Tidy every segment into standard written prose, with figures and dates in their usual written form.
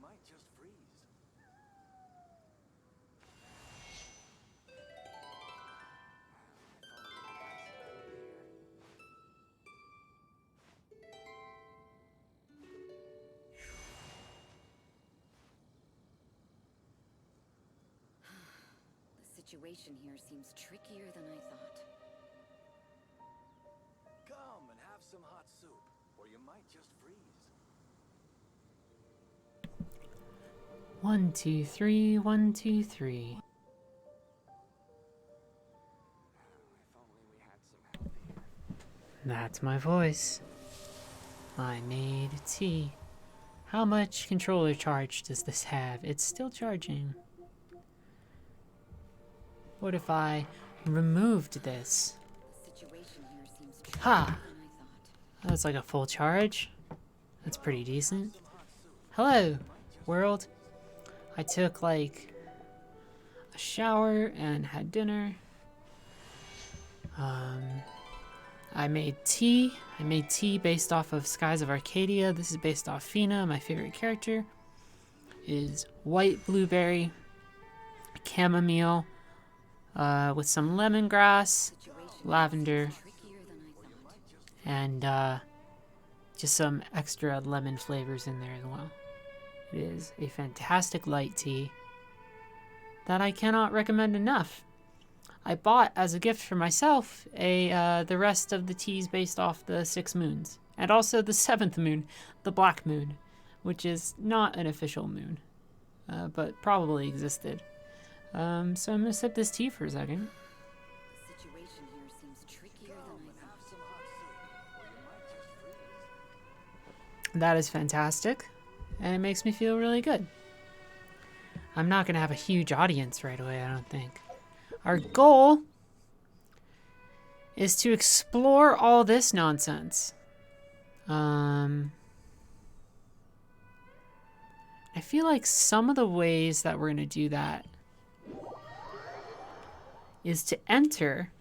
might just freeze. The situation here seems trickier than I thought. Come and have some hot soup, or you might just freeze. 1, 2, 3, 1, 2, 3. If only we had some healthier. That's my voice. I made tea. How much controller charge does this have? It's still charging. What if I removed this? The situation here seems trickier Ha! than I thought. That's like a full charge. That's pretty decent. Hello, world. I took like a shower and had dinner. I made tea. I made tea based off of Skies of Arcadia. This is based off Fina. My favorite character is white blueberry, chamomile, with some lemongrass, lavender, Trickier than I thought. and just some extra lemon flavors in there as well. It is a fantastic light tea that I cannot recommend enough. I bought as a gift for myself the rest of the teas based off the 6 moons, and also the 7th moon, the black moon, which is not an official moon, but probably existed. So I'm gonna sip this tea for a second. The situation here seems trickier Come than and I have thought. some hot soup, or you might just freeze. That is fantastic, and it makes me feel really good. I'm not gonna have a huge audience right away, I don't think. Our goal is to explore all this nonsense. I feel like some of the ways that we're gonna do that is to enter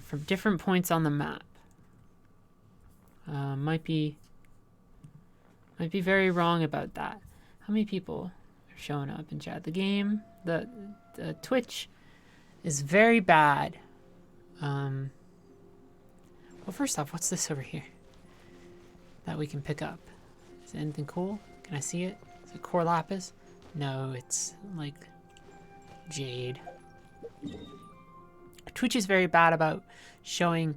from different points on the map. Might be very wrong about that. How many people are showing up in chat? The game, the Twitch is very bad. Well, first off, what's this over here that we can pick up? Is it anything cool? Can I see it? Is it core lapis? No, it's like jade. Twitch is very bad about showing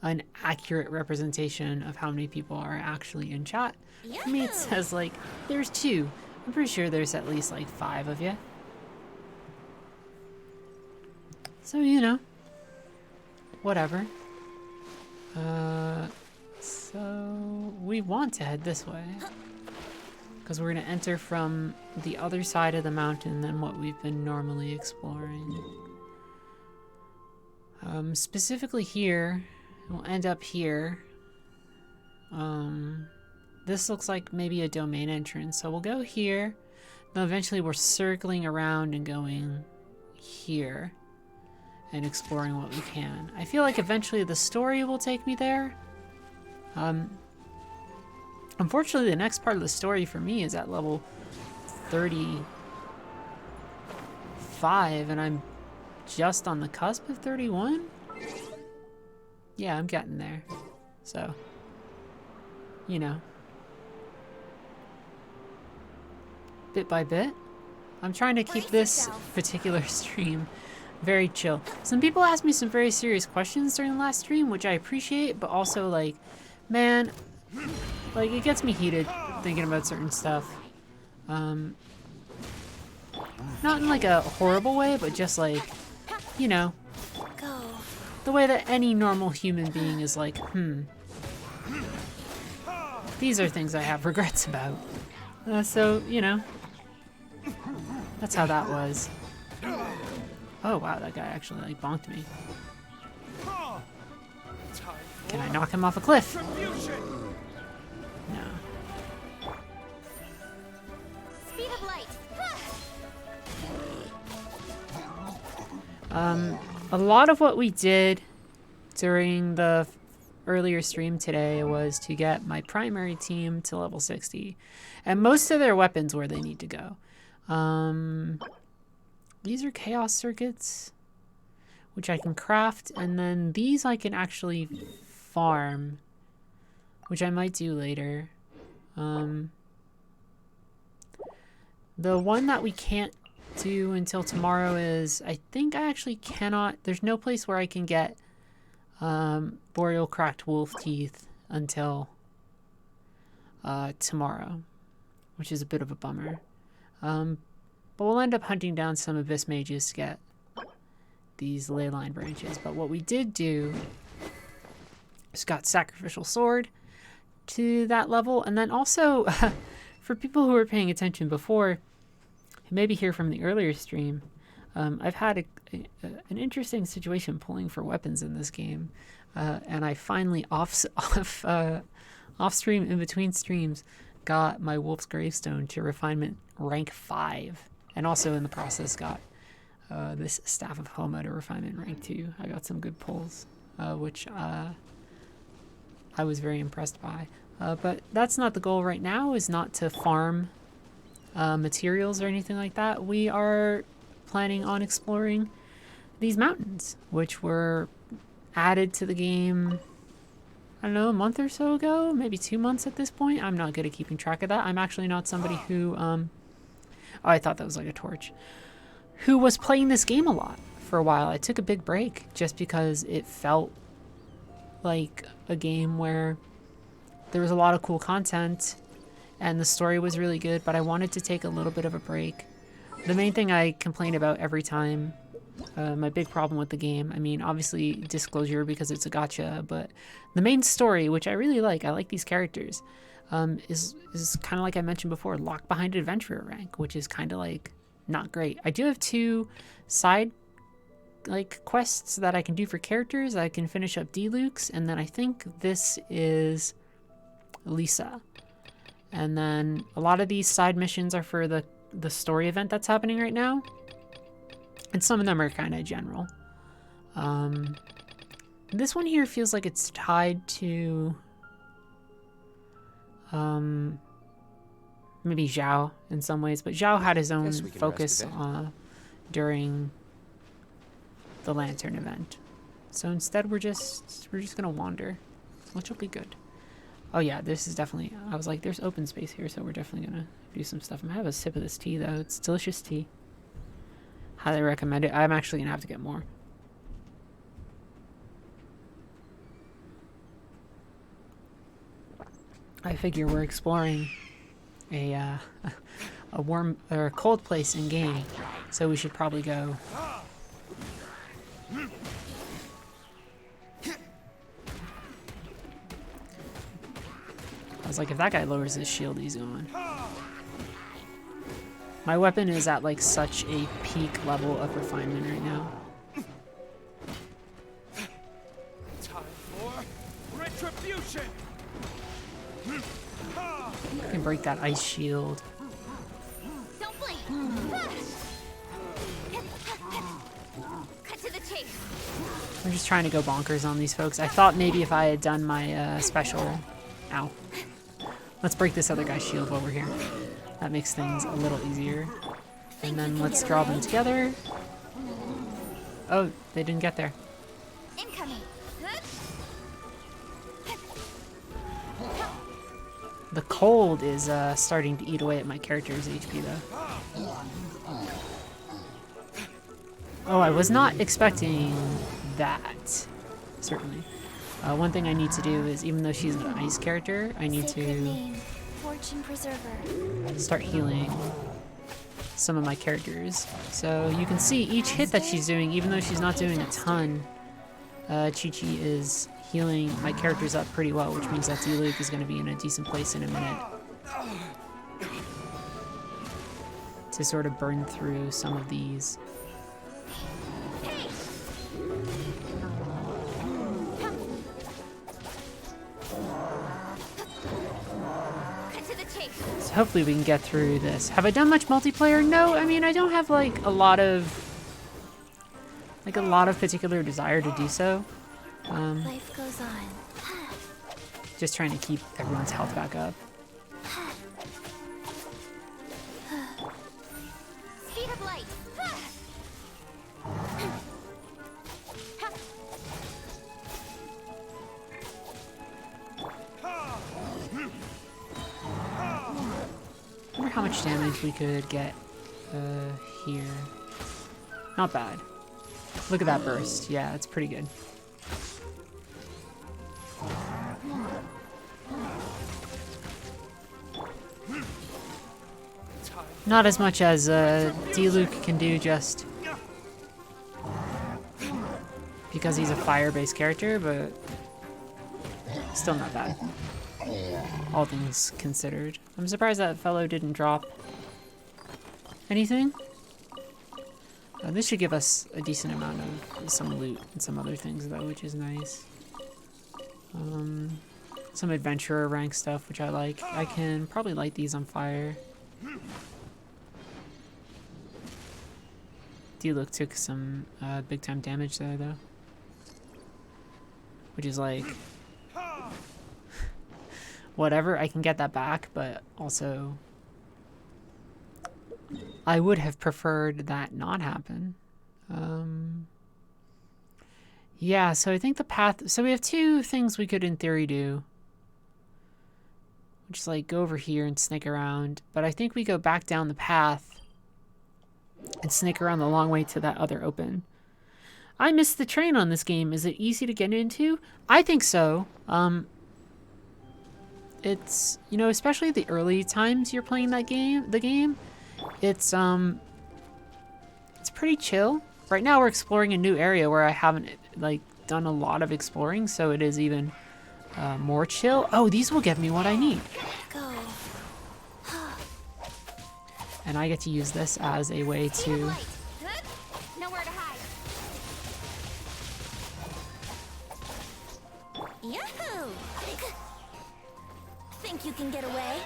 an accurate representation of how many people are actually in chat. For me, it says like there's 2. I'm pretty sure there's at least like 5 of you. So, you know, whatever. So we want to head this way because we're going to enter from the other side of the mountain than what we've been normally exploring. Specifically here, we'll end up here. This looks like maybe a domain entrance, so we'll go here. Then eventually we're circling around and going here and exploring what we can. I feel like eventually the story will take me there. Unfortunately, the next part of the story for me is at level 35, and I'm just on the cusp of 31. Yeah, I'm getting there. So, you know, bit by bit. I'm trying to keep this particular stream very chill. Some people asked me some very serious questions during the last stream, which I appreciate, but also like, man, like it gets me heated thinking about certain stuff. Not in like a horrible way, but just like, you know, the way that any normal human being is like, these are things I have regrets about. So, you know, that's how that was. Oh wow, that guy actually like bonked me. Can I knock him off a cliff? No. Speed of light. A lot of what we did during the earlier stream today was to get my primary team to level 60. And most of their weapons where they need to go. These are chaos circuits, which I can craft. And then these I can actually farm, which I might do later. The one that we can't do until tomorrow is, I think I actually cannot, there's no place where I can get boreal cracked wolf teeth until tomorrow, which is a bit of a bummer. But we'll end up hunting down some abyss mages to get these ley line branches. But what we did do is got sacrificial sword to that level, and then also for people who were paying attention before, maybe hear from the earlier stream, I've had an interesting situation pulling for weapons in this game, and I finally off stream, in between streams, got my Wolf's Gravestone to refinement rank 5, and also in the process got this Staff of Homa to refinement rank 2. I got some good pulls, which I was very impressed by. But that's not the goal right now, is not to farm materials or anything like that. We are planning on exploring these mountains, which were added to the game, I don't know, a month or so ago, maybe 2 months at this point. I'm not good at keeping track of that. I'm actually not somebody who, oh, I thought that was like a torch, who was playing this game a lot for a while. I took a big break just because it felt like a game where there was a lot of cool content and the story was really good, but I wanted to take a little bit of a break. The main thing I complain about every time, my big problem with the game, I mean, obviously disclosure because it's a gacha, but the main story, which I really like, I like these characters, is kind of like I mentioned before, locked behind adventurer rank, which is kind of like not great. I do have 2 side like quests that I can do for characters. I can finish up D-Lukes, and then I think this is Lisa. And then a lot of these side missions are for the story event that's happening right now. And some of them are kind of general. This one here feels like it's tied to maybe Zhao in some ways, but Zhao had his own focus during the lantern event. So instead we're just gonna wander, which will be good. Oh yeah, this is definitely, I was like, there's open space here, so we're definitely gonna do some stuff. I'm gonna have a sip of this tea though. It's delicious tea. Highly recommend it. I'm actually gonna have to get more. I figure we're exploring a warm or a cold place in game, so we should probably go. I was like, if that guy lowers his shield, he's gone. My weapon is at like such a peak level of refinement right now. Time for retribution. I can break that ice shield. Don't blink. Cut to the chase. I'm just trying to go bonkers on these folks. I thought maybe if I had done my special... Ow. Let's break this other guy's shield while we're here. That makes things a little easier. And then let's draw them together. Oh, they didn't get there. Incoming. The cold is starting to eat away at my character's HP though. Oh, I was not expecting that. Certainly. One thing I need to do is, even though she's an ice character, I need to Fortune Preserver. start healing some of my characters. So you can see each hit that she's doing, even though she's not doing a ton, Chi-Chi is healing my characters up pretty well, which means that D-Luke is going to be in a decent place in a minute to sort of burn through some of these. So hopefully we can get through this. Have I done much multiplayer? No, I mean, I don't have like a lot of particular desire to do so. Life goes on. Just trying to keep everyone's health back up. Speed of light. I wonder how much damage we could get here. Not bad. Look at that burst. Yeah, it's pretty good. Not as much as D-Luke can do just because he's a fire-based character, but still not bad. All things considered. I'm surprised that fellow didn't drop anything. This should give us a decent amount of some loot and some other things though, which is nice. Some adventurer rank stuff, which I like. I can probably light these on fire. D-Look took some big time damage there though. Which is like... whatever, I can get that back, but also... I would have preferred that not happen. Yeah, so I think the path... So we have two things we could in theory do. Which is like go over here and snake around. But I think we go back down the path and snake around the long way to that other open. I missed the train on this game. Is it easy to get into? I think so. It's, you know, especially the early times you're playing that game, it's pretty chill. Right now we're exploring a new area where I haven't like done a lot of exploring, so it is even more chill. Oh, these will give me what I need. Go. And I get to use this as a way Speed of to... light. Nowhere to hide. Yahoo! Think you can get away?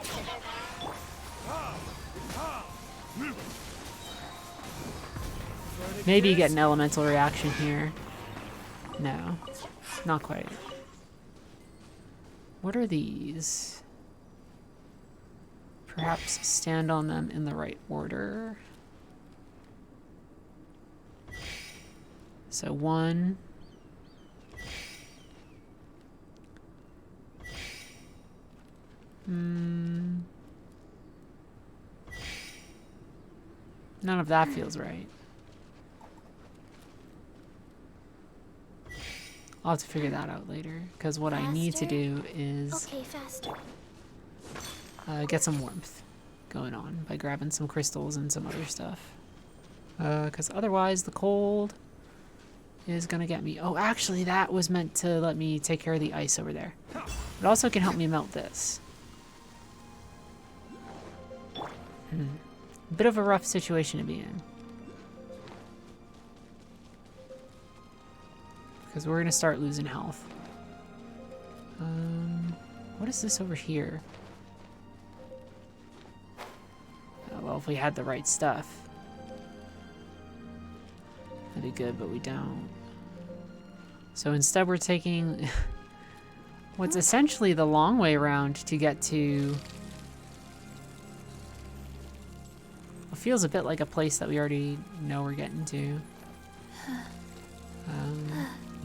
Maybe get an elemental reaction here. No, not quite. What are these? Perhaps stand on them in the right order. So 1. None of that feels right. I'll have to figure that out later, because what I need to do is Okay, faster. get some warmth going on by grabbing some crystals and some other stuff. Because otherwise the cold is gonna get me. Oh, actually that was meant to let me take care of the ice over there. It also can help me melt this. Bit of a rough situation to be in. Because we're gonna start losing health. What is this over here? Oh, well, if we had the right stuff, that'd be good, but we don't. So instead we're taking what's essentially the long way around to get to... It feels a bit like a place that we already know we're getting to.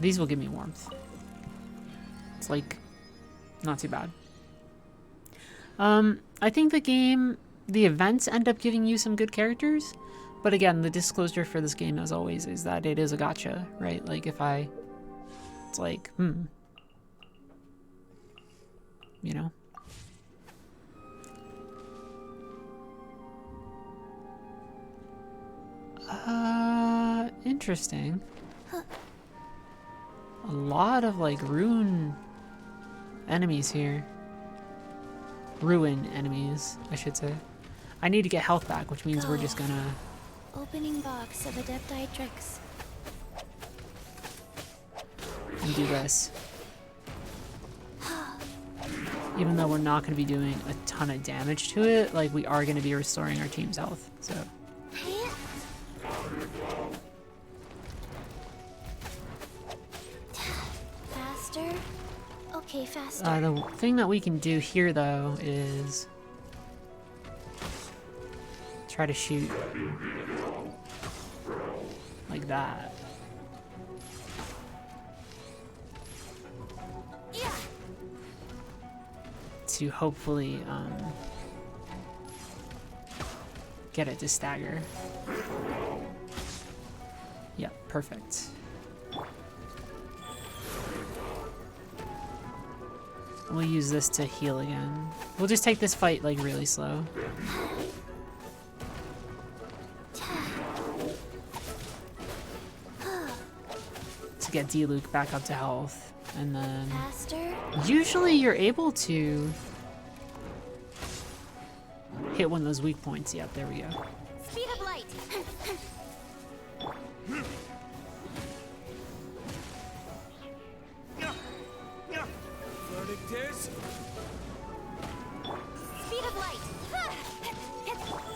These will give me warmth. It's like, not too bad. I think the events end up giving you some good characters. But again, the disclosure for this game, as always, is that it is a gacha, right? Like, it's like, you know? Interesting. A lot of, like, rune enemies here. Ruin enemies, I should say. I need to get health back, which means we're just gonna... Opening box of Adeptitrix. And do this. Even though we're not going to be doing a ton of damage to it, like, we are going to be restoring our team's health, so... Faster. Okay. Okay, faster. The thing that we can do here, though, is try to shoot like that. Yeah. To hopefully get it to stagger. Yeah, perfect. We'll use this to heal again. We'll just take this fight like really slow. To get D-Luke back up to health. And then Faster. usually you're able to hit one of those weak points. Yep, there we go. Speed of light. Verdictus? Speed of light.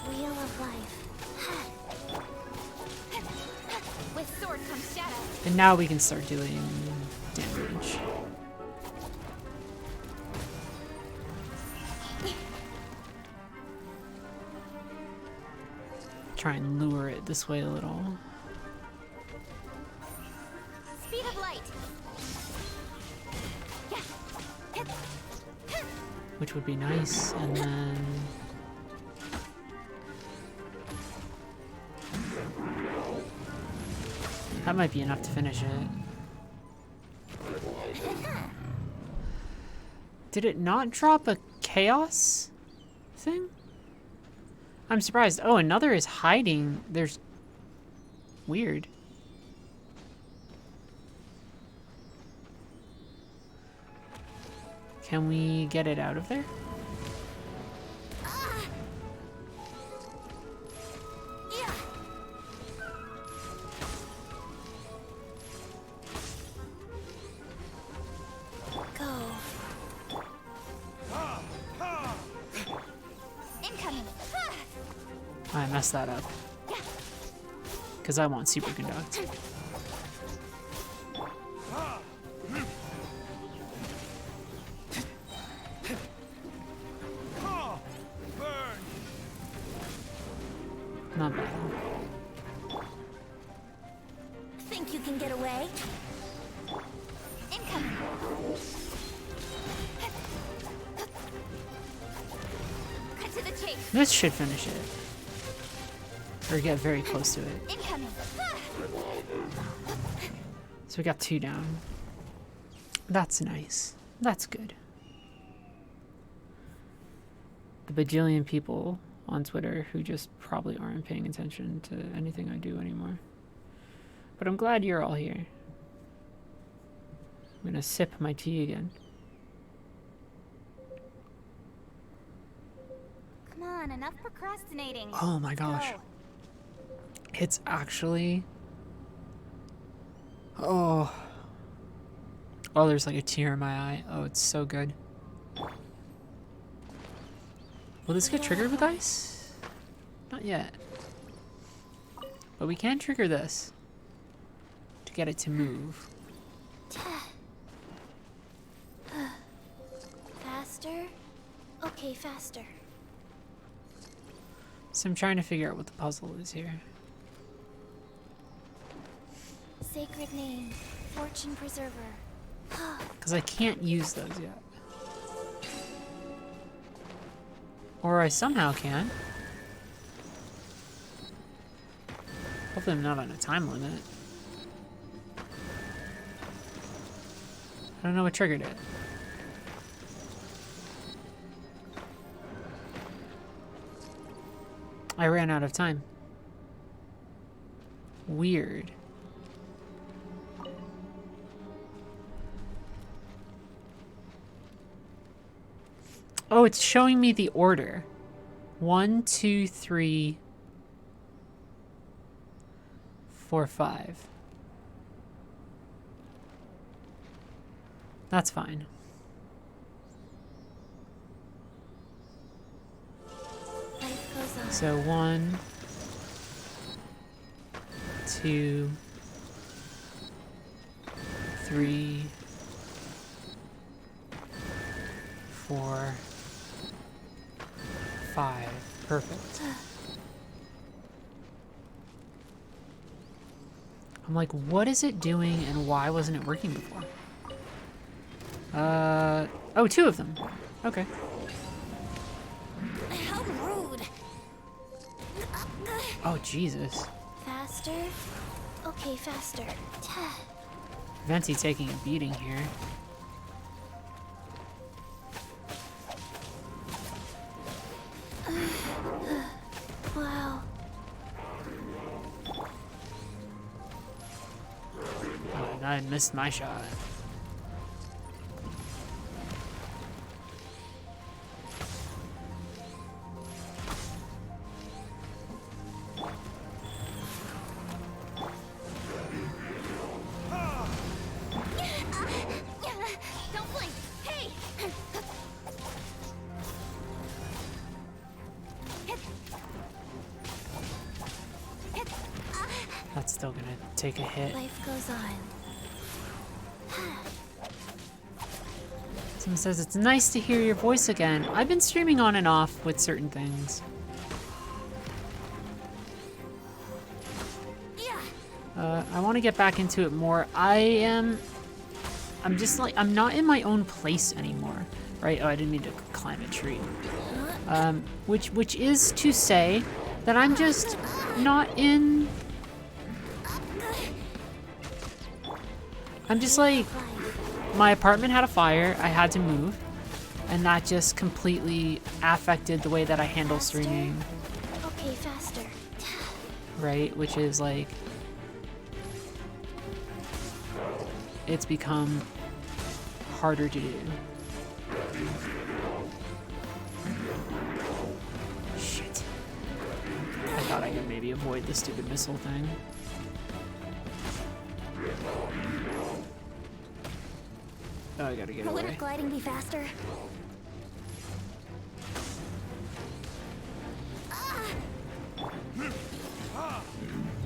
Wheel of life. With sword comes shadow. And now we can start doing damage. Try and lure it this way a little. Speed of light. Which would be nice, and then that might be enough to finish it. Did it not drop a chaos thing? I'm surprised. Oh, another is hiding. There's weird. Can we get it out of there? Yeah. Go. Incoming. I messed that up. Because I want superconduct. Not bad. Think you can get away? Incoming. Cut to the chase. This should finish it. Or get very close to it. Incoming. So we got 2 down. That's nice. That's good. The bajillion people on Twitter who just probably aren't paying attention to anything I do anymore. But I'm glad you're all here. I'm gonna sip my tea again. Come on, enough procrastinating. Oh my gosh. Go. It's actually... Oh. Oh, there's like a tear in my eye. Oh, it's so good. Will this get triggered with ice? Not yet. But we can trigger this to get it to move. Faster? Okay, faster. So I'm trying to figure out what the puzzle is here. Sacred name, fortune preserver. Because I can't use those yet. Or I somehow can. Hopefully I'm not on a time limit. I don't know what triggered it. I ran out of time. Weird. Oh, it's showing me the order. 1, 2, 3, 4, 5. That's fine. Life goes on. So 1, 2, 3, 4, 5. Perfect. I'm like, what is it doing and why wasn't it working before? Oh, 2 of them. Okay. How rude. Oh, Jesus. Faster. Okay, faster. Venti taking a beating here. Wow. Oh, and I missed my shot. Don't blink. Hey. That's still gonna take a hit. Life goes on. Someone says, it's nice to hear your voice again. I've been streaming on and off with certain things. I want to get back into it more. I'm just like, I'm not in my own place anymore, right? Oh, I didn't mean to climb a tree. Which is to say that I'm just not in... I'm just like, my apartment had a fire, I had to move, and that just completely affected the way that I handle streaming, Okay, faster. right? Which is like, it's become harder to do. Shit. I thought I could maybe avoid the stupid missile thing. Oh, I gotta get away. Wouldn't gliding be faster?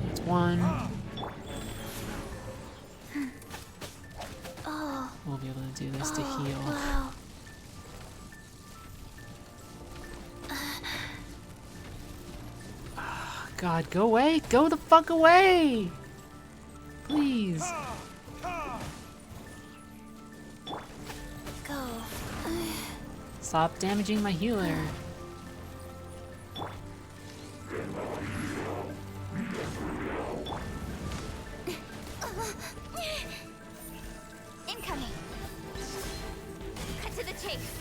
That's one. Oh, We'll be able to do this to heal. wow. God, go away! Go the fuck away! Please. Go. Stop damaging my healer. Incoming. Cut to the chase.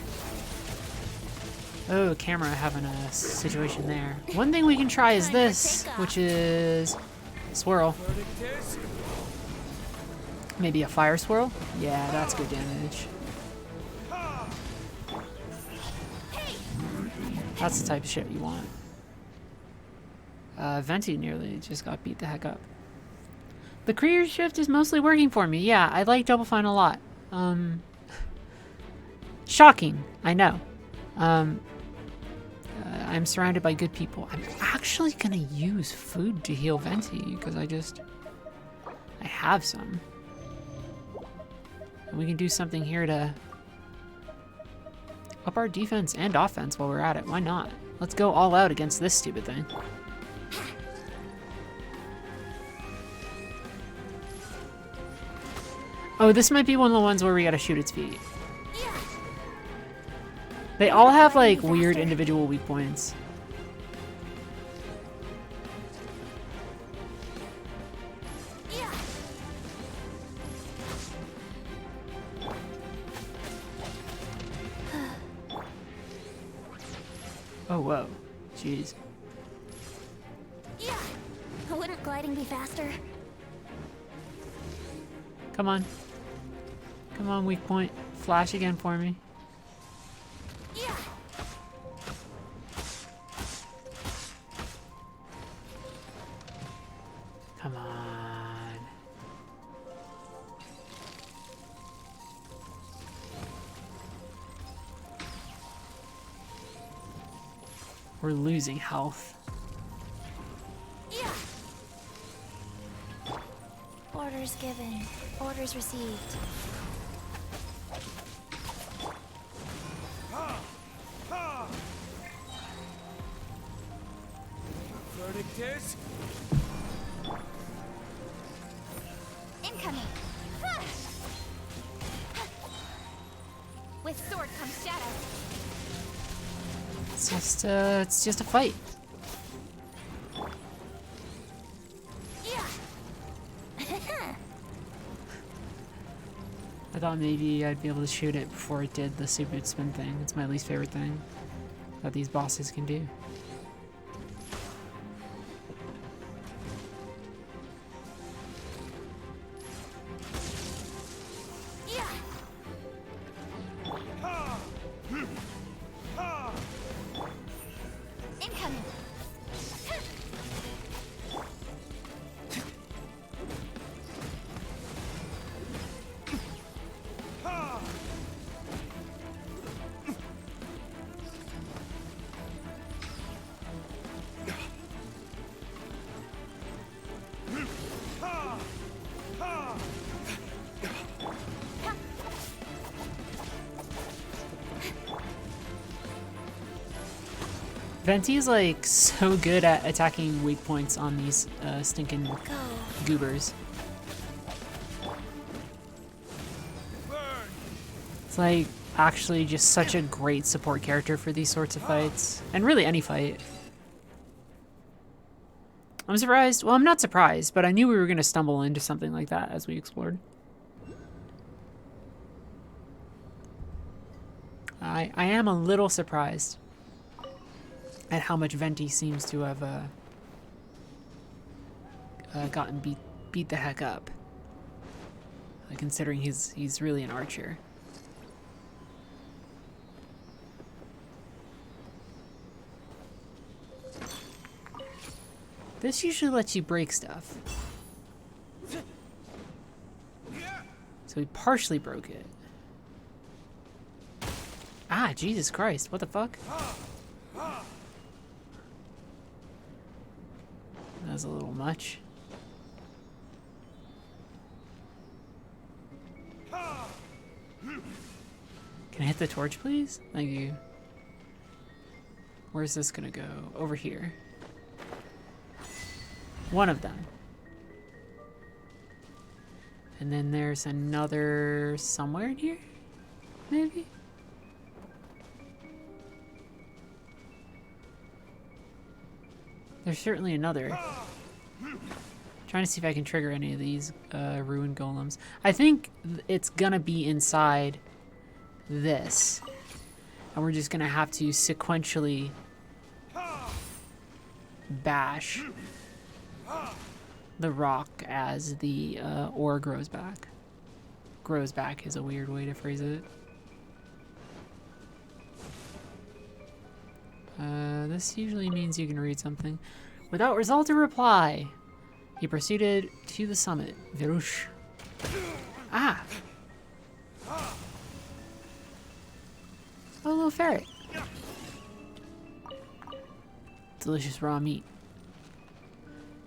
Oh, camera having a situation there. One thing we can try is this, which is swirl. Maybe a fire swirl? Yeah, that's good damage. That's the type of shit you want. Venti nearly just got beat the heck up. The career shift is mostly working for me. Yeah, I like Double Fine a lot. Shocking, I know. I'm surrounded by good people. I'm actually gonna use food to heal Venti because I have some. And we can do something here to up our defense and offense while we're at it. Why not? Let's go all out against this stupid thing. Oh, this might be one of the ones where we gotta shoot its feet. They all have like weird individual weak points. Oh, whoa. Jeez. Yeah. Wouldn't gliding be faster? Come on. Come on, weak point. Flash again for me. Yeah. Come on. We're losing health. Yeah. Orders given. Orders received. Victors? Incoming. With sword comes shadow. It's just a fight. Yeah. I thought maybe I'd be able to shoot it before it did the super spin thing. It's my least favorite thing that these bosses can do. Yeah. Incoming. Venti's like so good at attacking weak points on these stinking Go. goobers. It's like actually just such a great support character for these sorts of fights. And really any fight. I'm surprised. Well, I'm not surprised, but I knew we were going to stumble into something like that as we explored. I am a little surprised at how much Venti seems to have gotten beat the heck up. Considering he's really an archer. This usually lets you break stuff. So he partially broke it. Ah, Jesus Christ, what the fuck? That was a little much. Can I hit the torch, please? Thank you. Where's this gonna go? Over here. One of them. And then there's another somewhere in here? Maybe? There's certainly another. Trying to see if I can trigger any of these ruined golems. I think it's gonna be inside this. And we're just gonna have to sequentially bash the rock as the ore grows back. Grows back is a weird way to phrase it. This usually means you can read something. Without result or reply, he proceeded to the summit. Virush. Ah! Oh, little ferret. Delicious raw meat.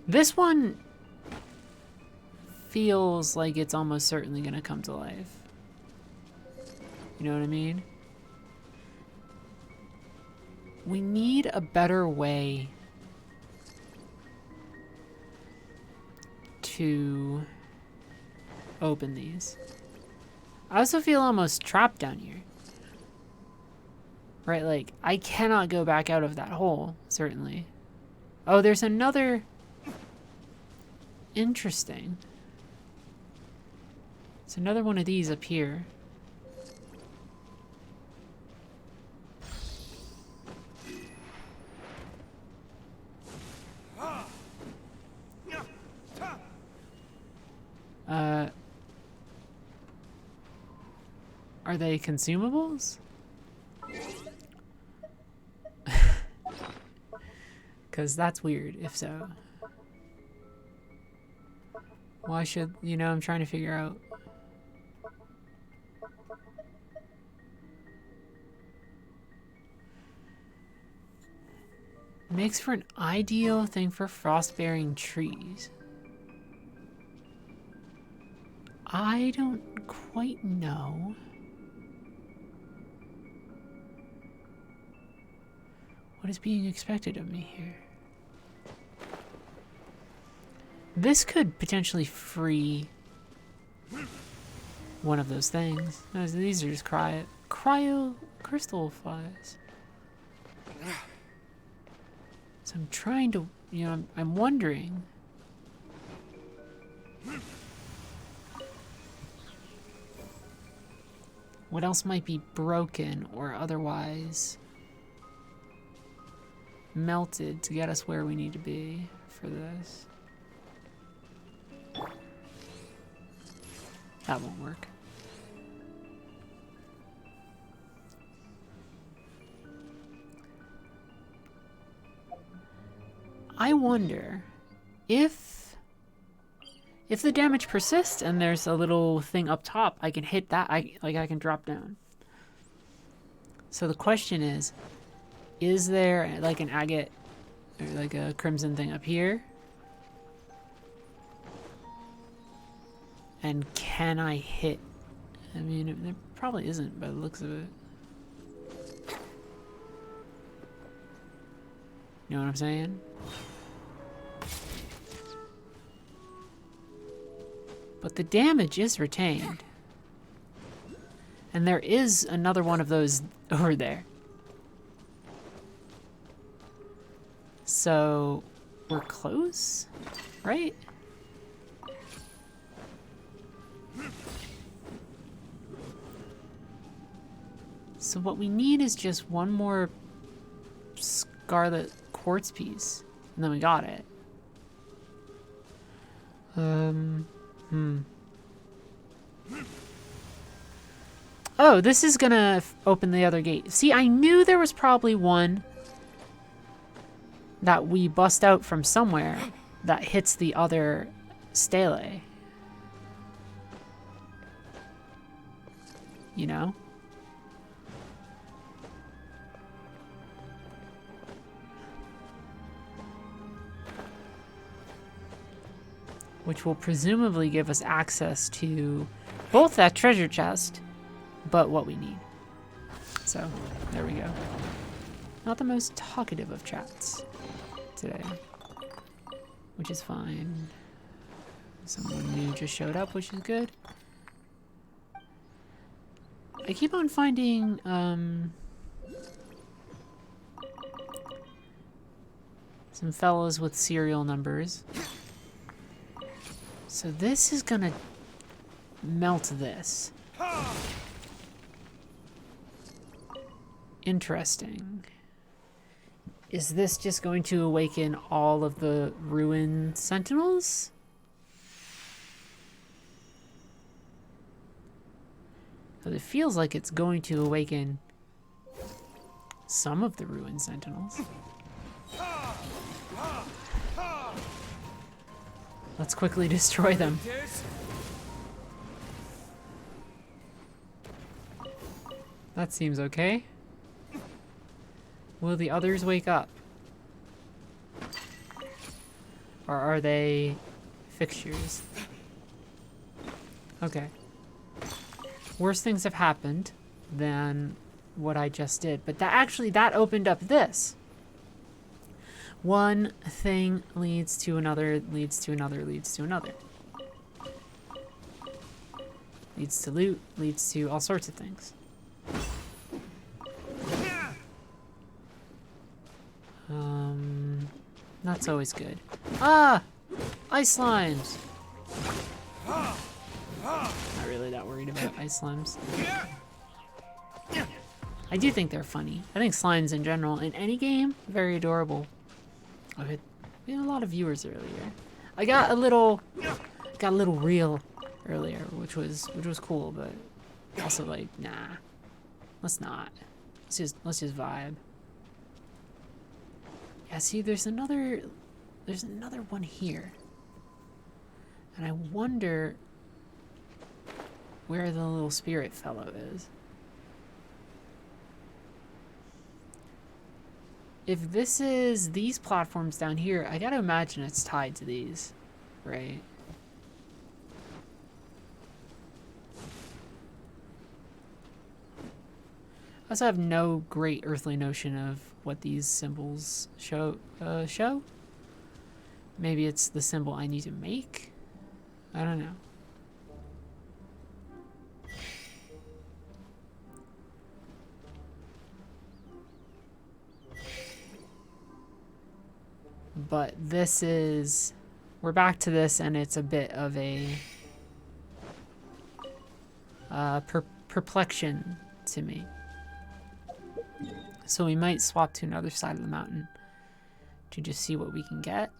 This one feels like it's almost certainly gonna come to life. You know what I mean? We need a better way to open these. I also feel almost trapped down here. Right, like, I cannot go back out of that hole, certainly. Oh, there's another... Interesting. There's another one of these up here. Are they consumables? Because that's weird, if so. Why should, you know, I'm trying to figure out. Makes for an ideal thing for frost-bearing trees. I don't quite know. What is being expected of me here? This could potentially free one of those things. These are just cryo crystal flies. So I'm trying to, I'm wondering. What else might be broken or otherwise melted to get us where we need to be for this? That won't work. I wonder if the damage persists and there's a little thing up top, I can hit that. I can drop down. So the question is there like an agate or like a crimson thing up here? And can I hit? I mean, there probably isn't by the looks of it. You know what I'm saying? But the damage is retained. And there is another one of those over there. So, we're close, right? So what we need is just one more scarlet quartz piece. And then we got it. Oh, this is gonna open the other gate. See, I knew there was probably one that we bust out from somewhere that hits the other stele. You know? Which will presumably give us access to both that treasure chest, but what we need. So, there we go. Not the most talkative of chats today, which is fine. Someone new just showed up, which is good. I keep on finding, some fellows with serial numbers. So this is gonna melt this. Interesting. Is this just going to awaken all of the ruin sentinels? Because it feels like it's going to awaken some of the ruin sentinels. Let's quickly destroy them. That seems okay. Will the others wake up? Or are they fixtures? Okay. Worse things have happened than what I just did. But that opened up this. One thing leads to another, leads to another, leads to another. Leads to loot, leads to all sorts of things. That's always good. Ah! Ice slimes! Not really that worried about ice slimes. I do think they're funny. I think slimes in general, in any game, very adorable. We had a lot of viewers earlier. I got a little reel earlier, which was cool, but also like, nah, let's not. Let's just vibe. Yeah, see, there's another one here, and I wonder where the little spirit fellow is. If this is these platforms down here, I gotta imagine it's tied to these, right? I also have no great earthly notion of what these symbols show. Maybe it's the symbol I need to make? I don't know. But this is... We're back to this, and it's a bit of a... perplexion to me. So we might swap to another side of the mountain to just see what we can get.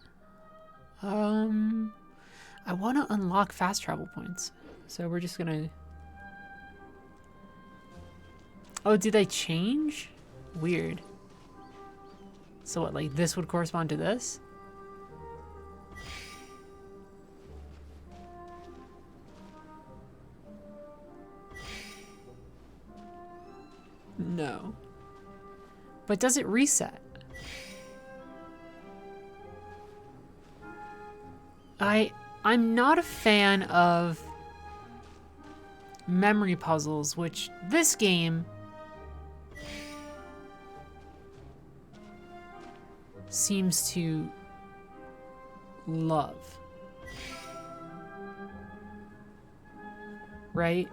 I want to unlock fast travel points. So we're just gonna... Oh, did they change? Weird. So what, like this would correspond to this? No. But does it reset? I'm not a fan of memory puzzles, which this game seems to love. Right?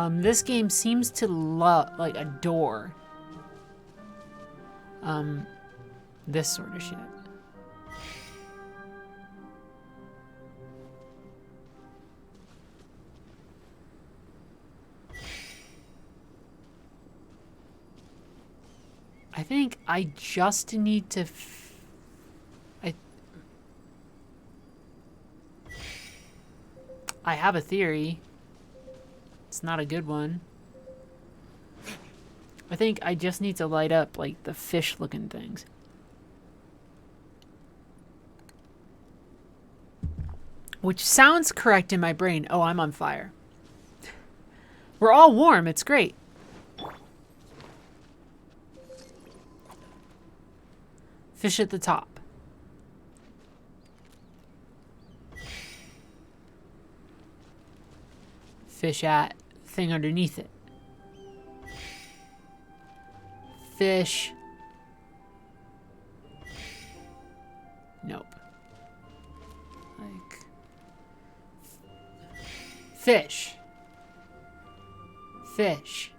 This game seems to adore this sort of shit. I think I just need to I have a theory. It's not a good one. I think I just need to light up like the fish looking things. Which sounds correct in my brain. Oh, I'm on fire. We're all warm. It's great. Fish at the top. Fish at thing underneath it. Fish. Nope. Like. Fish. Fish.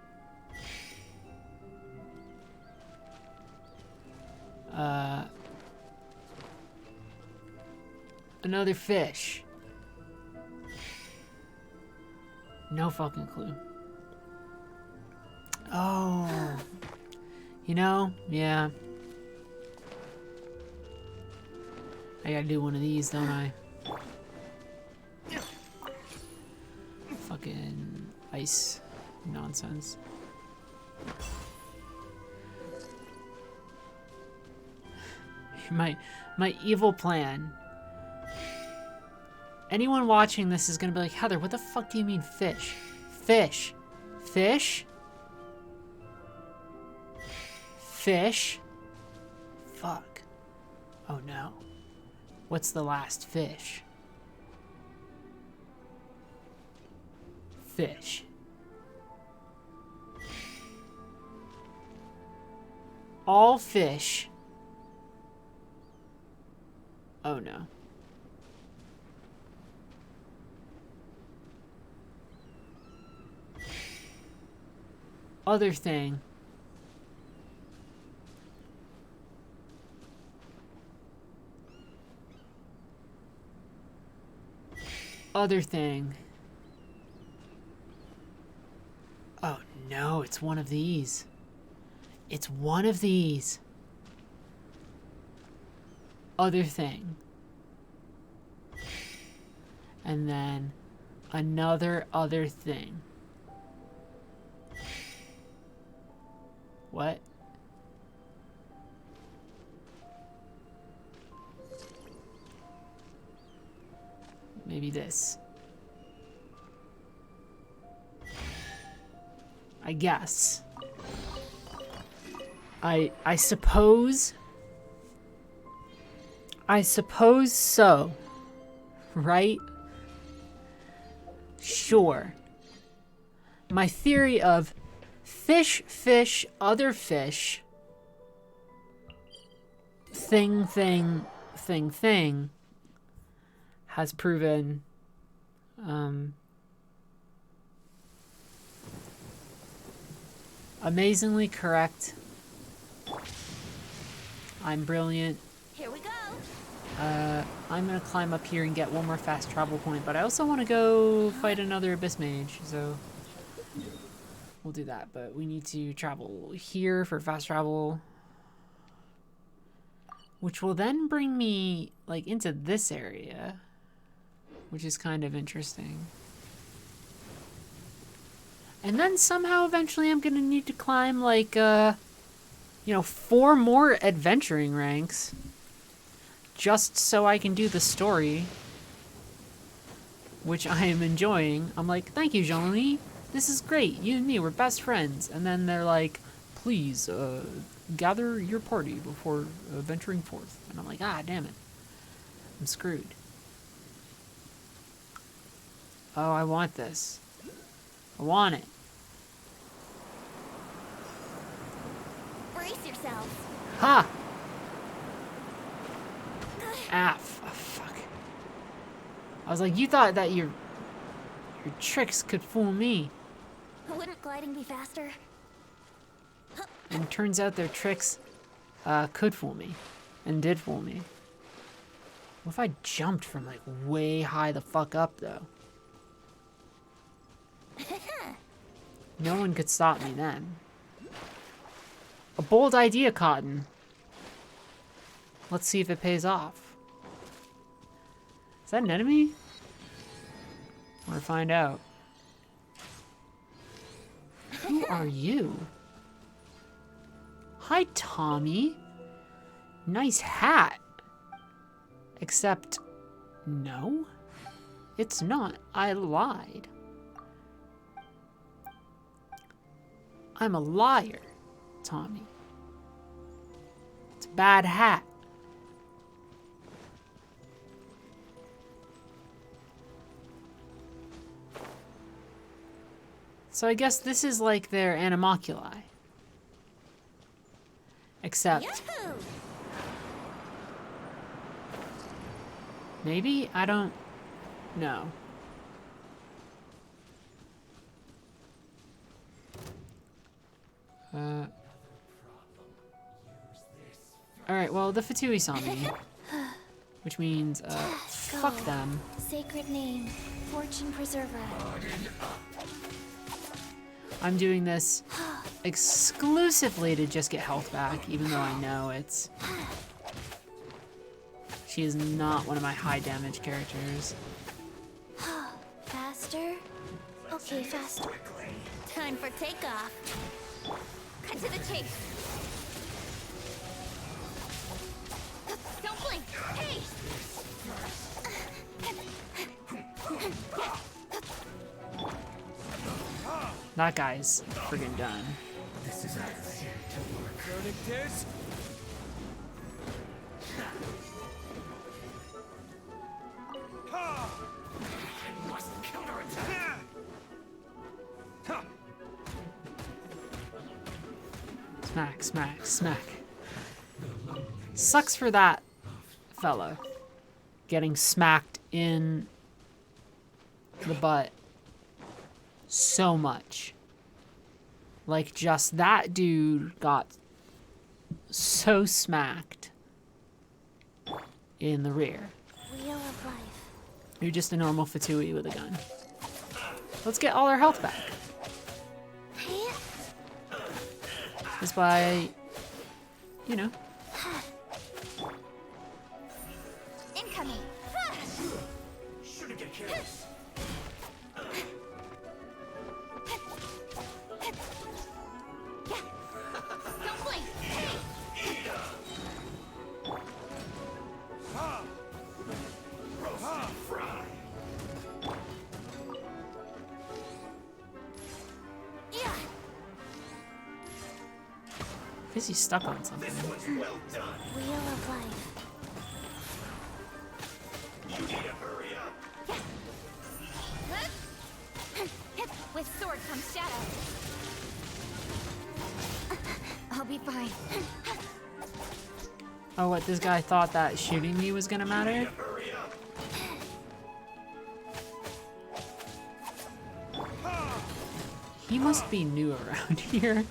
Another fish. No fucking clue. Oh. You know, yeah. I gotta do one of these, don't I? Fucking ice nonsense. My evil plan. Anyone watching this is gonna be like, Heather, what the fuck do you mean fish? Fish. Fish? Fish? Fuck. Oh no. What's the last fish? Fish. All fish. Oh no. Other thing. Other thing. Oh no, it's one of these. It's one of these. Other thing. And then another other thing. What? Maybe this. I guess. I suppose so. Right? Sure. My theory of fish, fish, other fish thing has proven amazingly correct. I'm brilliant. Here we go. I'm gonna climb up here and get one more fast travel point, but I also want to go fight another Abyss Mage, so we'll do that. But we need to travel here for fast travel, which will then bring me like into this area, which is kind of interesting. And then somehow eventually I'm gonna need to climb like 4 more adventuring ranks just so I can do the story, which I am enjoying. I'm like, thank you, Jean-Louis. This is great. You and me, we're best friends. And then they're like, please gather your party before venturing forth. And I'm like, ah, damn it. I'm screwed. Oh, I want this. I want it. Brace yourselves. Ha! Ah, fuck. I was like, you thought that your tricks could fool me. Wouldn't gliding be faster? And it turns out their tricks could fool me. And did fool me. What if I jumped from like way high the fuck up though? No one could stop me then. A bold idea, Cotton. Let's see if it pays off. Is that an enemy? I want to find out. Who are you? Hi, Tommy. Nice hat. Except, no, it's not. I lied. I'm a liar, Tommy. It's a bad hat. So I guess this is like their animoculi. Except... Yahoo! Maybe? I don't know. Alright, well, the Fatui saw me. Which means, fuck them. Sacred name, fortune preserver. I'm doing this exclusively to just get health back, even though I know it's... She is not one of my high damage characters. Faster? Okay, faster. Time for takeoff. Cut to the chase. Don't blink. Hey! That guy's friggin' done. Verdict is... Smack, smack, smack. Sucks for that fellow. Getting smacked in the butt so much. Like, just that dude got so smacked in the rear. Wheel of life. You're just a normal Fatui with a gun. Let's get all our health back. Just by, you know. Incoming. Shouldn't get careless. Don't blink. Hey! Yeah. I guess he's stuck on something. Wheel of life. With sword comes shadow. I'll be fine. Oh, what, this guy thought that shooting me was gonna matter? He must be new around here.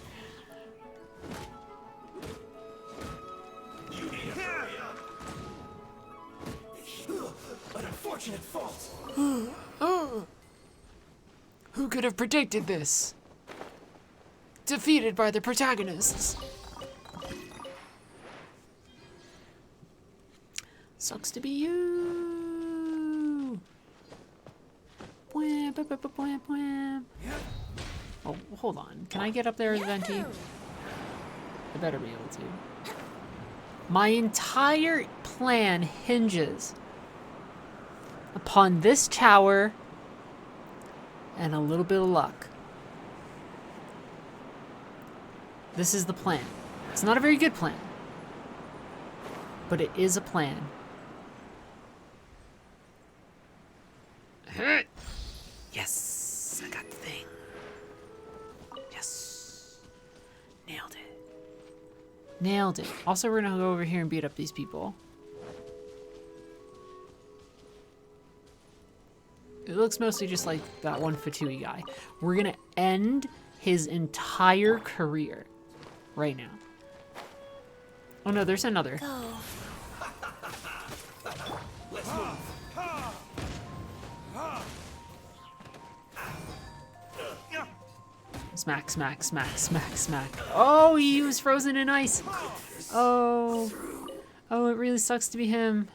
An unfortunate fault. Oh. Who could have predicted this? Defeated by the protagonists. Sucks to be you. Wham, bam, bam, bam, bam. Oh, hold on. Can I get up there as Venti? I better be able to. My entire plan hinges upon this tower and a little bit of luck. This is the plan. It's not a very good plan, but it is a plan. Yes, I got the thing. Yes. Nailed it. Nailed it. Also, we're gonna go over here and beat up these people. It looks mostly just like that one Fatui guy. We're gonna end his entire career right now. Oh no, there's another. Go. Let's move. Smack, smack, smack, smack, smack. Oh, he was frozen in ice. Oh. Oh, it really sucks to be him.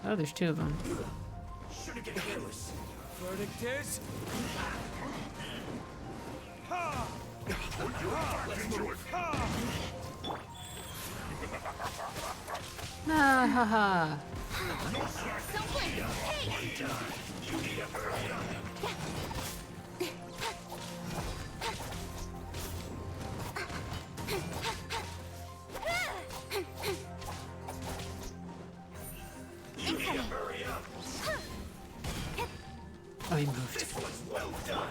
Oh, there's two of them. Shouldn't get careless. Verdict is. Let's move. Ah, ha, ha. Oh, he moved. This one's well done.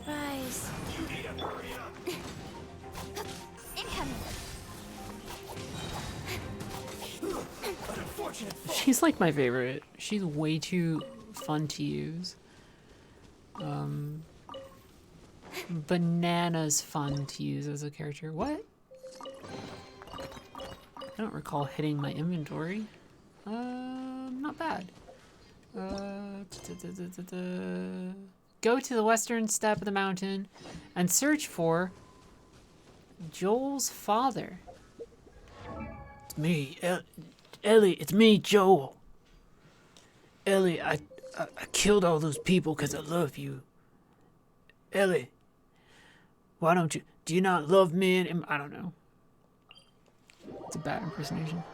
Rise. Incoming. An unfortunate fault. She's like my favorite. She's way too fun to use. Bananas fun to use as a character. What? I don't recall hitting my inventory. Not bad. Go to the western step of the mountain and search for Joel's father. It's me, Ellie. It's me, Joel. Ellie, I killed all those people because I love you. Ellie, why don't you? Do you not love me? And I don't know. It's a bad impersonation.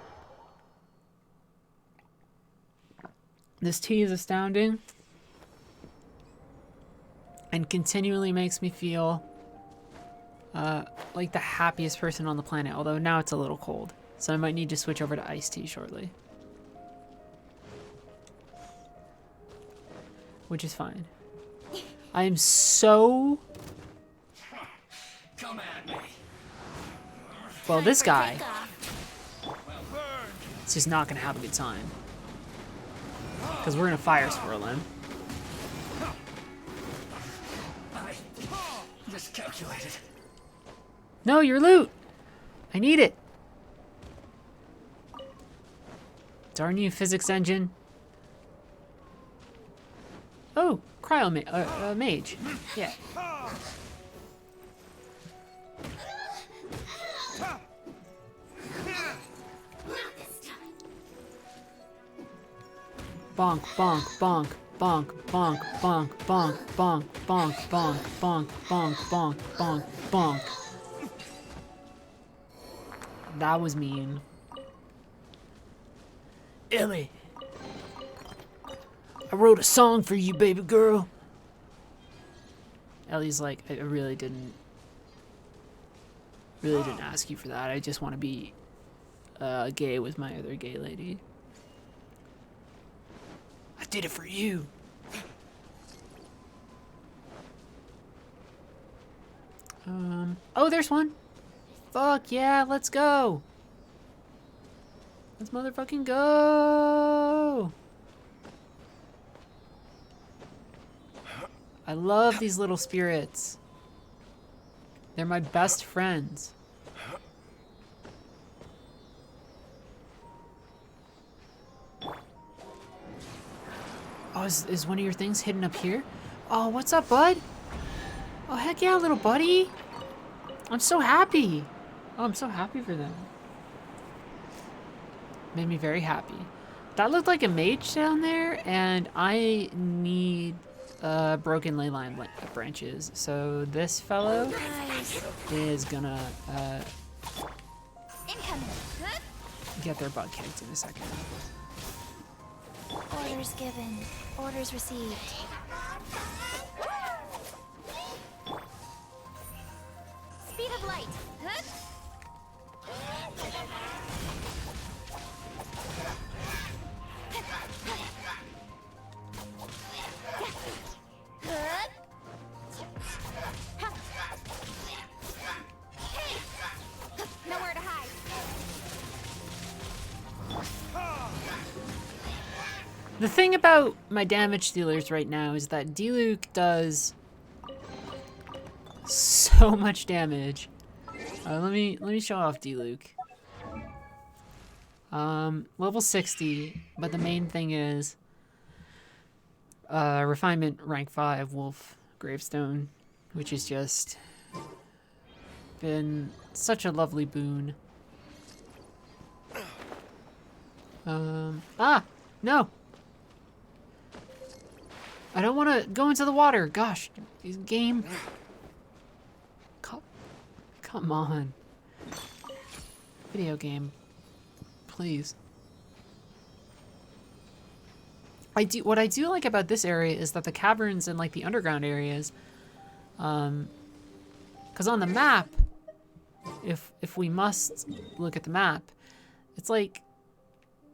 This tea is astounding and continually makes me feel like the happiest person on the planet, although now it's a little cold, so I might need to switch over to iced tea shortly, which is fine. I am so... Come at me. Well, this guy Take off. is just not gonna have a good time. Because we're gonna fire swirl him. I miscalculated. No, your loot! I need it! Darn you, physics engine. Oh, mage. Yeah. Bonk, bonk, bonk, bonk, bonk, bonk, bonk, bonk, bonk, bonk, bonk, bonk, bonk, bonk, bonk. That was mean. Ellie, I wrote a song for you, baby girl. Ellie's like, I really didn't ask you for that. I just want to be gay with my other gay lady. I did it for you. Oh, there's one. Fuck yeah, let's go. Let's motherfucking go. I love these little spirits. They're my best friends. Oh, is one of your things hidden up here? Oh, what's up, bud? Oh, heck yeah, little buddy. I'm so happy. Oh, I'm so happy for them. Made me very happy. That looked like a mage down there, and I need broken ley line branches. So this fellow is gonna Incoming. Huh? get their butt kicked in a second. Orders given. Orders received. Speed of light. Huh? Huh? Hey! Nowhere to hide. The thing about my damage dealers right now is that Diluc does so much damage. Let me show off Diluc. Level 60, but the main thing is refinement rank 5 wolf gravestone, which has just been such a lovely boon. No. I don't want to go into the water. Gosh, this game. Come on. Video game. Please. What I do like about this area is that the caverns and like the underground areas, because on the map, if we must look at the map, it's like,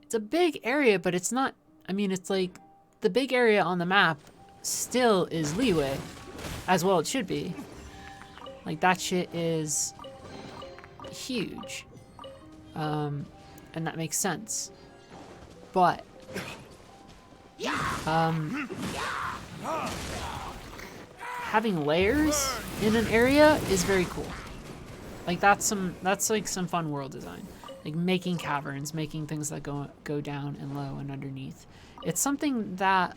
it's a big area, but it's not, I mean, it's like the big area on the map still is leeway, as well it should be. Like that shit is huge, and that makes sense. But having layers in an area is very cool. Like that's like some fun world design. Like making caverns, making things that go down and low and underneath. It's something that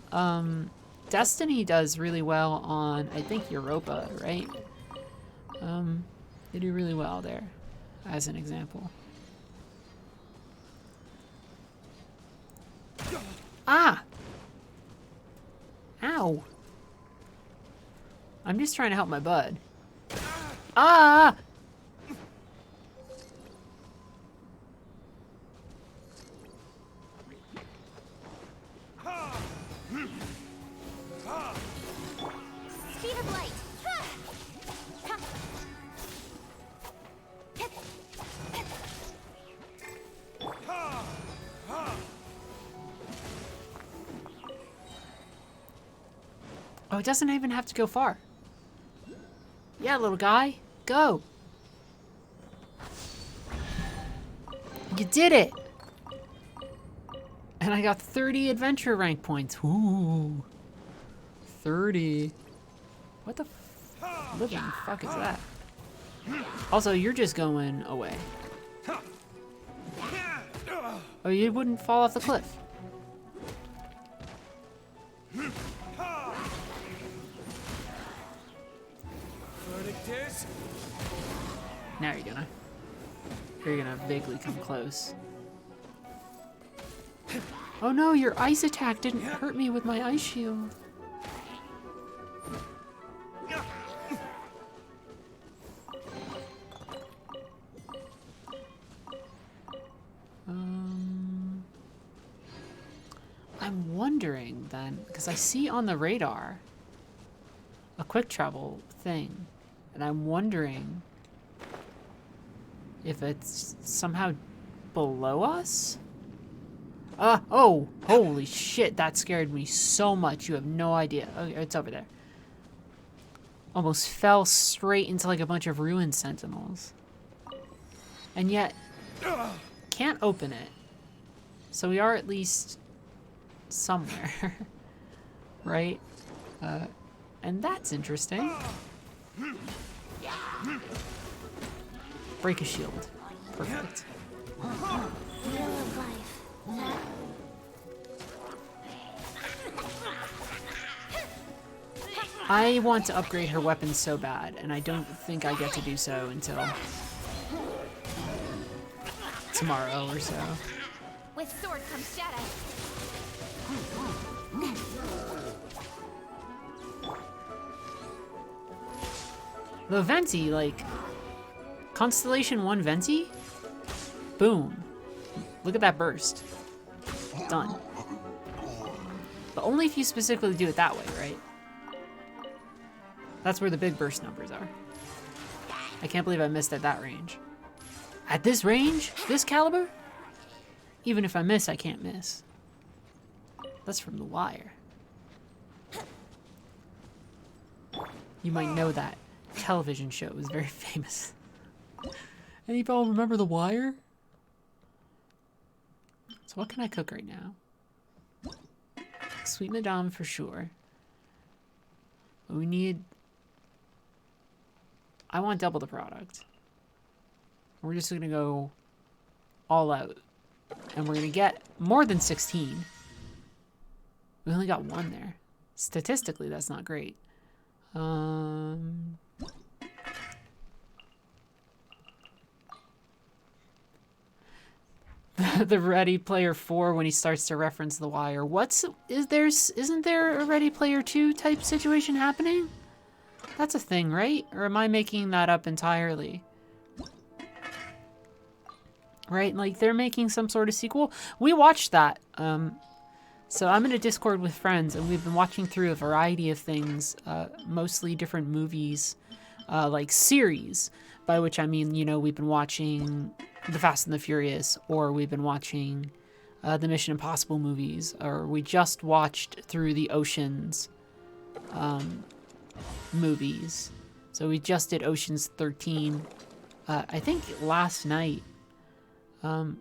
Destiny does really well on, I think, Europa, right? They do really well there, as an example. Ah! Ow! I'm just trying to help my bud. Ah! Speed of light. Oh, it doesn't even have to go far. Yeah, little guy, go. You did it. And I got 30 adventure rank points. Ooh. 30. What the living fuck is that? Also, you're just going away. Oh, you wouldn't fall off the cliff. Now you're gonna vaguely come close. Oh no, your ice attack didn't hurt me with my ice shield. I'm wondering then, because I see on the radar a quick travel thing, and I'm wondering if it's somehow below us? Oh, holy shit, that scared me so much. You have no idea. Oh, it's over there. Almost fell straight into like a bunch of ruined sentinels. And yet, can't open it. So we are at least somewhere, right? And that's interesting. Break a shield. Perfect. Wheel of life. I want to upgrade her weapon so bad, and I don't think I get to do so until tomorrow or so. With sword comes shadow. The Venti, like, Constellation 1 Venti? Boom. Look at that burst. Done. But only if you specifically do it that way, right? That's where the big burst numbers are. I can't believe I missed at that range. At this range? This caliber? Even if I miss, I can't miss. That's from The Wire. You might know that television show was very famous. Any of y'all remember The Wire? So what can I cook right now? Sweet Madame for sure. But we need... I want double the product. We're just gonna go all out. And we're gonna get more than 16. We only got one there. Statistically, that's not great. The Ready Player 4 when he starts to reference The Wire. Isn't there a Ready Player 2 type situation happening? That's a thing, right? Or am I making that up entirely? Right? Like they're making some sort of sequel. We watched that. So I'm in a Discord with friends and we've been watching through a variety of things, mostly different movies, like series, by which I mean, you know, we've been watching The Fast and the Furious, or we've been watching the Mission Impossible movies, or we just watched through the Oceans movies. So we just did Oceans 13, I think last night. But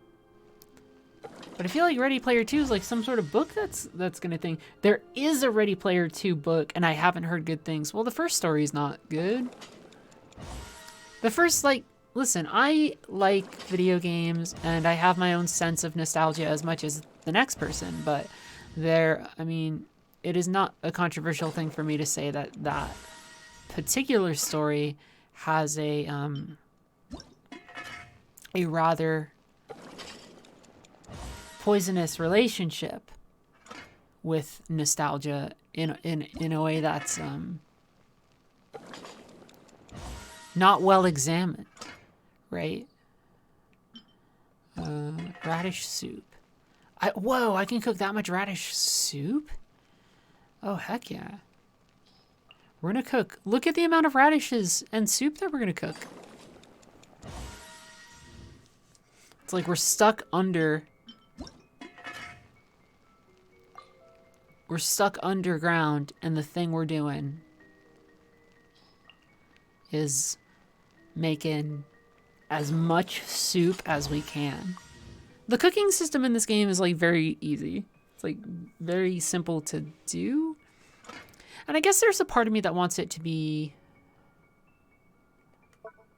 I feel like Ready Player 2 is like some sort of book that's gonna thing. There is a Ready Player 2 book, and I haven't heard good things. Well, the first story is not good. The first, like, listen, I like video games, and I have my own sense of nostalgia as much as the next person, but I mean, it is not a controversial thing for me to say that that particular story has a rather poisonous relationship with nostalgia in a way that's not well examined, right? Radish soup. Whoa, I can cook that much radish soup? Oh, heck yeah. We're gonna cook. Look at the amount of radishes and soup that we're gonna cook. It's like we're stuck underground, and the thing we're doing is making as much soup as we can. The cooking system in this game is like very easy. It's like very simple to do. And I guess there's a part of me that wants it to be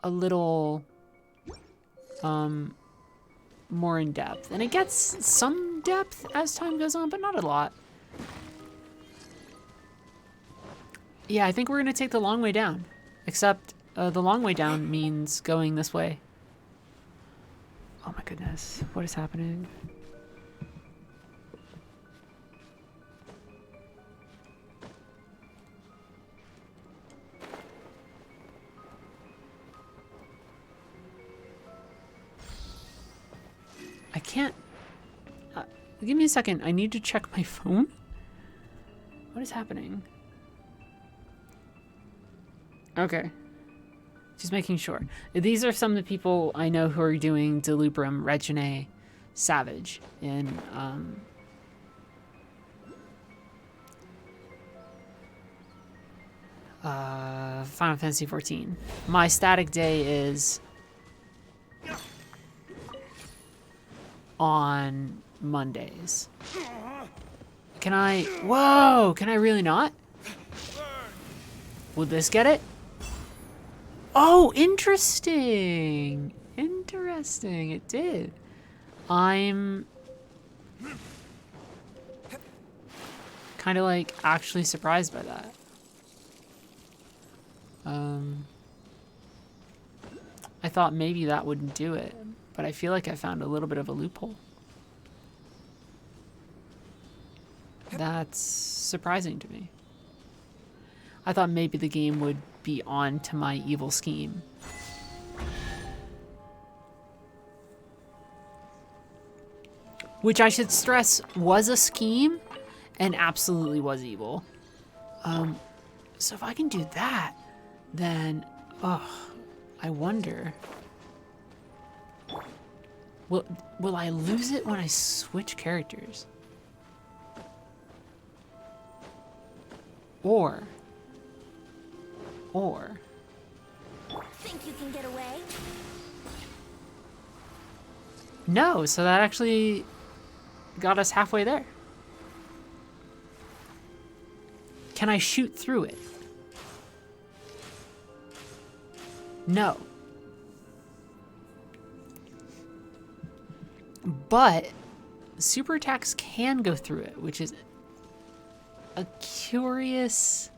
a little more in depth. And it gets some depth as time goes on, but not a lot. Yeah, I think we're gonna take the long way down. Except the long way down means going this way. Oh my goodness, what is happening? I can't... give me a second, I need to check my phone. What is happening? Okay. Just making sure. These are some of the people I know who are doing Delubrum Regine Savage in Final Fantasy XIV. My static day is on Mondays. Can I... Whoa! Can I really not? Will this get it? Oh, interesting. Interesting. It did. I'm kind of like actually surprised by that. I thought maybe that wouldn't do it, but I feel like I found a little bit of a loophole. That's surprising to me. I thought maybe the game would be on to my evil scheme. Which I should stress was a scheme and absolutely was evil. So if I can do that, then, I wonder. Will I lose it when I switch characters? Or Think you can get away? no, so that actually got us halfway there. Can I shoot through it? No. But super attacks can go through it, which is a curious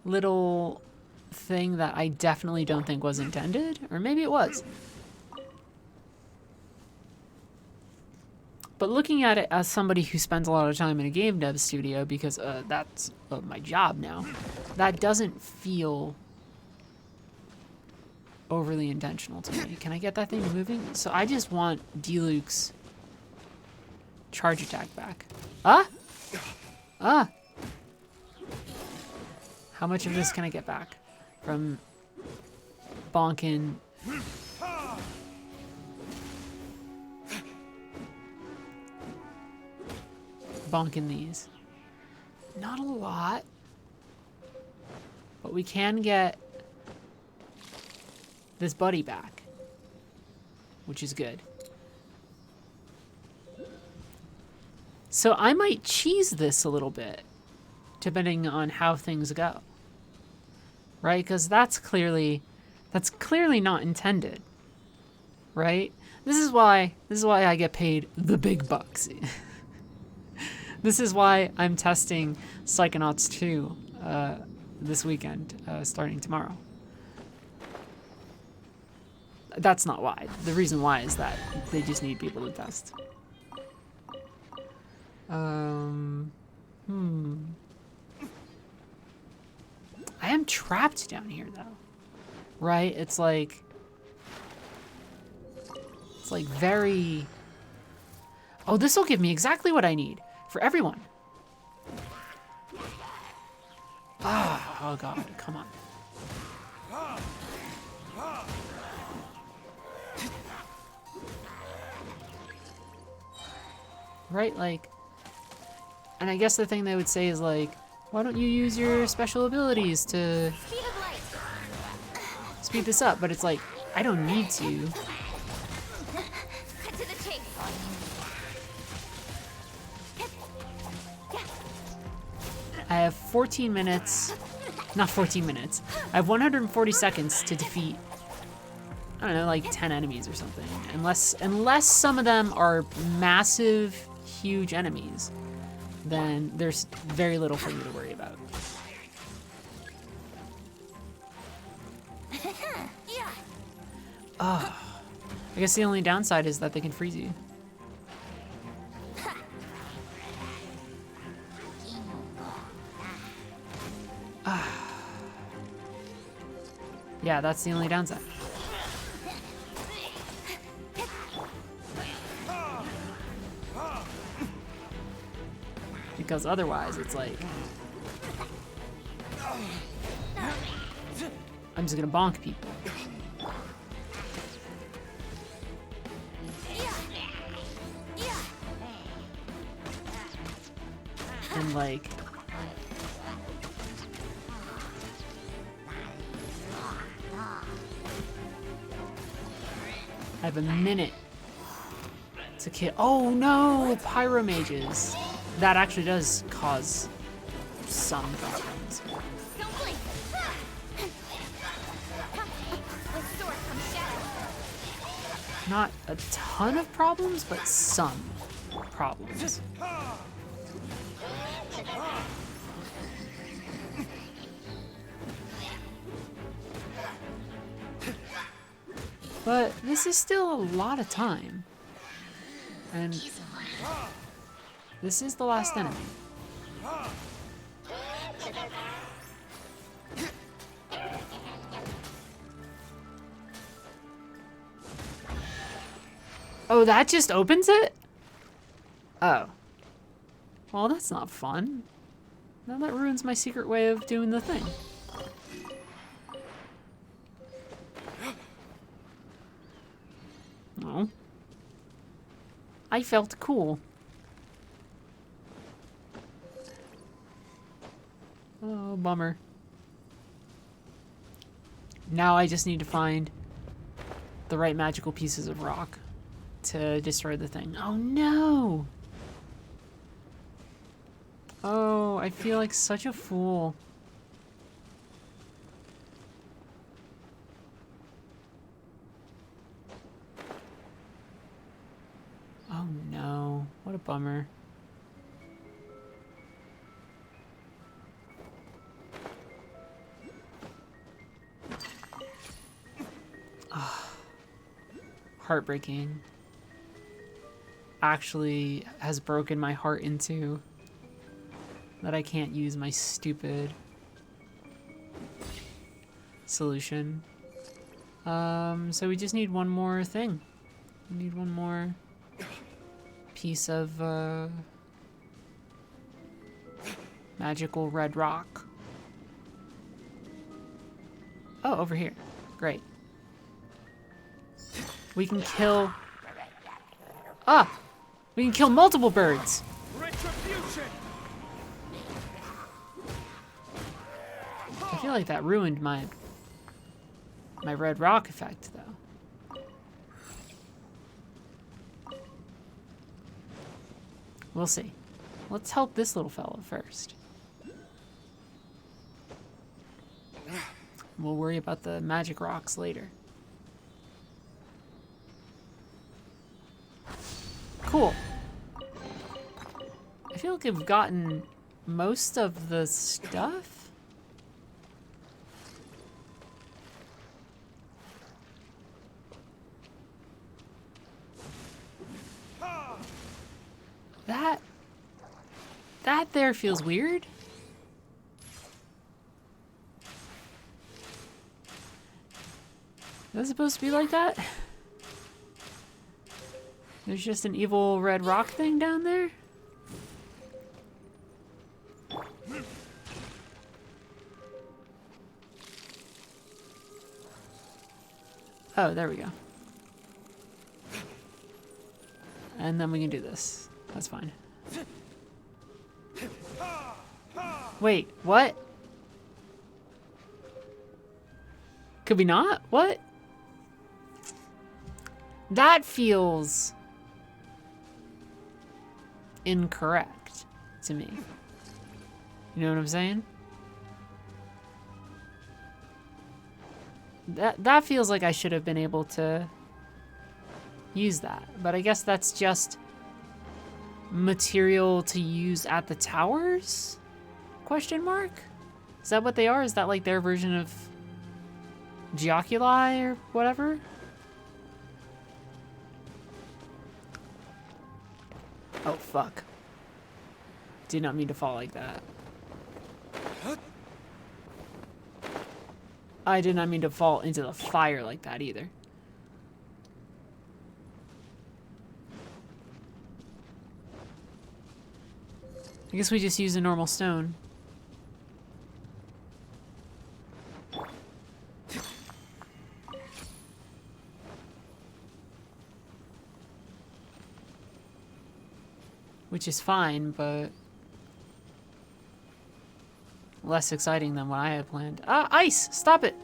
little thing that I definitely don't think was intended, or maybe it was. But looking at it as somebody who spends a lot of time in a game dev studio, because that's my job now, that doesn't feel overly intentional to me. Can I get that thing moving? So I just want Diluc's charge attack back. How much of this can I get back from bonking? Bonking these. Not a lot, but we can get this buddy back, which is good. So I might cheese this a little bit, depending on how things go. Right? Because that's clearly not intended. Right? This is why I get paid the big bucks. This is why I'm testing Psychonauts 2 this weekend, starting tomorrow. That's not why. The reason why is that they just need people to test. I am trapped down here, though. Right? It's like very... Oh, this will give me exactly what I need for everyone. Oh God, come on. Right, like, and I guess the thing they would say is like, why don't you use your special abilities to Speed of light. speed this up? But it's like, I don't need to. Cut to the chase. I have 14 minutes, not 14 minutes. I have 140 seconds to defeat, I don't know, like 10 enemies or something. Unless some of them are massive, huge enemies, then there's very little for me to worry about. Yeah. I guess the only downside is that they can freeze you. Yeah, that's the only downside. Because otherwise, it's like... I'm just gonna bonk people. And like... I have a minute to kill. Oh no! Pyromages. That actually does cause some problems. Don't blink. With sword comes shadow. Not a ton of problems, but some problems. But this is still a lot of time. And this is the last enemy. Oh, that just opens it? Oh. Well, that's not fun. Now that ruins my secret way of doing the thing. Oh. I felt cool. Oh, bummer. Now I just need to find the right magical pieces of rock to destroy the thing. Oh no! Oh, I feel like such a fool. Oh no, what a bummer. Heartbreaking. Actually has broken my heart into that I can't use my stupid solution. So we just need one more thing. We need one more piece of magical red rock. Oh, over here. Great. We can kill... Ah! We can kill multiple birds! Retribution! I feel like that ruined my red rock effect, though. We'll see. Let's help this little fella first. We'll worry about the magic rocks later. Cool. I feel like I've gotten most of the stuff. That there feels weird. Is it supposed to be like that? There's just an evil red rock thing down there? Oh, there we go. And then we can do this. That's fine. Wait, what? Could we not? What? That feels incorrect to me. You know what I'm saying? That feels like I should have been able to use that. But I guess that's just material to use at the towers? Question mark? Is that what they are? Is that like their version of Geoculi or whatever? Oh, fuck. Did not mean to fall like that. I did not mean to fall into the fire like that either. I guess we just use a normal stone. which is fine, but less exciting than what I had planned. Ice! Stop it!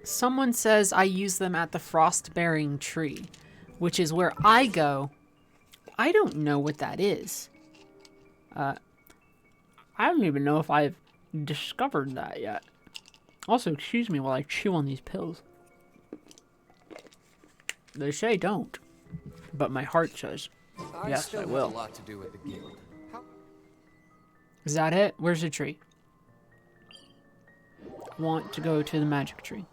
Someone says I use them at the frost-bearing tree, which is where I go. I don't know what that is. I don't even know if I've discovered that yet. Also, excuse me while I chew on these pills. They say don't, but my heart says, yes, I will. Have a lot to do with the guild. Is that it? Where's the tree? Want to go to the magic tree.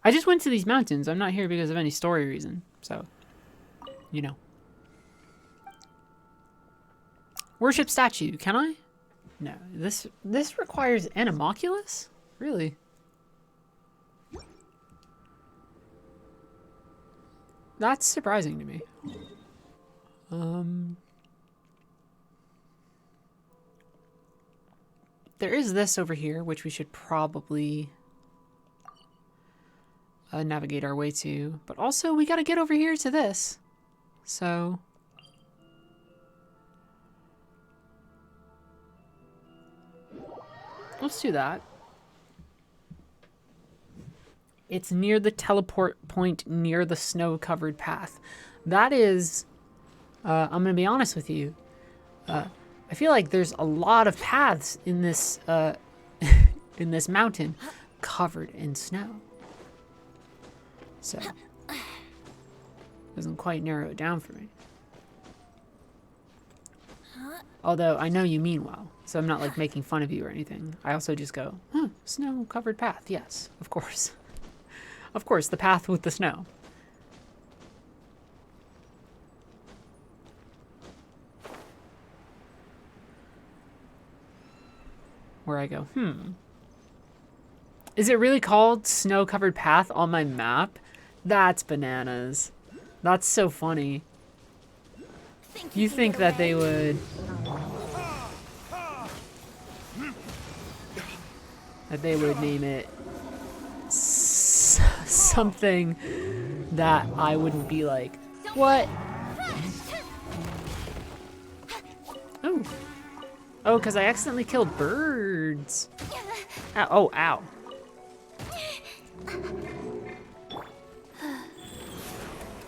I just went to these mountains. I'm not here because of any story reason. So, you know. Worship statue. Can I? No. This requires an homunculus? Really? That's surprising to me. There is this over here, which we should probably navigate our way to. But also, we gotta get over here to this. So... let's do that. It's near the teleport point near the snow-covered path. That is... I'm gonna be honest with you. I feel like there's a lot of paths in this in this mountain covered in snow. So doesn't quite narrow it down for me. Although I know you mean well, so I'm not like making fun of you or anything. I also just go, snow-covered path. Yes, of course. Of course, the path with the snow. Where I go, Is it really called snow-covered path on my map? That's bananas. That's so funny. You think that they would... that they would name it something that I wouldn't be like, what? Oh. Oh, because I accidentally killed birds. Ow. Oh, ow.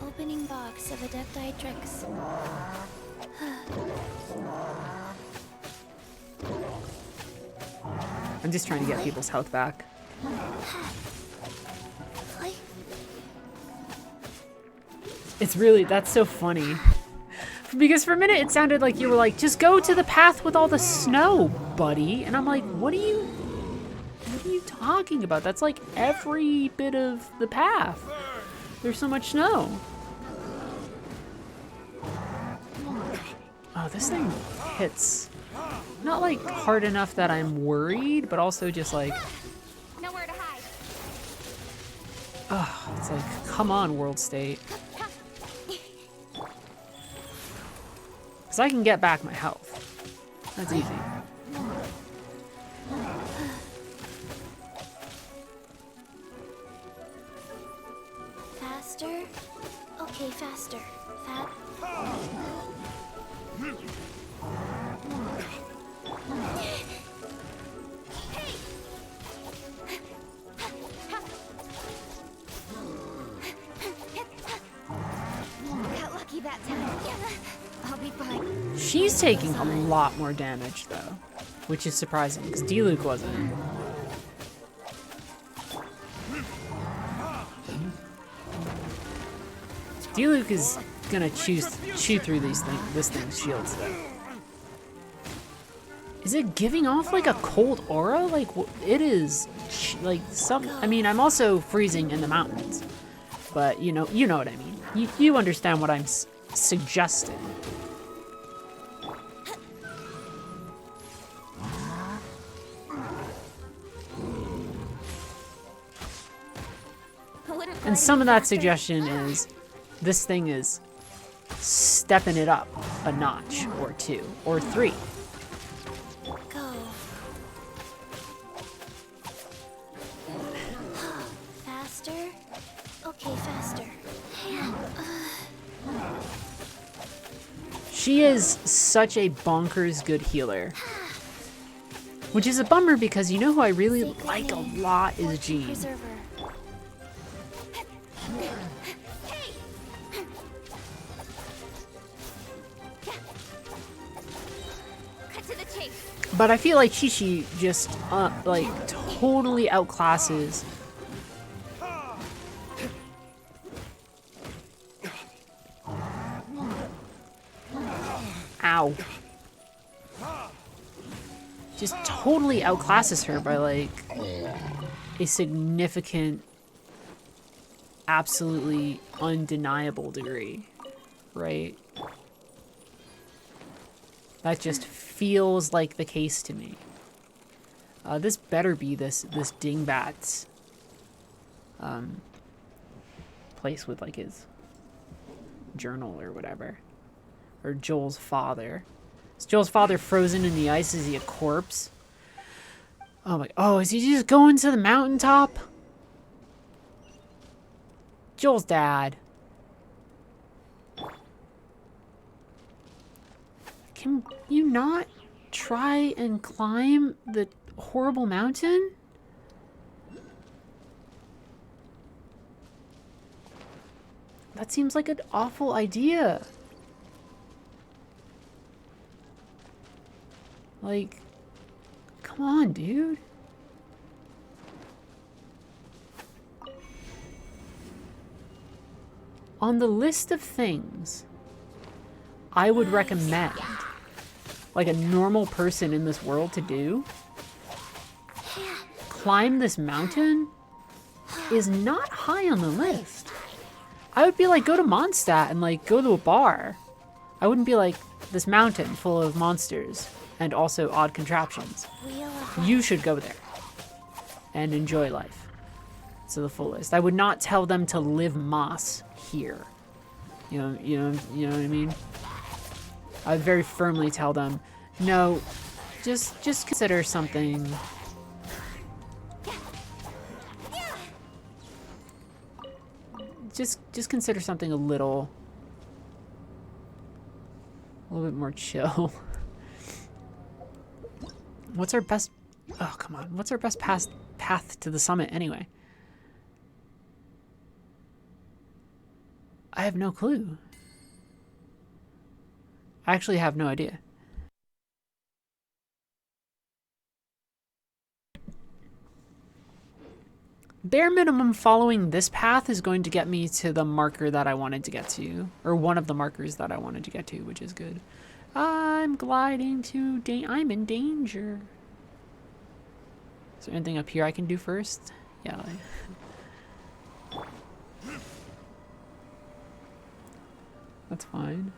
Opening box of Adepti tricks. I'm just trying to get people's health back. It's really, that's so funny. Because for a minute it sounded like you were like, just go to the path with all the snow, buddy. And I'm like, what are you talking about? That's like every bit of the path. There's so much snow. Oh, this thing hits not like hard enough that I'm worried, but also just like, Nowhere to hide. oh, it's like, come on, world state. Because I can get back my health. That's easy. Faster? Okay, faster. Got lucky that time. I'll be fine. She's taking a lot more damage, though, which is surprising, because D-Luke wasn't. D-Luke is gonna chew through this thing's shields, though. Is it giving off like a cold aura? Like, it is, like, some... I mean, I'm also freezing in the mountains, but you know what I mean. You understand what I'm suggesting. And some of that suggestion is this thing is stepping it up a notch or two or three. Go. Faster? Okay, faster. She is such a bonkers good healer. Which is a bummer because you know who I really like a lot is Jean. Preserver. Cut to the chase. But I feel like Chi-Chi just, like, totally outclasses. Ow. Just totally outclasses her by, like, a significant, absolutely undeniable degree, right? That just feels like the case to me. This better be this dingbat's place with, like, his journal or whatever. Or Joel's father. Is Joel's father frozen in the ice? Is he a corpse? Oh my... Oh, is he just going to the mountaintop? Joel's dad. Can you not try and climb the horrible mountain? That seems like an awful idea. Like, come on, dude. On the list of things I would recommend, like a normal person in this world to do, climb this mountain is not high on the list. I would be like, go to Mondstadt and like go to a bar. I wouldn't be like, this mountain full of monsters and also odd contraptions. You should go there and enjoy life to the fullest. I would not tell them to live Moss here. You know what I mean? I would very firmly tell them, no, just consider something. Just consider something a little bit more chill. What's our best... Oh, come on. What's our best path to the summit anyway? I have no clue. I actually have no idea. Bare minimum, following this path is going to get me to the marker that I wanted to get to. Or one of the markers that I wanted to get to, which is good. I'm gliding to... I'm in danger. Is there anything up here I can do first? Yeah. That's fine.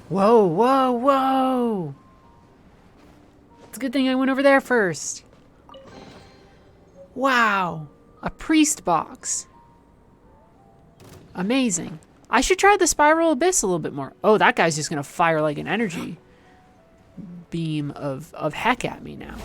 Whoa, whoa, whoa! It's a good thing I went over there first. Wow! A priest box. Amazing. I should try the Spiral Abyss a little bit more. Oh, that guy's just gonna fire like an energy beam of heck at me now.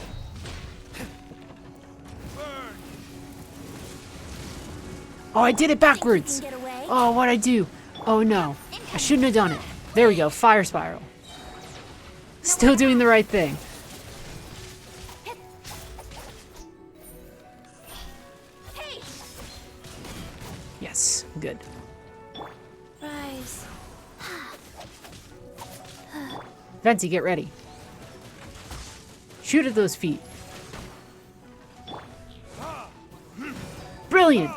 Oh, I did it backwards. Oh, what'd I do? Oh no, I shouldn't have done it. There we go, fire spiral. Still doing the right thing. Yes, good. Rise. Venti, get ready. Shoot at those feet. Brilliant!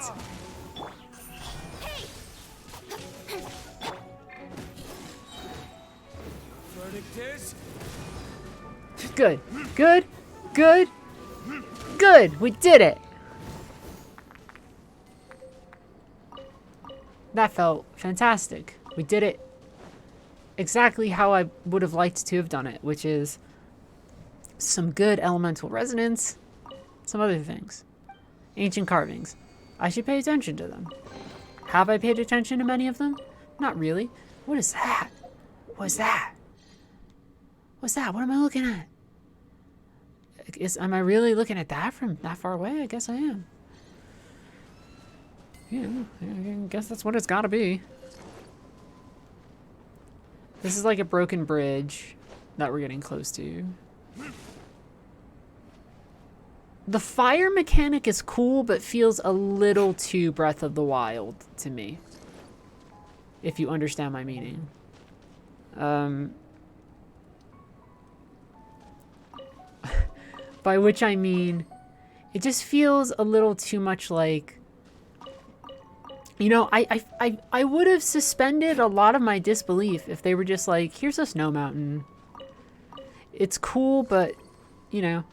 Good, good, good, good! We did it! That felt fantastic. We did it exactly how I would have liked to have done it, which is some good elemental resonance, some other things. Ancient carvings. I should pay attention to them. Have I paid attention to many of them? Not really. What is that? What is that? What's that? What am I looking at? Am I really looking at that from that far away? I guess I am. Yeah, I guess that's what it's gotta be. This is like a broken bridge that we're getting close to. The fire mechanic is cool, but feels a little too Breath of the Wild to me. If you understand my meaning. By which I mean, it just feels a little too much like... You know, I would have suspended a lot of my disbelief if they were just like, here's a snow mountain. It's cool, but, you know...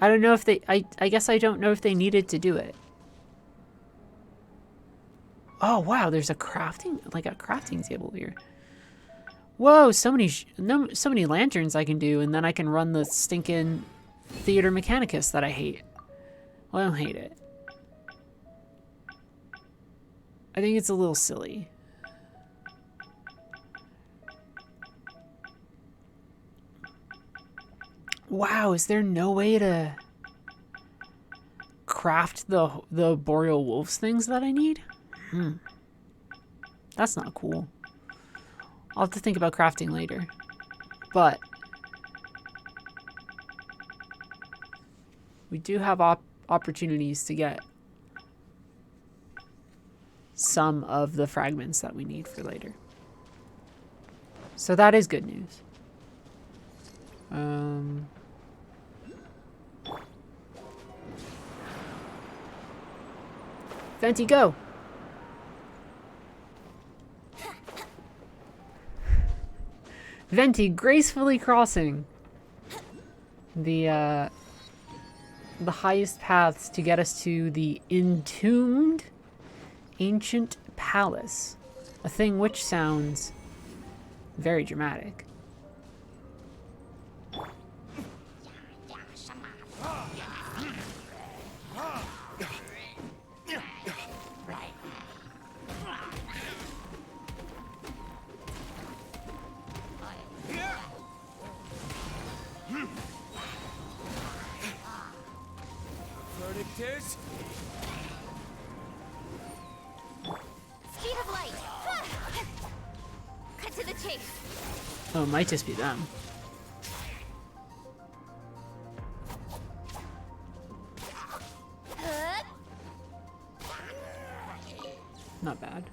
I don't know if they... I guess I don't know if they needed to do it. Oh, wow, there's a crafting... Like a crafting table here. Whoa, so many lanterns I can do, and then I can run the stinking Theater Mechanicus that I hate. Well, I don't hate it. I think it's a little silly. Wow, is there no way to craft the Boreal Wolves things that I need? That's not cool. I'll have to think about crafting later. But we do have opportunities to get some of the fragments that we need for later. So that is good news. Venti, go! Venti gracefully crossing the highest paths to get us to the entombed ancient palace. A thing which sounds very dramatic. Speed of light. Cut to the chase. Oh, it might just be them. Not bad.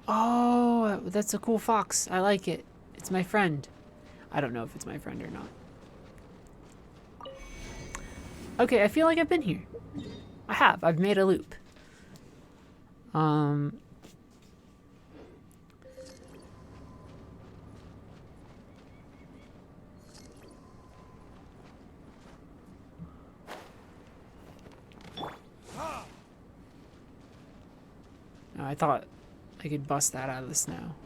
Oh, that's a cool fox. I like it. It's my friend. I don't know if it's my friend or not. Okay, I feel like I've been here. I have. I've made a loop. I thought I could bust that out of the snow.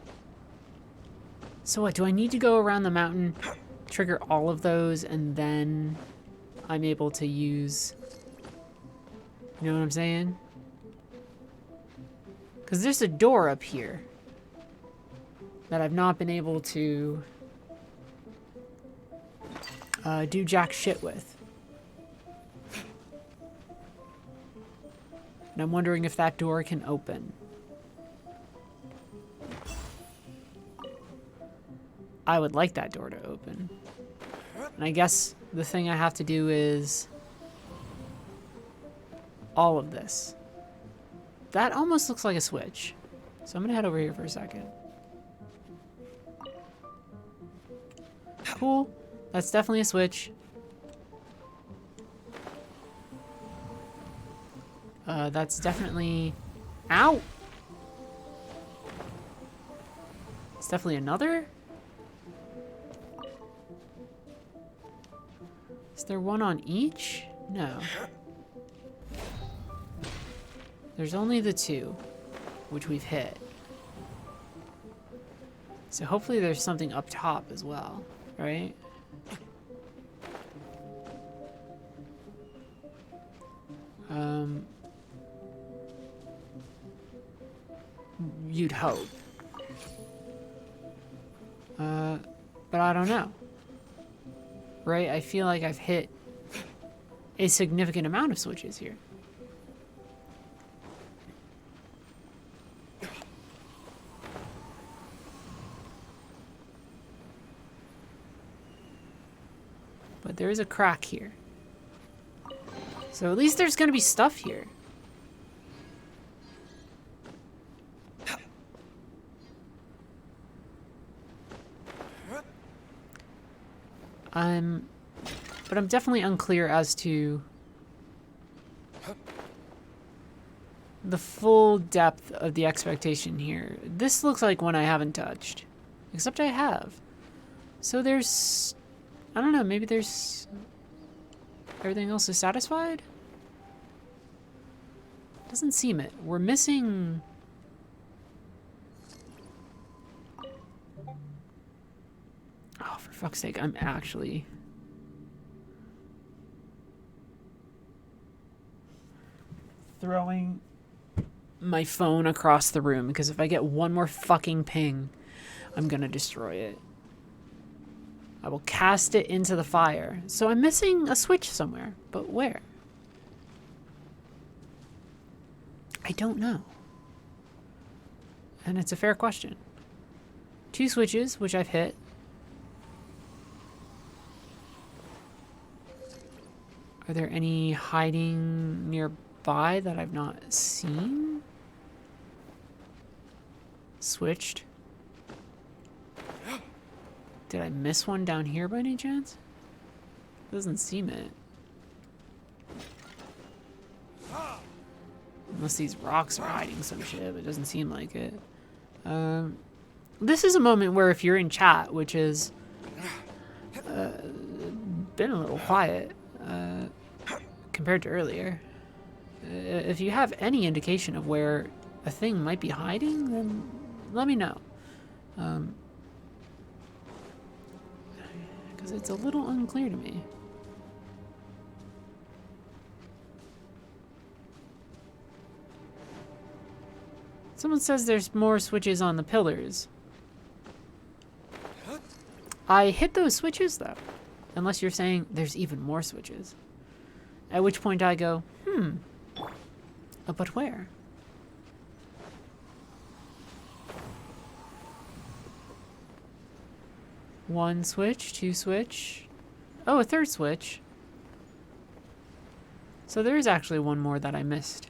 So what, do I need to go around the mountain, trigger all of those, and then I'm able to use... You know what I'm saying? Because there's a door up here that I've not been able to do jack shit with. And I'm wondering if that door can open. I would like that door to open. And I guess the thing I have to do is all of this. That almost looks like a switch. So I'm gonna head over here for a second. Cool. That's definitely a switch. That's definitely... Ow! It's definitely another? Is there one on each? No. There's only the 2, which we've hit. So hopefully there's something up top as well, right? You'd hope. But I don't know. Right? I feel like I've hit a significant amount of switches here. But there is a crack here. So at least there's gonna be stuff here. But I'm definitely unclear as to the full depth of the expectation here. This looks like one I haven't touched. Except I have. So there's... I don't know, maybe there's... Everything else is satisfied? Doesn't seem it. We're missing... Oh, for fuck's sake, I'm actually... throwing my phone across the room, because if I get one more fucking ping, I'm gonna destroy it. I will cast it into the fire. So I'm missing a switch somewhere, but where? I don't know. And it's a fair question. 2 switches, which I've hit. Are there any hiding nearby that I've not seen? Switched. Did I miss one down here by any chance? Doesn't seem it. Unless these rocks are hiding some shit, but it doesn't seem like it. This is a moment where if you're in chat, which is been a little quiet compared to earlier, if you have any indication of where a thing might be hiding, then let me know. Because it's a little unclear to me. Someone says there's more switches on the pillars. I hit those switches though. Unless you're saying there's even more switches. At which point I go, but where? One switch, 2 switch. Oh, a 3rd switch. So there is actually one more that I missed.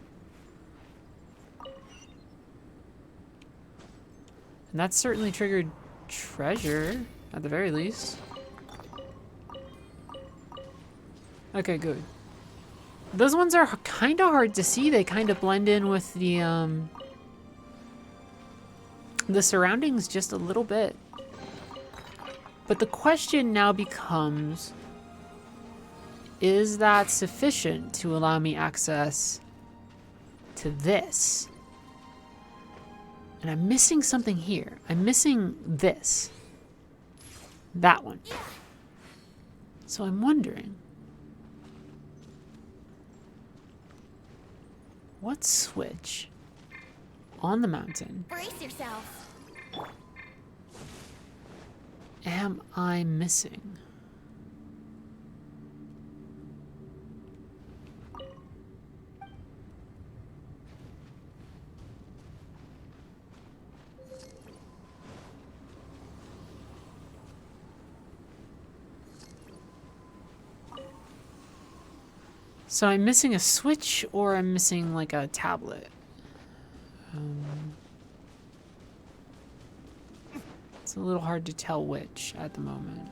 And that certainly triggered treasure, at the very least. Okay, good. Those ones are kind of hard to see. They kind of blend in with the surroundings just a little bit. But the question now becomes, is that sufficient to allow me access to this? And I'm missing something here. I'm missing this. That one. So I'm wondering, what switch on the mountain Brace yourself. am I missing? So I'm missing a switch, or I'm missing like a tablet. It's a little hard to tell which at the moment.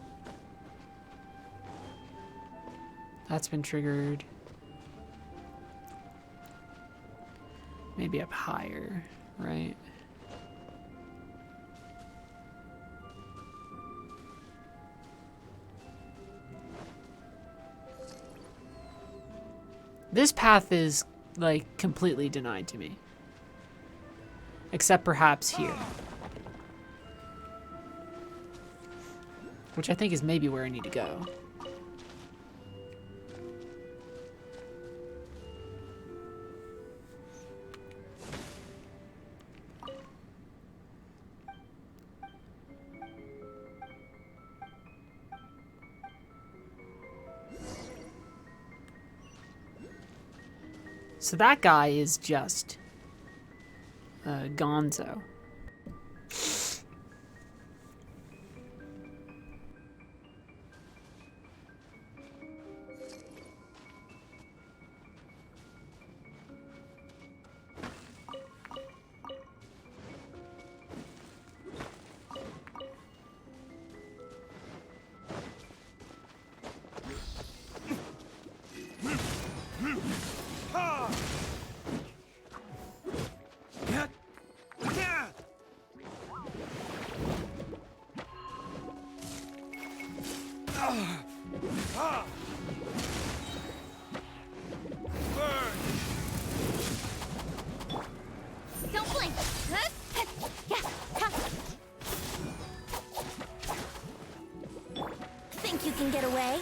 That's been triggered. Maybe up higher, right? This path is like, completely denied to me. Except perhaps here. Which I think is maybe where I need to go. So that guy is just Gonzo. Don't blink. Think you can get away?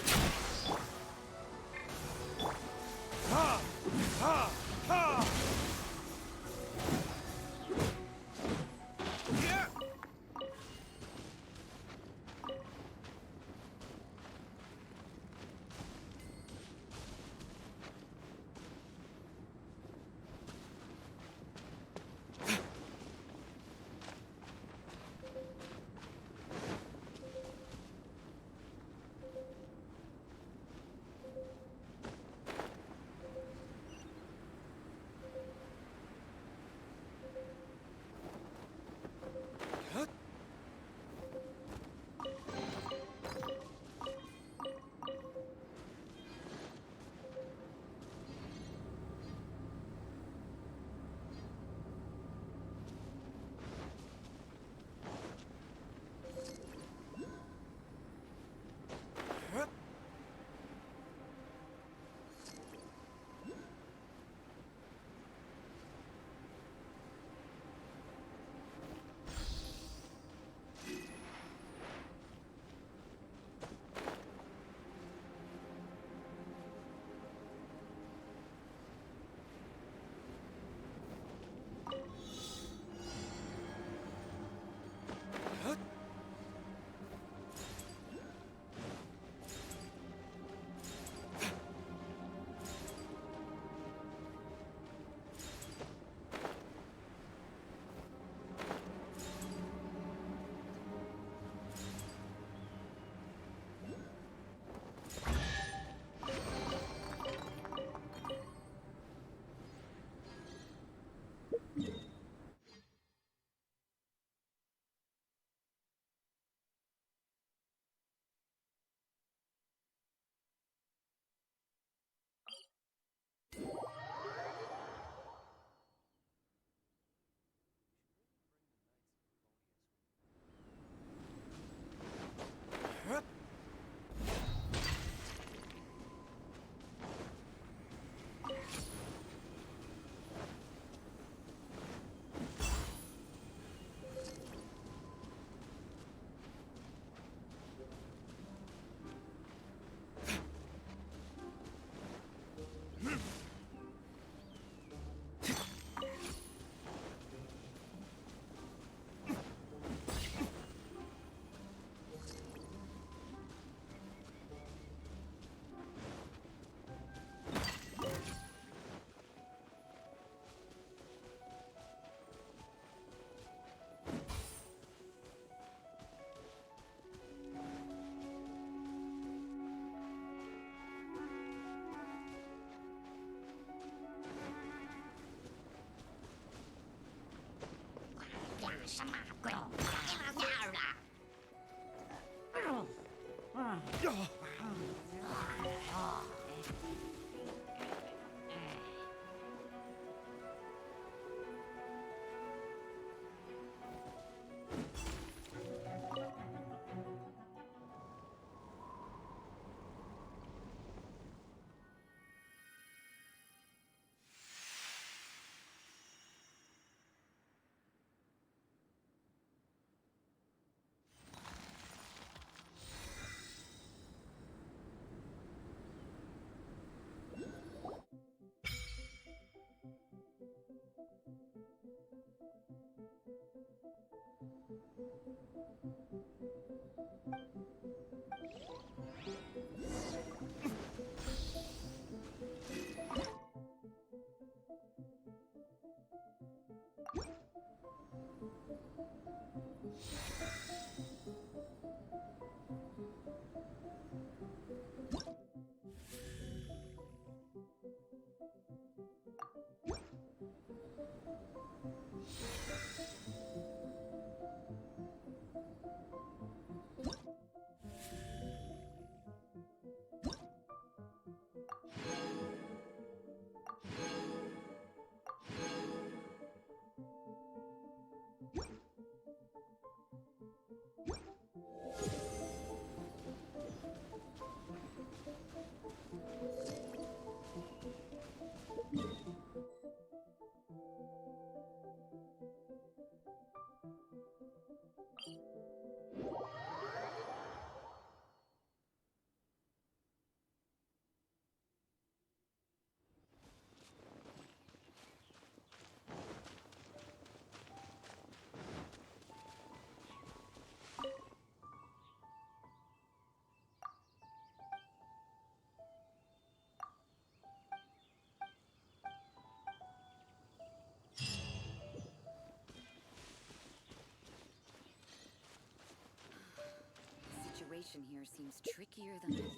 situation here seems trickier than I thought.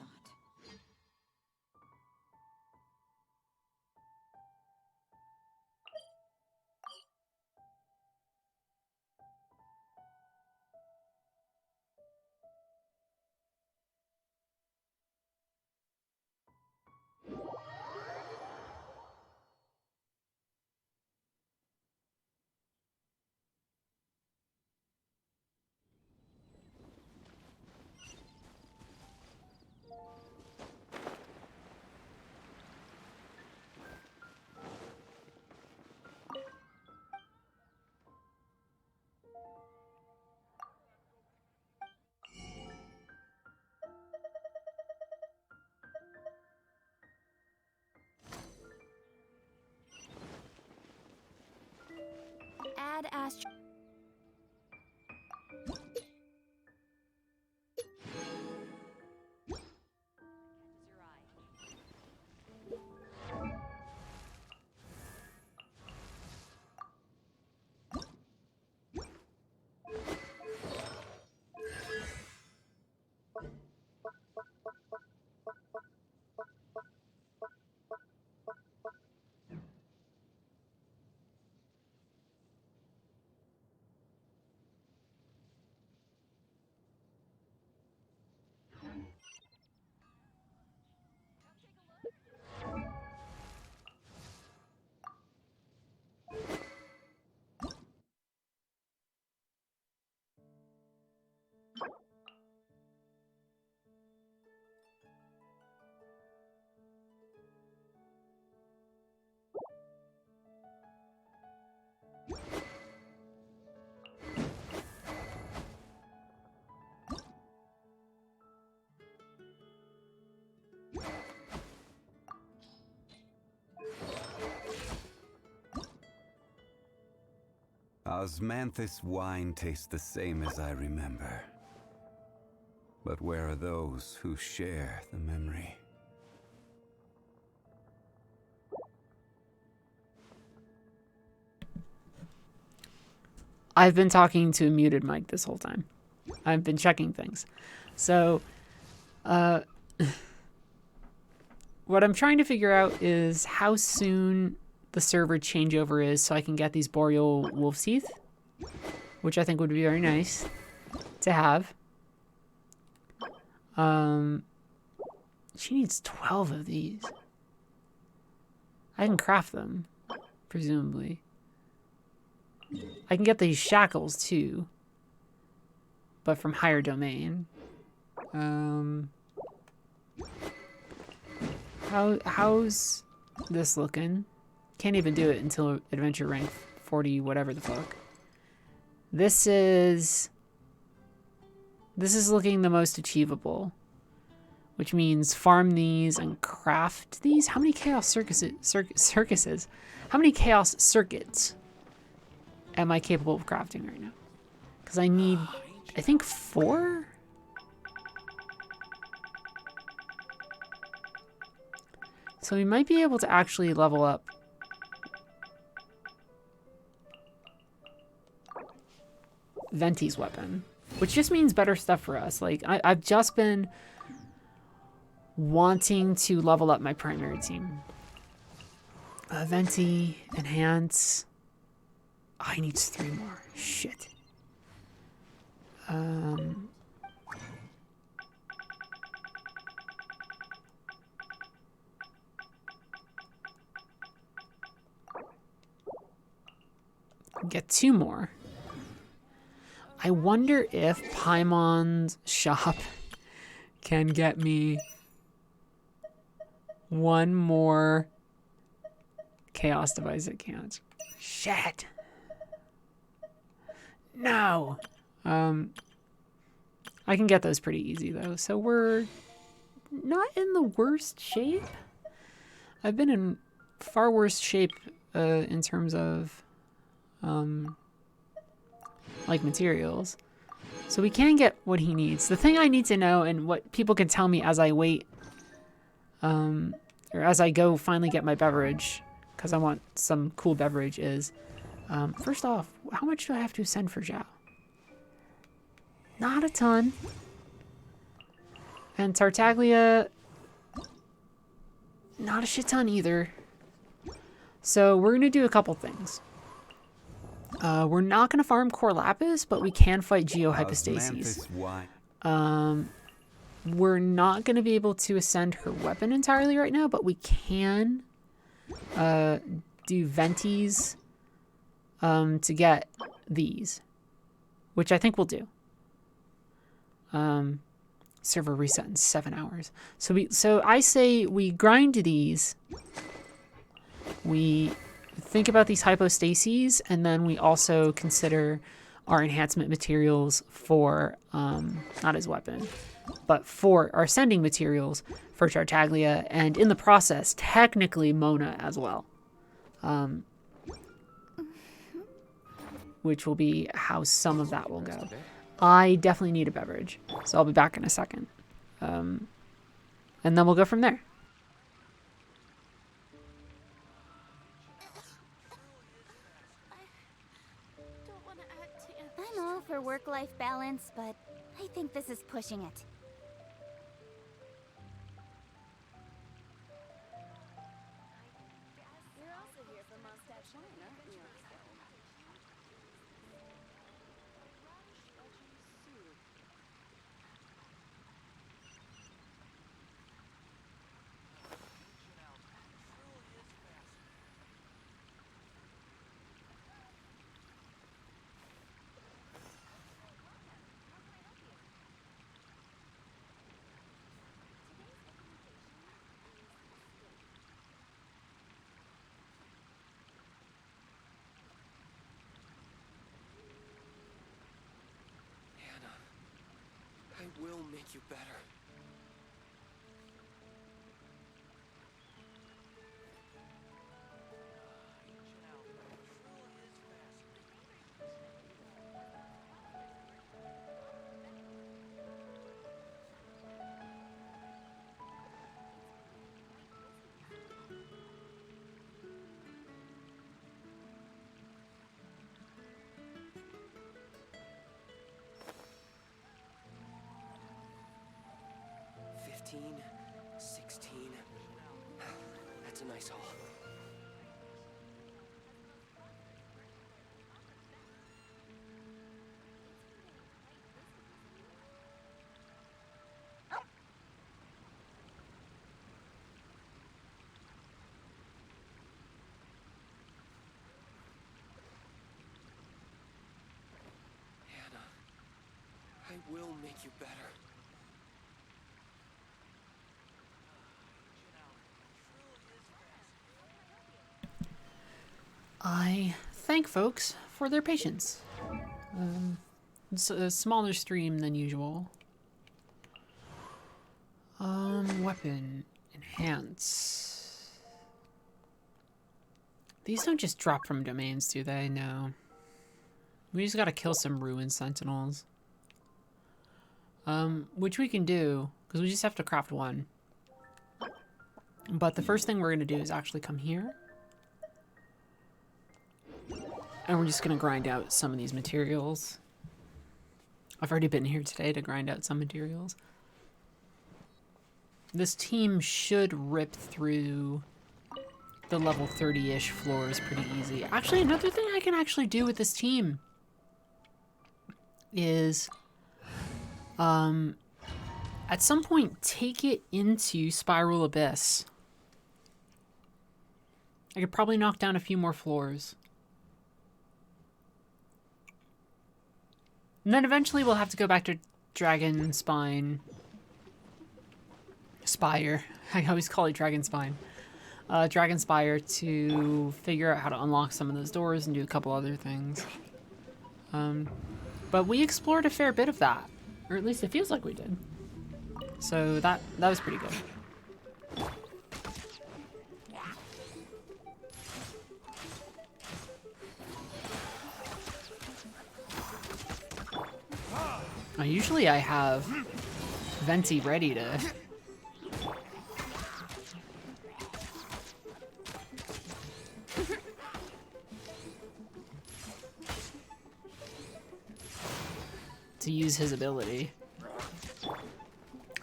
Add astro. Osmanthus wine tastes the same as I remember. But where are those who share the memory? I've been talking to a muted mic this whole time. I've been checking things. So, what I'm trying to figure out is how soon the server changeover is so I can get these Boreal Wolf's Teeth, which I think would be very nice to have. She needs 12 of these. I can craft them, presumably. I can get these shackles too, but from higher domain. How's this looking? Can't even do it until adventure rank 40, whatever the fuck. This is looking the most achievable, which means farm these and craft these. How many chaos circuses? How many chaos circuits am I capable of crafting right now? Because I need, I think, 4? So we might be able to actually level up Venti's weapon, which just means better stuff for us. Like, I've just been wanting to level up my primary team. Venti, enhance. Oh, he needs 3 more. Shit. Get 2 more. I wonder if Paimon's shop can get me 1 more chaos device. It can't. Shit. No. I can get those pretty easy though. So we're not in the worst shape. I've been in far worse shape in terms of like materials. So we can get what he needs. The thing I need to know, and what people can tell me as I wait, or as I go finally get my beverage, because I want some cool beverage, is first off, how much do I have to send for Zhao? Not a ton. And Tartaglia, not a shit ton either. So we're going to do a couple things. We're not going to farm Core Lapis, but we can fight Geohypostases. We're not going to be able to ascend her weapon entirely right now, but we can do Venties to get these, which I think we'll do. Server reset in 7 hours. So I say we grind these. We think about these hypostases, and then we also consider our enhancement materials for not his weapon, but for our sending materials for Tartaglia, and in the process, technically Mona as well. Which will be how some of that will go. I definitely need a beverage, so I'll be back in a second. And then we'll go from there. I'm all for work-life balance, but I think this is pushing it. You're also here for Mustache Shine, aren't you? I will make you better. That's a nice haul. Hannah, I will make you better. I thank folks for their patience. It's a smaller stream than usual. Weapon. Enhance. These don't just drop from domains, do they? No. We just gotta kill some ruin sentinels. Which we can do, because we just have to craft one. But the first thing we're gonna do is actually come here. And we're just going to grind out some of these materials. I've already been here today to grind out some materials. This team should rip through the level 30-ish floors pretty easy. Actually, another thing I can actually do with this team is at some point take it into Spiral Abyss. I could probably knock down a few more floors. And then eventually we'll have to go back to Dragonspire. I always call it Dragonspire. Dragonspire to figure out how to unlock some of those doors and do a couple other things. But we explored a fair bit of that. Or at least it feels like we did. So that was pretty good. Usually I have Venti ready to use his ability.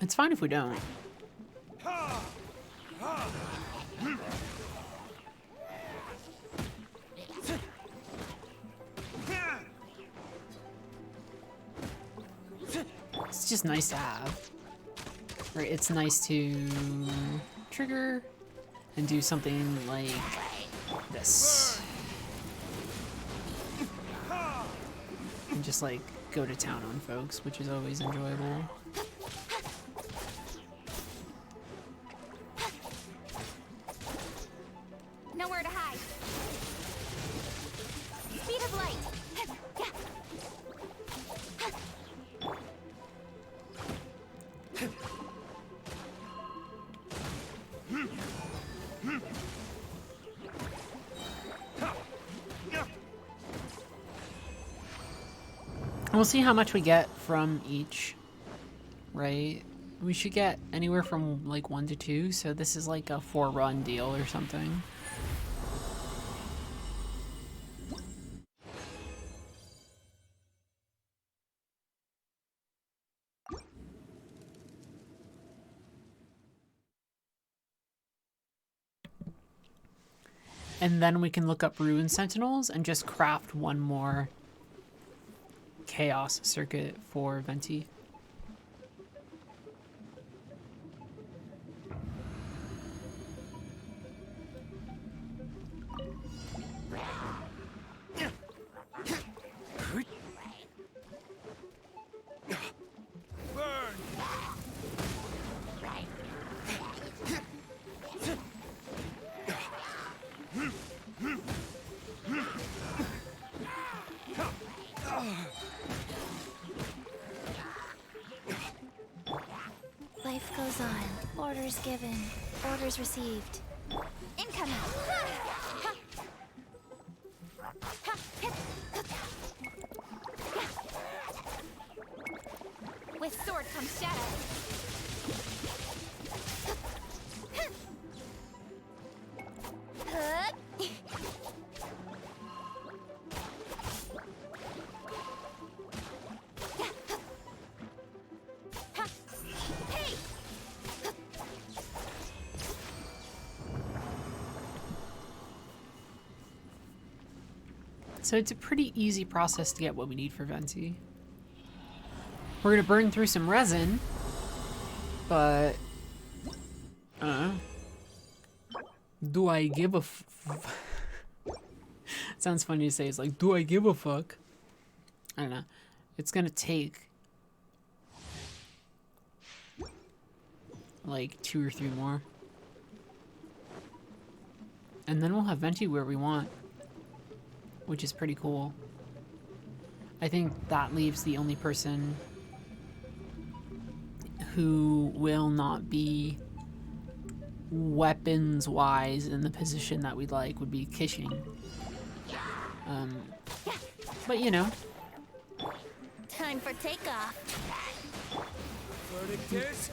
It's fine if we don't. It's just nice to have. Right, it's nice to trigger and do something like this. And just like go to town on folks, which is always enjoyable. Nowhere to hide. Speed of light. We'll see how much we get from each, right? We should get anywhere from like 1 to 2, so this is like a 4-run deal or something. And then we can look up Ruin Sentinels and just craft one more Chaos circuit for Venti. Life goes on. Orders given. Orders received. Incoming. With sword comes shadow. So it's a pretty easy process to get what we need for Venti. We're gonna burn through some resin, but do I give a sounds funny to say. It's like, do I give a fuck? I don't know. It's gonna take like 2 or 3 more, and then we'll have Venti where we want, which is pretty cool. I think that leaves the only person who will not be weapons-wise in the position that we'd like would be Kishing. But you know. Time for takeoff.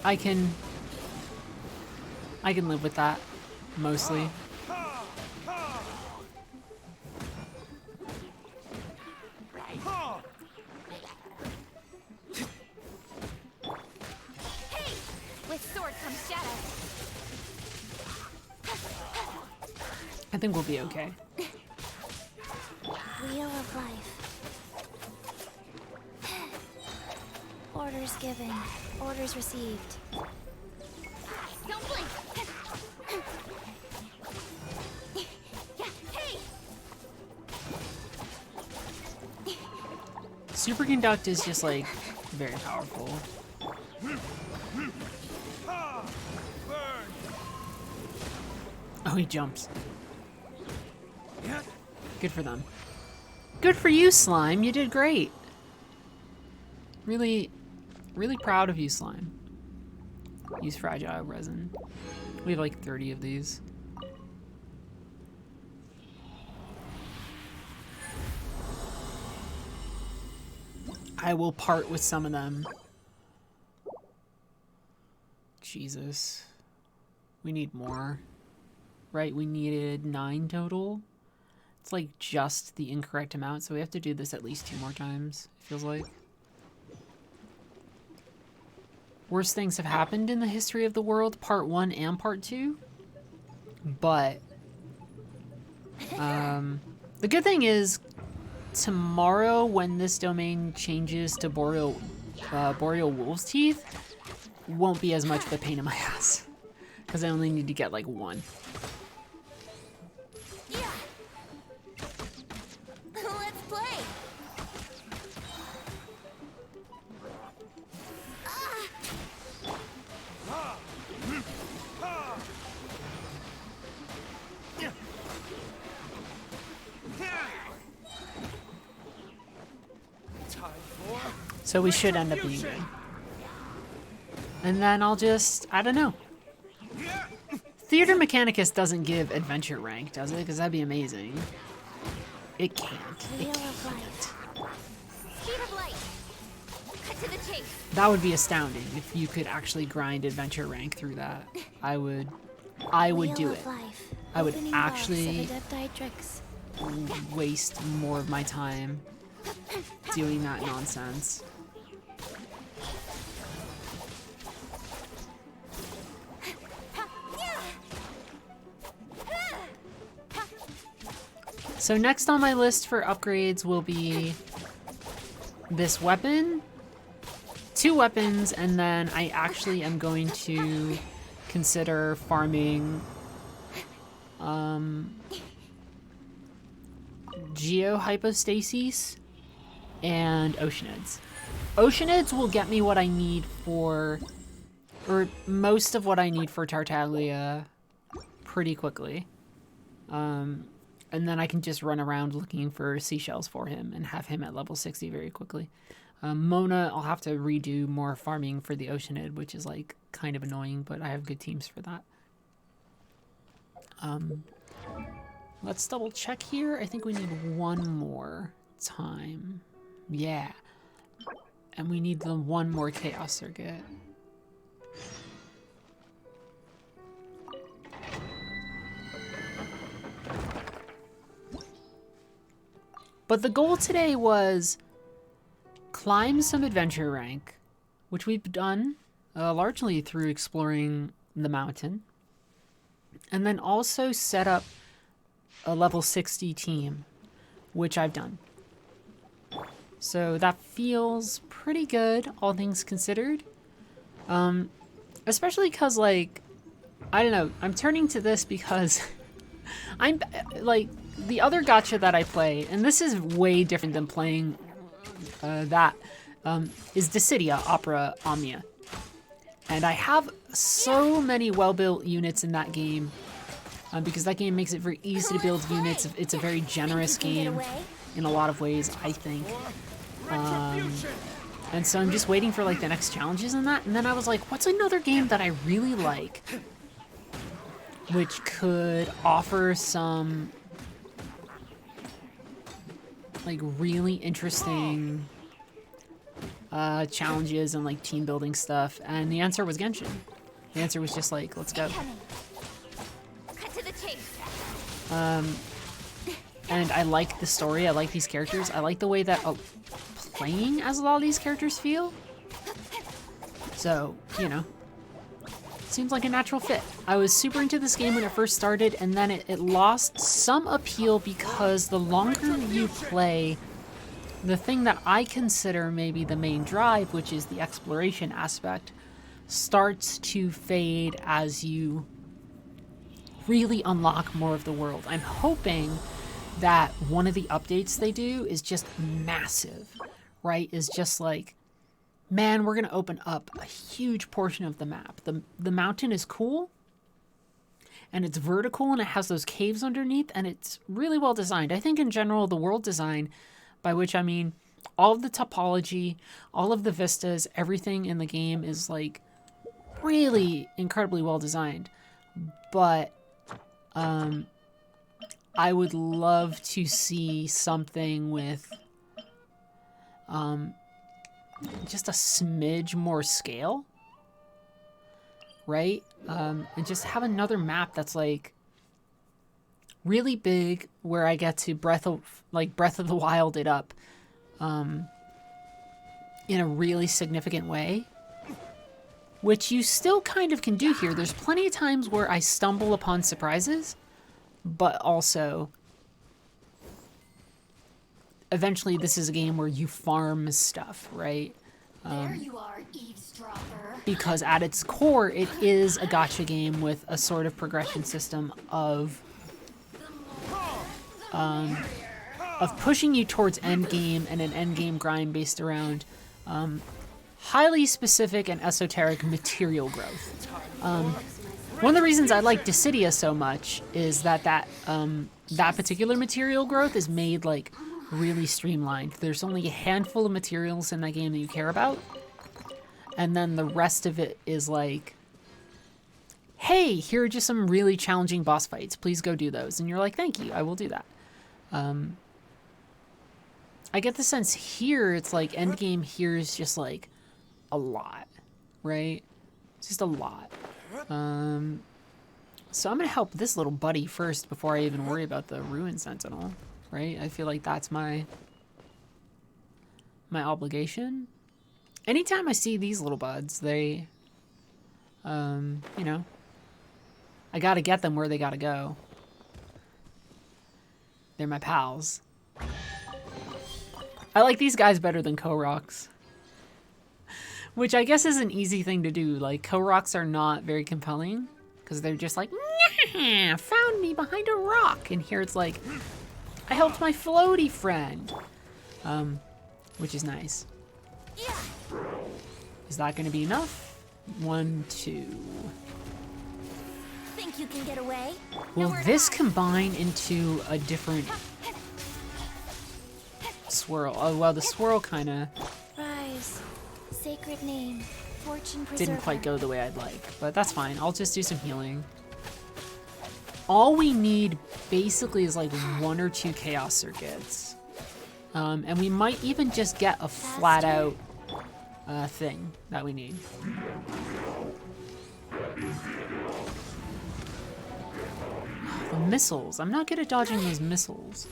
I can live with that, mostly. With sword comes shadow. I think we'll be okay. Wheel of life. Orders given. Orders received. Don't blink. Hey. Superconduct is just like very powerful. Oh, he jumps. Good for them. Good for you, Slime. You did great. Really, really proud of you, Slime. Use fragile resin. We have like 30 of these. I will part with some of them. Jesus. We need more. Right, we needed 9 total. It's like just the incorrect amount, so we have to do this at least 2 more times, it feels like. worse things have happened in the history of the world, part 1 and part 2. But the good thing is tomorrow when this domain changes to Boreal Wolf's Teeth won't be as much of a pain in my ass because I only need to get like 1. Yeah. Let's play. So we should end up being good. And then I'll just, I don't know. Theater Mechanicus doesn't give adventure rank, does it? Because that'd be amazing. It can't. It Wheel can't. of light. Speed of light. Cut to the chase. That would be astounding if you could actually grind adventure rank through that. I would do Wheel it. of life. I would Opening box of actually Adepti-Trix. waste more of my time doing that nonsense. So next on my list for upgrades will be this weapon, 2 weapons, and then I actually am going to consider farming Geohypostases and Oceanids. Oceanids will get me what I need for, or most of what I need for Tartaglia pretty quickly. And then I can just run around looking for seashells for him and have him at level 60 very quickly. Mona, I'll have to redo more farming for the Oceanid, which is like kind of annoying, but I have good teams for that. Let's double check here. I think we need 1 more time. Yeah. And we need the 1 more Chaos Circuit. But the goal today was climb some adventure rank, which we've done largely through exploring the mountain. And then also set up a level 60 team, which I've done. So that feels pretty good, all things considered. Especially because, like, I don't know, I'm turning to this because I'm, like, the other gacha that I play, and this is way different than playing is Dissidia Opera Omnia. And I have so many well-built units in that game because that game makes it very easy to build units. It's a very generous game in a lot of ways, I think. And so I'm just waiting for like the next challenges in that. And then I was like, what's another game that I really like, which could offer some like really interesting challenges and like team building stuff? And the answer was Genshin. The answer was just like, let's go. Cut to the chase. And I like the story. I like these characters. I like the way that playing as a lot of these characters feel. So, you know, seems like a natural fit. I was super into this game when it first started, and then it lost some appeal because the longer you play, the thing that I consider maybe the main drive, which is the exploration aspect, starts to fade as you really unlock more of the world. I'm hoping that one of the updates they do is just massive, right? Is just like, man, we're going to open up a huge portion of the map. The mountain is cool, and it's vertical, and it has those caves underneath, and it's really well designed. I think in general, the world design, by which I mean all of the topology, all of the vistas, everything in the game is like really incredibly well designed. But I would love to see something with just a smidge more scale, right? And just have another map that's like really big, where I get to Breath of the Wild it up in a really significant way. which you still kind of can do here. There's plenty of times where I stumble upon surprises, but also eventually this is a game where you farm stuff, right? There you are, eavesdropper. Because at its core, it is a gacha game with a sort of progression system of pushing you towards endgame and an endgame grind based around highly specific and esoteric material growth. One of the reasons I like Dissidia so much is that particular material growth is made like really streamlined. There's only a handful of materials in that game that you care about, and then the rest of it is like, hey, here are just some really challenging boss fights. Please go do those. And you're like, thank you, I will do that. I get the sense here, it's like endgame here is just like a lot, right? It's just a lot. So I'm gonna help this little buddy first before I even worry about the Ruin Sentinel, right? I feel like that's my obligation. Anytime I see these little buds, they, you know, I gotta get them where they gotta go. They're my pals. I like these guys better than Koroks. Which I guess is an easy thing to do. Like, Koroks are not very compelling, because they're just like, nah, found me behind a rock. And here it's like, I helped my floaty friend. Which is nice. Is that going to be enough? 1, 2. Think you can get away? Will this combine into a different swirl? Oh, well, the swirl kind of Rise, sacred name, fortune preserver. didn't quite go the way I'd like, but that's fine. I'll just do some healing. All we need basically is like 1 or 2 chaos circuits. And we might even just get a flat out thing that we need. The missiles. I'm not good at dodging those missiles.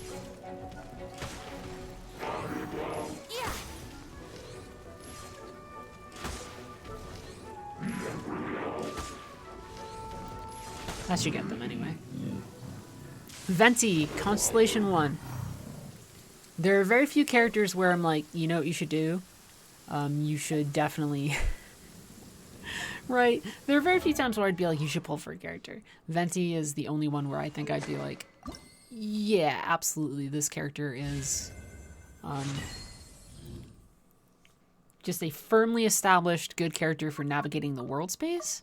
That should get them anyway. Venti, Constellation 1. There are very few characters where I'm like, you know what you should do? You should definitely... Right? There are very few times where I'd be like, you should pull for a character. Venti is the only one where I think I'd be like, yeah, absolutely, this character is just a firmly established good character for navigating the world space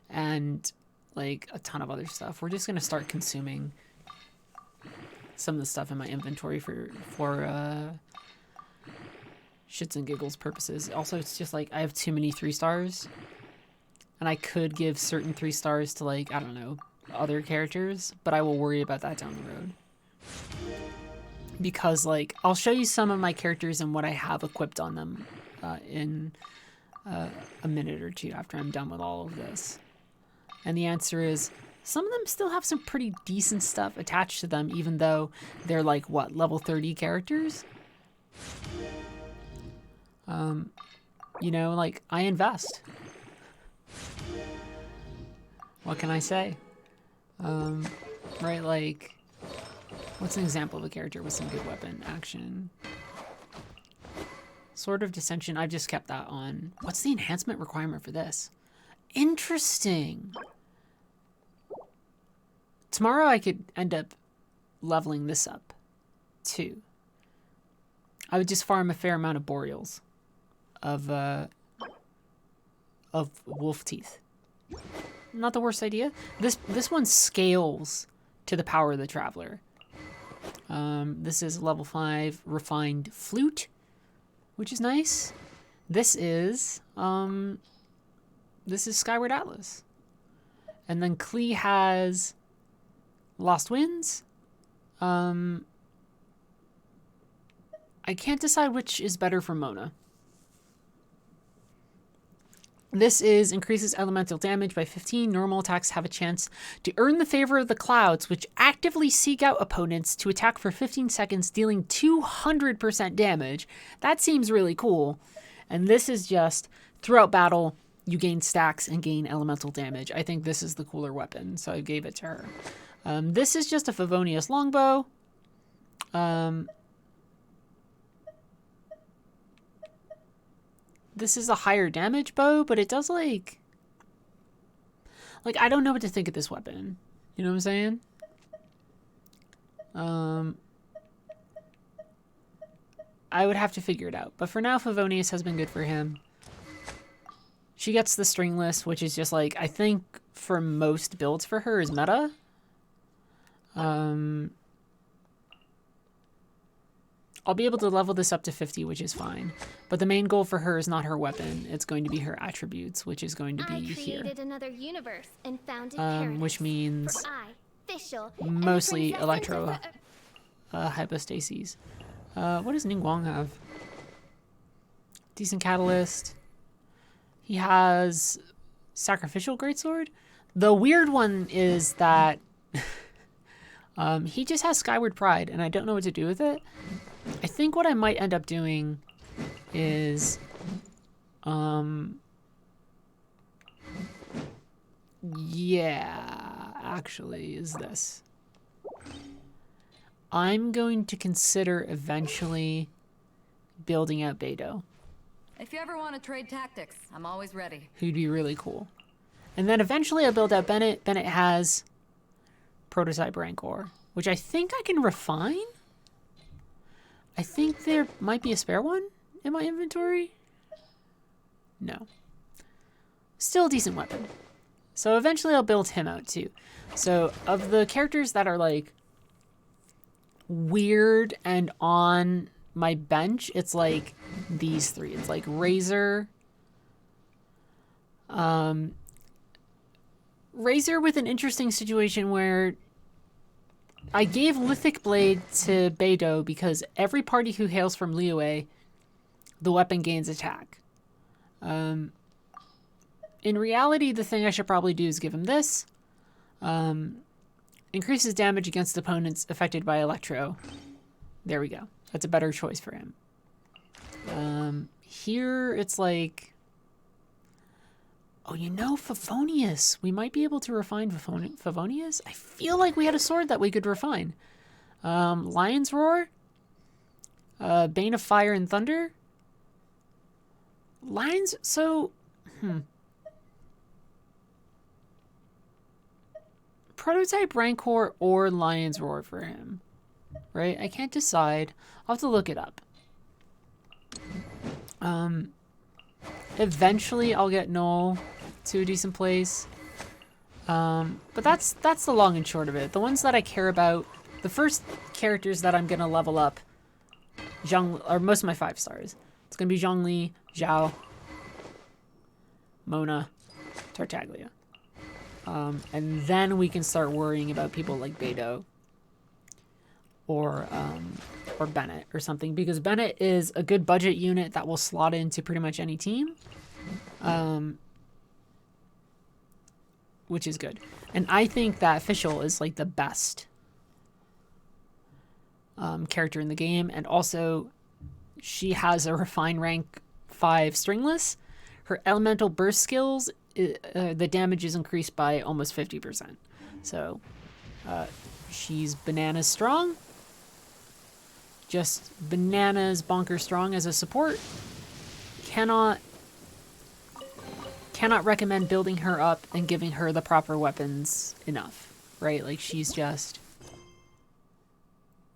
and like a ton of other stuff. We're just going to start consuming some of the stuff in my inventory for shits and giggles purposes. Also, it's just like I have too many 3 stars. And I could give certain 3 stars to, like, I don't know, other characters, but I will worry about that down the road. Because, like, I'll show you some of my characters and what I have equipped on them in a minute or two after I'm done with all of this. And the answer is, some of them still have some pretty decent stuff attached to them, even though they're, like, what, level 30 characters? You know, like, I invest. What can I say? Right, like, what's an example of a character with some good weapon action? Sword of Dissension, I've just kept that on. What's the enhancement requirement for this? Interesting. Tomorrow I could end up leveling this up, too. I would just farm a fair amount of Boreals of wolf teeth. Not the worst idea. This one scales to the power of the Traveler. This is level 5 refined flute, which is nice. This is Skyward Atlas. And then Klee has Lost Winds. I can't decide which is better for Mona. This is increases elemental damage by 15. Normal attacks have a chance to earn the favor of the clouds, which actively seek out opponents to attack for 15 seconds, dealing 200% damage. That seems really cool. And this is just, throughout battle, you gain stacks and gain elemental damage. I think this is the cooler weapon, so I gave it to her. This is just a Favonius longbow. This is a higher damage bow, but it does like I don't know what to think of this weapon. You know what I'm saying? I would have to figure it out. But for now, Favonius has been good for him. She gets the stringless, which is just like, I think for most builds for her is meta. I'll be able to level this up to 50, which is fine. But the main goal for her is not her weapon. It's going to be her attributes, which is going to be here. I created another universe and founded paradise. Which means For I, Fischl, mostly and the electro princess hypostases. What does Ningguang have? Decent catalyst. He has sacrificial greatsword. The weird one is that he just has Skyward Pride, and I don't know what to do with it. I think what I might end up doing is, yeah, actually, is this. I'm going to consider eventually building out Beidou. If you ever want to trade tactics, I'm always ready. Who'd be really cool. And then eventually I'll build out Bennett. Bennett has prototype Rancor, which I think I can refine. I think there might be a spare one in my inventory. No. Still a decent weapon. So eventually I'll build him out too. So of the characters that are like weird and on my bench, it's like these three. It's like Razor. Razor with an interesting situation where I gave Lithic Blade to Beidou because every party who hails from Liyue, the weapon gains attack. In reality, the thing I should probably do is give him this. Increases damage against opponents affected by Electro. There we go. That's a better choice for him. Here, it's like... Oh, you know, Favonius. We might be able to refine Favonius. I feel like we had a sword that we could refine. Lion's Roar. Bane of Fire and Thunder. Lions... So... Prototype Rancor or Lion's Roar for him. Right? I can't decide. I'll have to look it up. Eventually I'll get Null to a decent place. But that's the long and short of it. The ones that I care about, the first characters that I'm going to level up, are most of my 5 stars. It's going to be Zhongli, Zhao, Mona, Tartaglia. And then we can start worrying about people like Beidou or Bennett or something, because Bennett is a good budget unit that will slot into pretty much any team, which is good. And I think that Fischl is like the best character in the game, and also she has a refined rank 5 stringless. Her elemental burst skills, the damage is increased by almost 50%. So she's bananas strong. Just bananas bonker strong as a support. Cannot recommend building her up and giving her the proper weapons enough, right? Like, she's just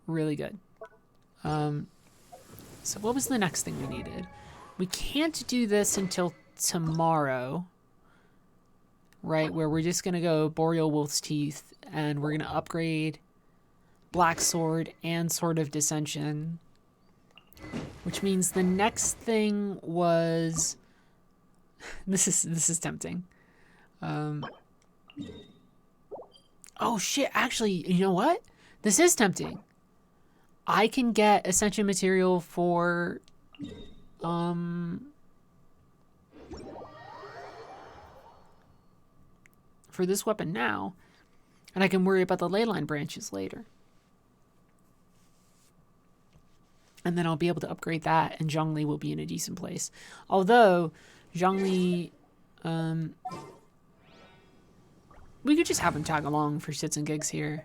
really good. So what was the next thing we needed? We can't do this until tomorrow, right? Where we're just gonna go Boreal Wolf's Teeth and we're gonna upgrade Black Sword and Sword of Dissension, which means the next thing was this is tempting. Oh shit, actually, you know what? This is tempting. I can get Ascension material for this weapon now, and I can worry about the leyline branches later. And then I'll be able to upgrade that, and Zhongli will be in a decent place. Although, Zhongli We could just have him tag along for shits and gigs here.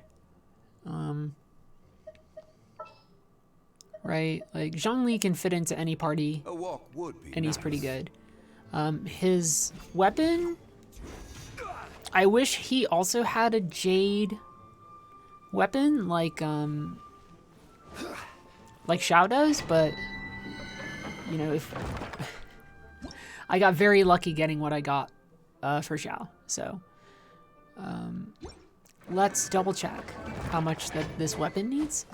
Right? Like, Zhongli can fit into any party, A walk would be and he's nice. pretty good. His weapon... I wish he also had a jade weapon, like Xiao does, but, you know, if... I got very lucky getting what I got for Xiao, so... let's double check how much this weapon needs.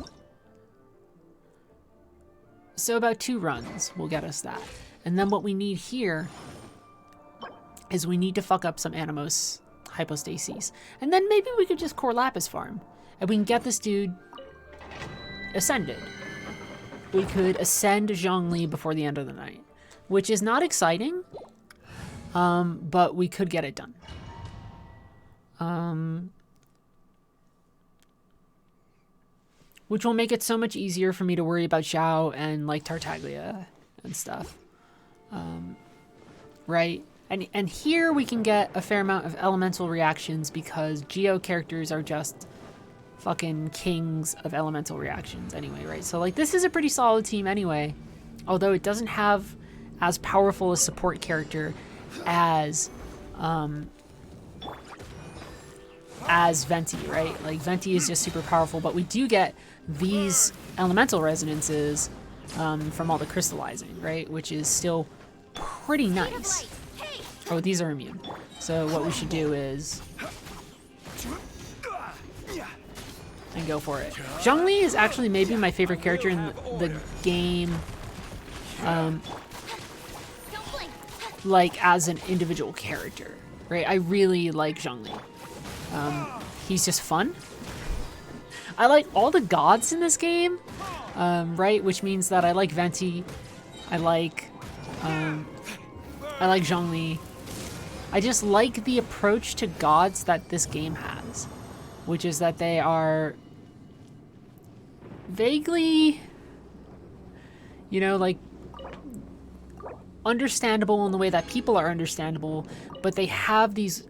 So about 2 runs will get us that. And then what we need here is we need to fuck up some Animos hypostases. And then maybe we could just core Lapis farm. And we can get this dude ascended. We could ascend Zhongli before the end of the night. Which is not exciting. But we could get it done. Which will make it so much easier for me to worry about Xiao and like Tartaglia and stuff. Right? And here we can get a fair amount of elemental reactions because Geo characters are just fucking kings of elemental reactions anyway, right? So like this is a pretty solid team anyway. Although it doesn't have as powerful a support character as Venti, right? Like Venti is just super powerful, but we do get these elemental resonances from all the crystallizing, right? Which is still pretty nice. Oh, these are immune. So what we should do is and go for it. Zhongli is actually maybe my favorite character in the game. Like as an individual character, right? I really like Zhongli. He's just fun. I like all the gods in this game, right? Which means that I like Venti. I like Zhongli. I just like the approach to gods that this game has, which is that they are vaguely, you know, like understandable in the way that people are understandable, but they have these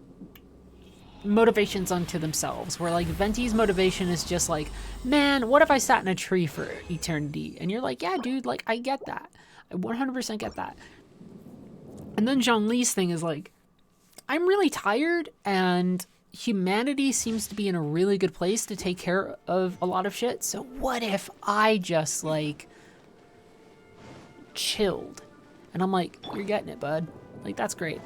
motivations unto themselves, where like Venti's motivation is just like, man, what if I sat in a tree for eternity? And you're like, yeah, dude, like I get that. I 100% get that. And then Zhongli's thing is like, I'm really tired and humanity seems to be in a really good place to take care of a lot of shit. So what if I just like chilled? And I'm like, you're getting it, bud. Like, that's great.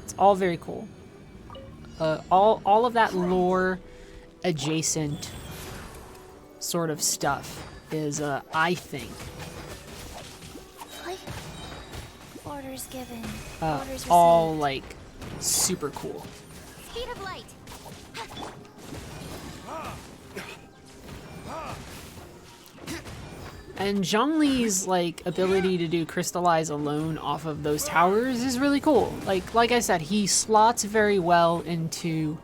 It's all very cool. All of that lore adjacent sort of stuff is, I think, Orders given. all like super cool. Speed of light. And Zhongli's like ability to do crystallize alone off of those towers is really cool. Like I said, he slots very well into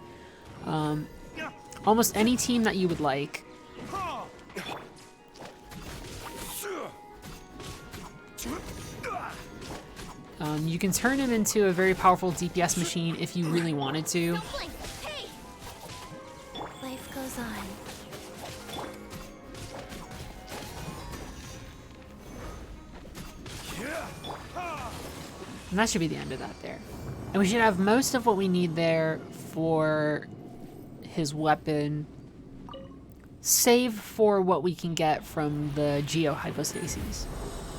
almost any team that you would like. You can turn him into a very powerful DPS machine if you really wanted to. Don't blink. Hey. Life goes on. And that should be the end of that there. And we should have most of what we need there for his weapon, save for what we can get from the Geo Hypostases,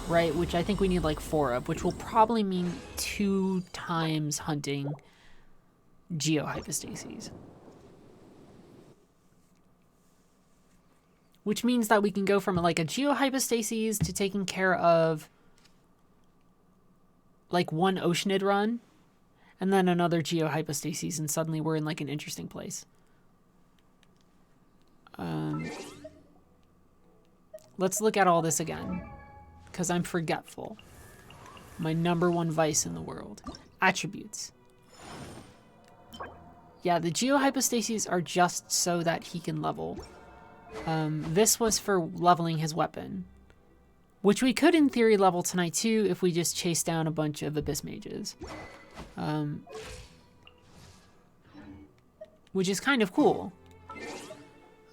right? Which I think we need like 4 of, which will probably mean 2 times hunting Geo Hypostases. Which means that we can go from like a Geo Hypostases to taking care of like 1 Oceanid run, and then another Geo Hypostases, and suddenly we're in like an interesting place. Let's look at all this again, because I'm forgetful. My #1 vice in the world. Attributes. Yeah, the Geo Hypostases are just so that he can level. This was for leveling his weapon. which we could in theory level tonight too if we just chase down a bunch of Abyss Mages. Which is kind of cool.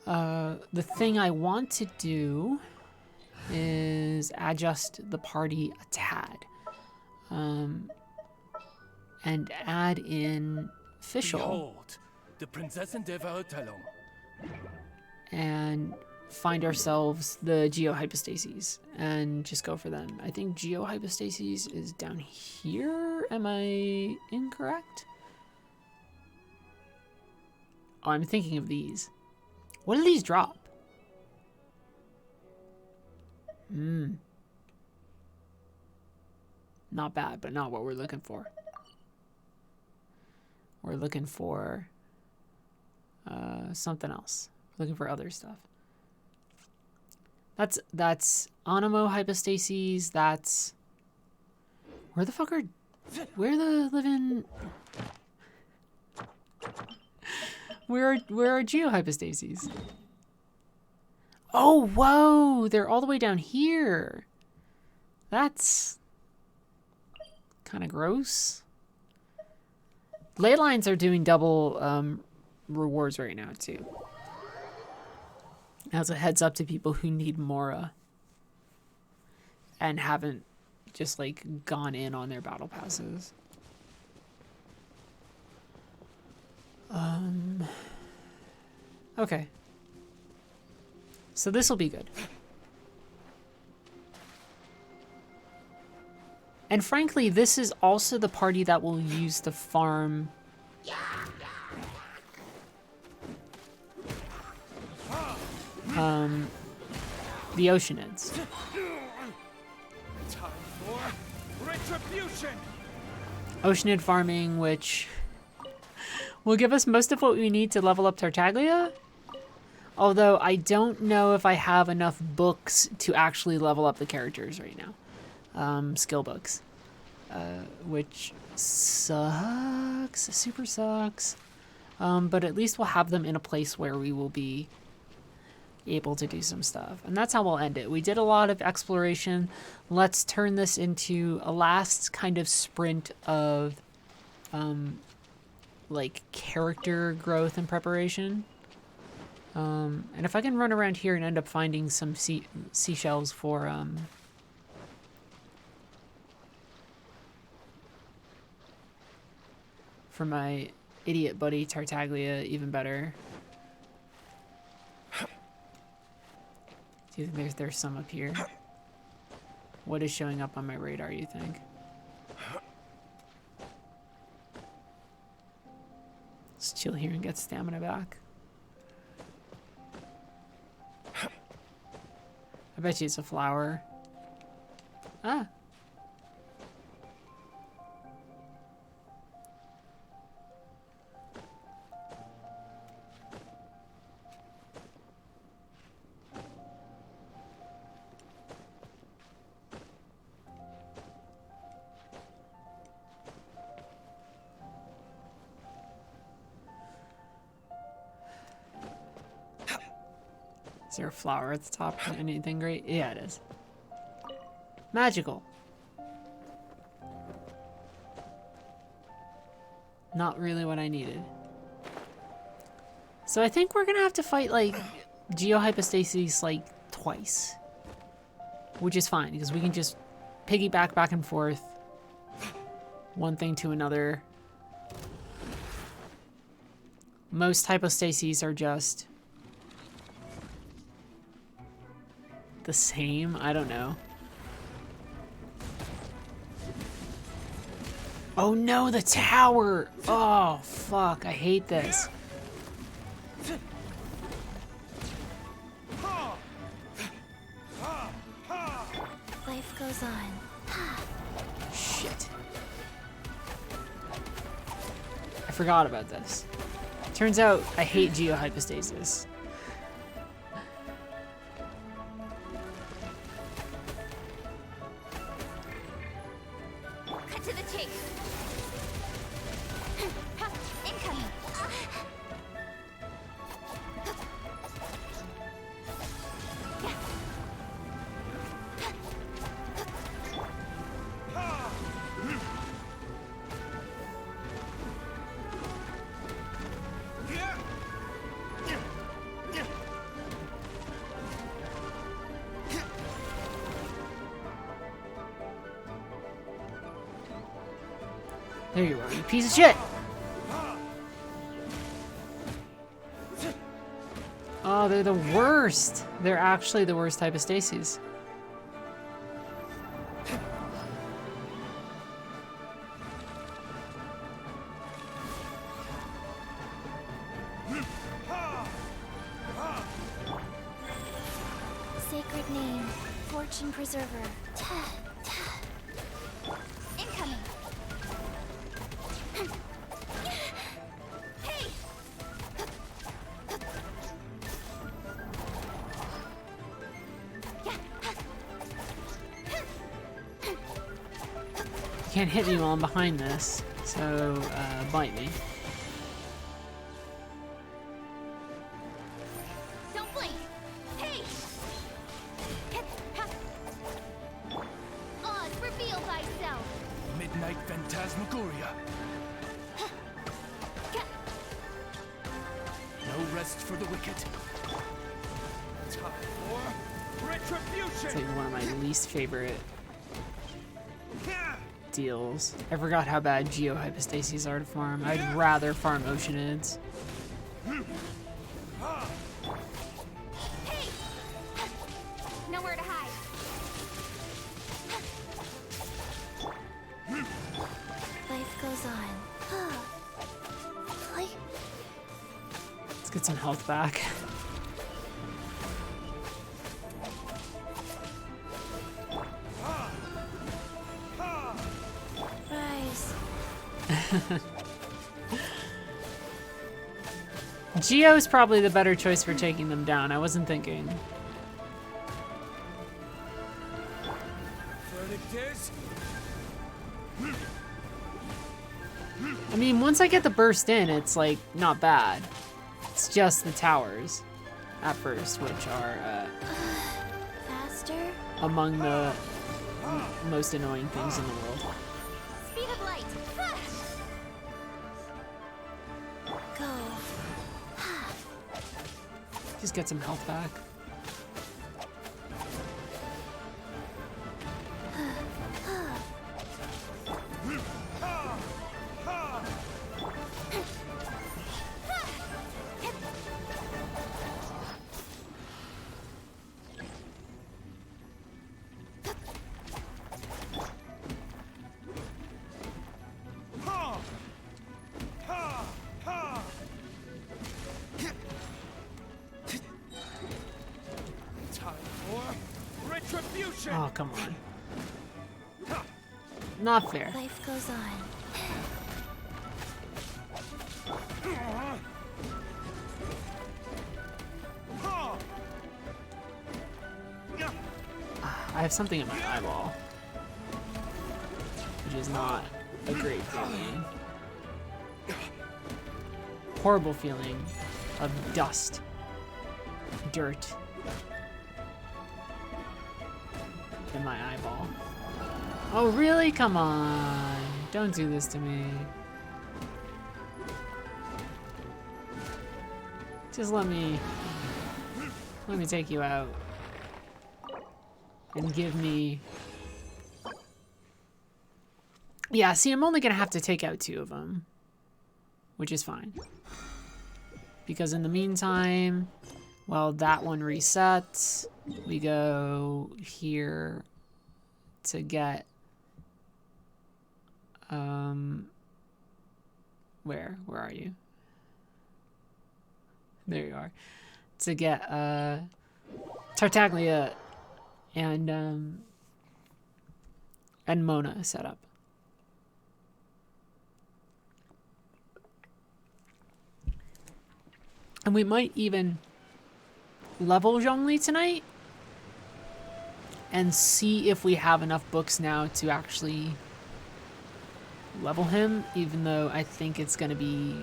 The thing I want to do is adjust the party a tad. And add in Fischl. Behold, the Prinzessin der Verurteilung. And find ourselves the Geohypostases and just go for them. I think Geohypostases is down here. Am I incorrect? Oh, I'm thinking of these. What do these drop? Not bad, but not what we're looking for. We're looking for something else. Looking for other stuff. That's Animo Hypostases. That's where the fuck are the living? Where are Geohypostases? Oh, whoa! They're all the way down here. That's kind of gross. Ley lines are doing double rewards right now too. As a heads up to people who need Mora and haven't just like gone in on their battle passes. Okay. So this will be good. And frankly, this is also the party that we'll use to farm the Oceanids. Time for retribution. Oceanid farming, which will give us most of what we need to level up Tartaglia. Although I don't know if I have enough books to actually level up the characters right now. Skill books. Which sucks. Super sucks. But at least we'll have them in a place where we will be able to do some stuff. And that's how we'll end it. We did a lot of exploration. Let's turn this into a last kind of sprint of like character growth and preparation. And if I can run around here and end up finding some seashells for my idiot buddy Tartaglia, even better. Do you think there's some up here? What is showing up on my radar, you think? Let's chill here and get stamina back. I bet you it's a flower. Ah. Is there a flower at the top? Anything great? Yeah, it is. Magical. Not really what I needed. So I think we're gonna have to fight like Geohypostases like twice. Which is fine, because we can just piggyback back and forth. One thing to another. Most hypostases are just the same? I don't know. Oh no, the tower! Oh, fuck, I hate this. Life goes on. Shit. I forgot about this. Turns out I hate Geohypostasis. Cut to the chase. Incoming. There you are, you piece of shit! Oh, they're the worst. They're actually the worst type of Stacies. Sacred name, fortune preserver. Incoming. Hey! You can't hit me while I'm behind this, so bite me. Don't blink. Hey! Oz, reveal thyself. Midnight Phantasmagoria. No rest for the wicked. Time for It's retribution. like one of my least favorite deals. I forgot how bad Geohypostases are to farm. I'd rather farm Oceanids. Hey! Nowhere to hide. Life goes on. Let's get some health back. Rise. Geo's probably the better choice for taking them down. I wasn't thinking. Verdict is I mean, once I get the burst in, it's like not bad. It's just the towers at first, which are Faster. among the most annoying things in the world. Speed of light. Go. Just get some health back. time for retribution. Oh, come on. Not fair. Life goes on. I have something in my eyeball, which is not a great feeling. Horrible feeling of dust, dirt in my eyeball. Oh, really? Come on. Don't do this to me. Just let me take you out. And give me... Yeah, see, I'm only gonna have to take out 2 of them. Which is fine. Because in the meantime, while that one resets, we go here to get... Where are you? There you are. To get, Tartaglia and Mona set up. And we might even level Zhongli tonight and see if we have enough books now to actually level him, even though I think it's going to be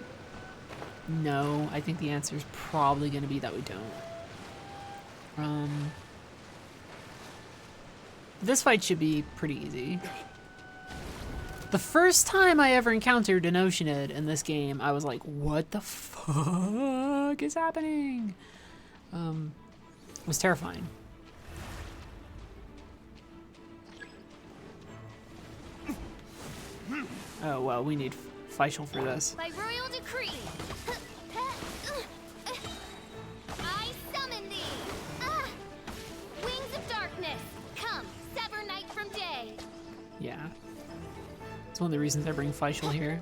no. I think the answer is probably going to be that we don't. This fight should be pretty easy. The first time I ever encountered an Oceanid in this game, I was like, what the fuck is happening? It was terrifying. Oh, well, we need Faisal for this. By royal decree, I summon thee. Wings of darkness, come, sever night from day. Yeah. It's one of the reasons I bring Faisal here.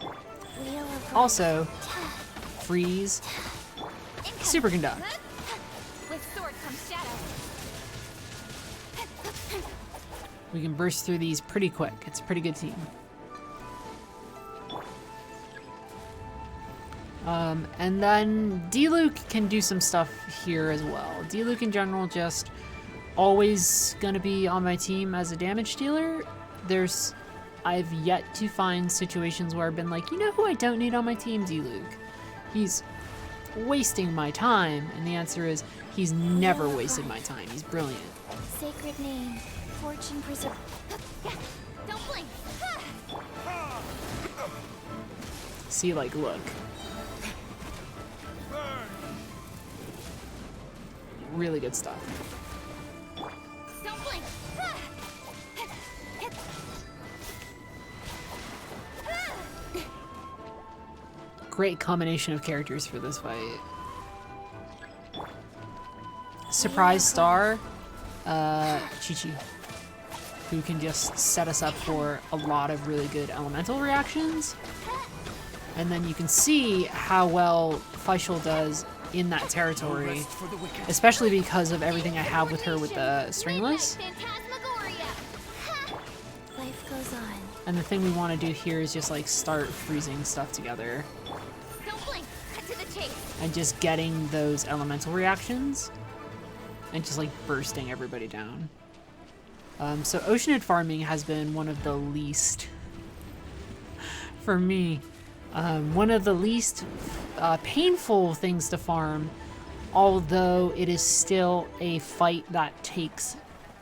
Wheel of Also, freeze, superconduct. With sword comes shadow. We can burst through these pretty quick. It's a pretty good team. And then D-Luke can do some stuff here as well. D-Luke in general just always gonna be on my team as a damage dealer. I've yet to find situations where I've been like, you know who I don't need on my team? D-Luke. He's wasting my time, and the answer is he's never wasted my time. He's brilliant. sacred name. Fortune preserve. Don't blink. See, like, look. Really good stuff. Don't blink. Great combination of characters for this fight. Surprise star, Chi-Chi, who can just set us up for a lot of really good elemental reactions. And then you can see how well Faisal does in that territory, especially because of everything I have with her with the stringless. Phantasmagoria. Life goes on. And the thing we want to do here is just like start freezing stuff together Don't blink. Cut to the chase. and just getting those elemental reactions and just like bursting everybody down. So Oceanid farming has been one of the least, for me, one of the least painful things to farm, although it is still a fight that takes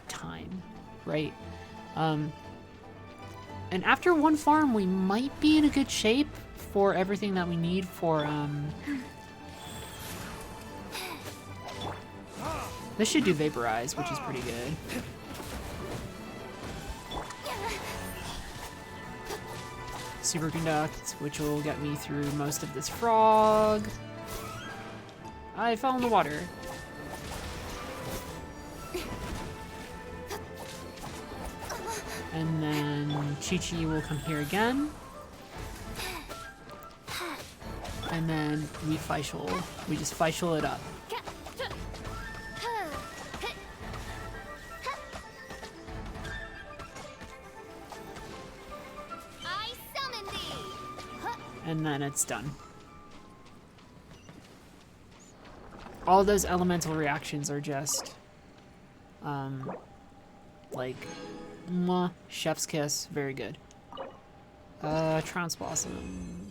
time, right? And after one farm, we might be in a good shape for everything that we need for, this should do Vaporize, which is pretty good. Superconduct, which will get me through most of this frog. I fell in the water. And then Chi-Chi will come here again. And then we Faisal. We just Faisal it up. I summon thee. And then it's done. All those elemental reactions are just, like, mwah, chef's kiss, very good. Trounce Blossom.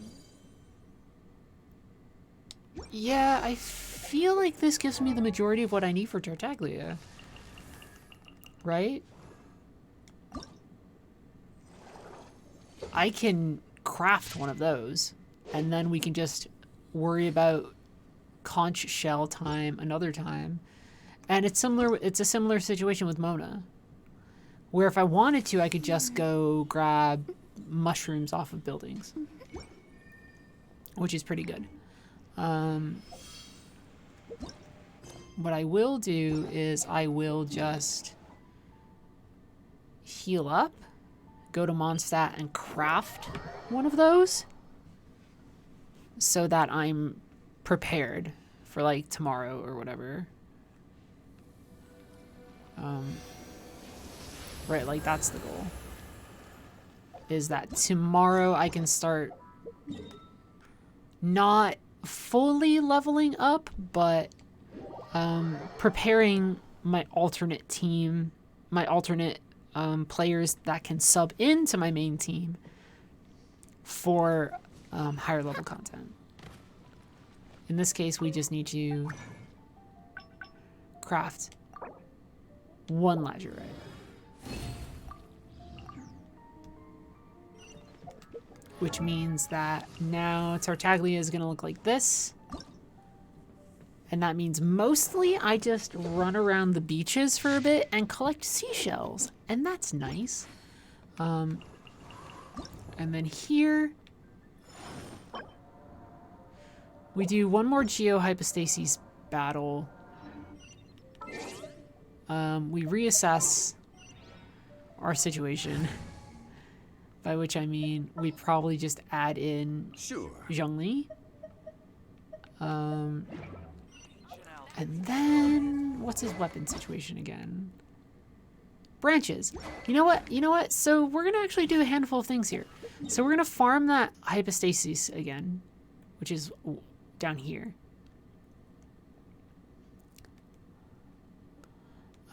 Yeah, I feel like this gives me the majority of what I need for Tartaglia. Right? I can craft one of those, and then we can just worry about conch shell time another time. And it's a similar situation with Mona, where if I wanted to, I could just go grab mushrooms off of buildings, which is pretty good. What I will do is I will just heal up, go to Mondstadt and craft one of those so that I'm prepared for like tomorrow or whatever. Right, like that's the goal. Is that tomorrow I can start not fully leveling up, but preparing my alternate team, my alternate players that can sub into my main team for higher level content. In this case, we just need to craft one lazurite. Which means that now Tartaglia is going to look like this. And that means mostly I just run around the beaches for a bit and collect seashells. And that's nice. And then here, we do one more Geohypostasis battle. We reassess our situation, by which I mean we probably just add in Zhongli. And then, what's his weapon situation again? Branches. You know what? So we're going to actually do a handful of things here. So we're going to farm that hypostasis again, which is down here.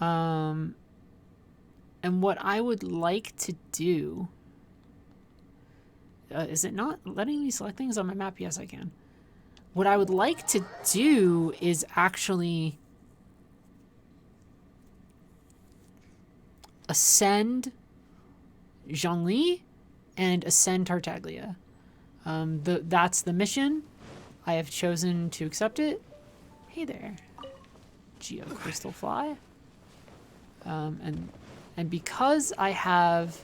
And what I would like to do... is it not letting me select things on my map? Yes, I can. What I would like to do is actually ascend Zhongli and ascend Tartaglia. That's the mission. I have chosen to accept it. Hey there, Geo Crystal Fly. And because I have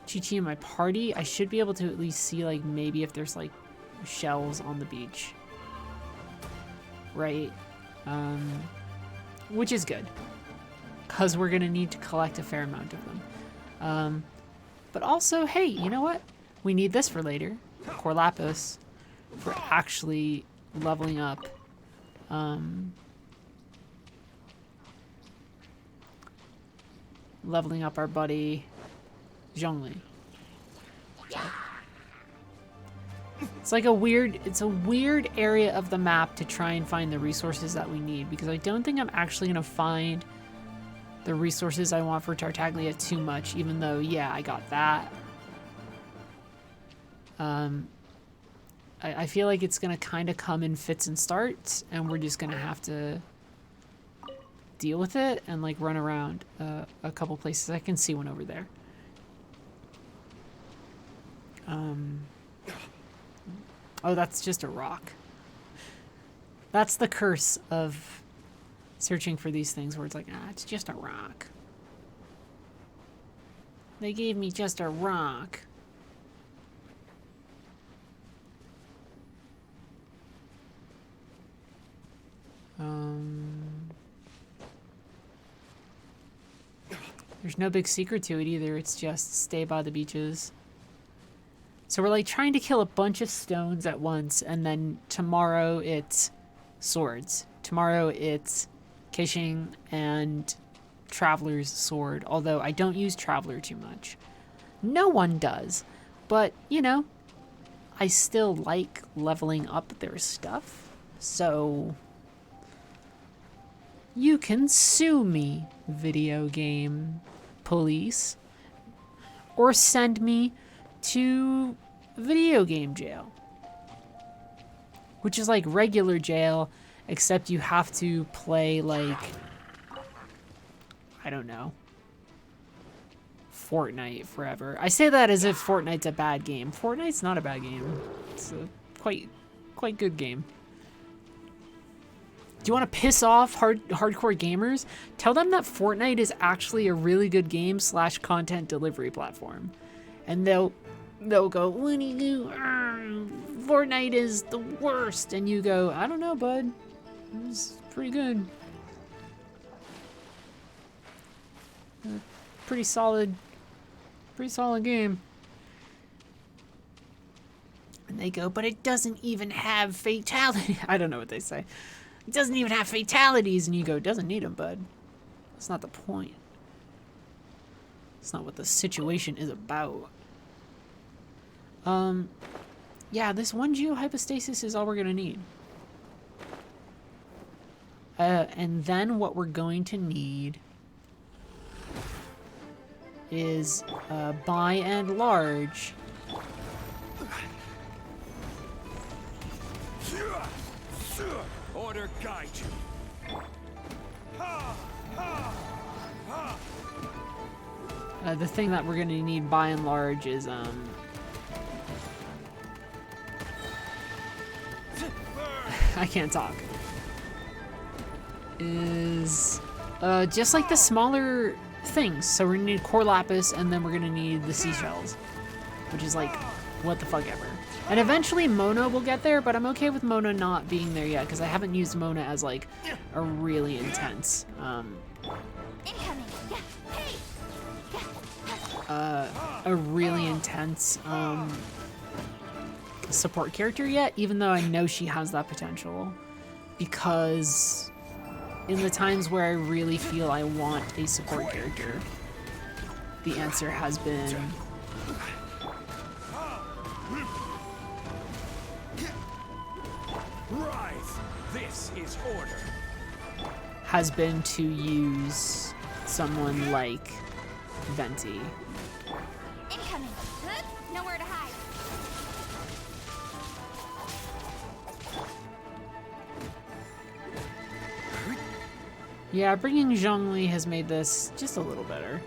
Chi-Chi in my party, I should be able to at least see, like, maybe if there's, like, shells on the beach. Right? Which is good. Because we're going to need to collect a fair amount of them. But also, hey, you know what? We need this for later. Core Lapis. For actually leveling up. Leveling up our buddy Zhongli. It's like a weird area of the map to try and find the resources that we need, because I don't think I'm actually gonna find the resources I want for Tartaglia too much, even though, yeah, I got that. I feel like it's gonna kind of come in fits and starts, and we're just gonna have to deal with it and, like, run around a couple places. I can see one over there. Oh, that's just a rock. That's the curse of searching for these things, where it's like, ah, it's just a rock. They gave me just a rock. There's no big secret to it either. It's just stay by the beaches. So we're, like, trying to kill a bunch of stones at once, and then tomorrow it's swords. Tomorrow it's Keishing and Traveler's Sword, although I don't use Traveler too much. No one does, but, you know, I still like leveling up their stuff, so you can sue me, video game police, or send me to video game jail, which is like regular jail, except you have to play, like, I don't know, Fortnite forever. I say that as if Fortnite's a bad game. Fortnite's not a bad game. It's a quite good game. Do you want to piss off hardcore gamers? Tell them that Fortnite is actually a really good game / content delivery platform, and they'll go, what do you do? Fortnite is the worst. And you go, I don't know, bud. It's pretty good. Pretty solid game. And they go, but it doesn't even have fatality. I don't know what they say. It doesn't even have fatalities. And you go, doesn't need them, bud. That's not the point. It's not what the situation is about. Yeah, this one Geohypostasis is all we're gonna need. And then what we're going to need is, by and large, Order guide you. the thing that we're gonna need by and large is, I can't talk. Is Just like the smaller things. So we're gonna need core lapis, and then we're gonna need the seashells, which is like, what the fuck ever. And eventually Mona will get there, but I'm okay with Mona not being there yet, because I haven't used Mona as like a really intense, Incoming. Yeah. Hey. a really intense, support character yet, even though I know she has that potential, because in the times where I really feel I want a support character, the answer has been Rise! This is order. to use someone like Venti. Incoming. Huh? Nowhere to hide. Yeah, bringing Zhongli has made this just a little better.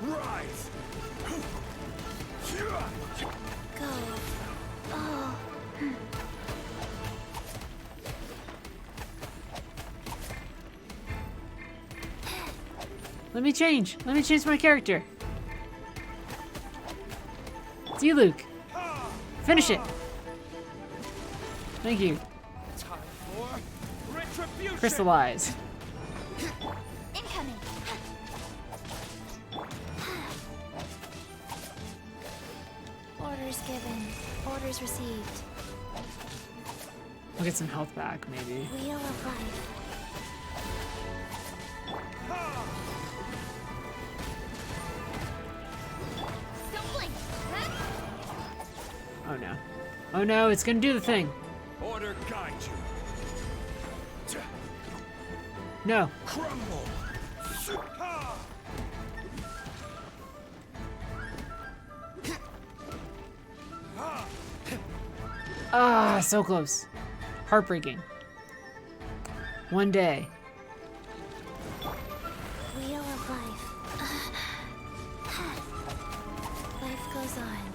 Rise! Go. Oh. Let me change my character. It's you, Luke. Finish it. Thank you. Time for retribution. Crystallize. Incoming. Orders given. Orders received. I'll get some health back, maybe. Wheel of life. Don't blink. Huh? Oh no. Oh no, it's gonna do the thing. Order guide you. No. Crumble. Ah, so close. Heartbreaking. One day. Wheel of life. Life goes on.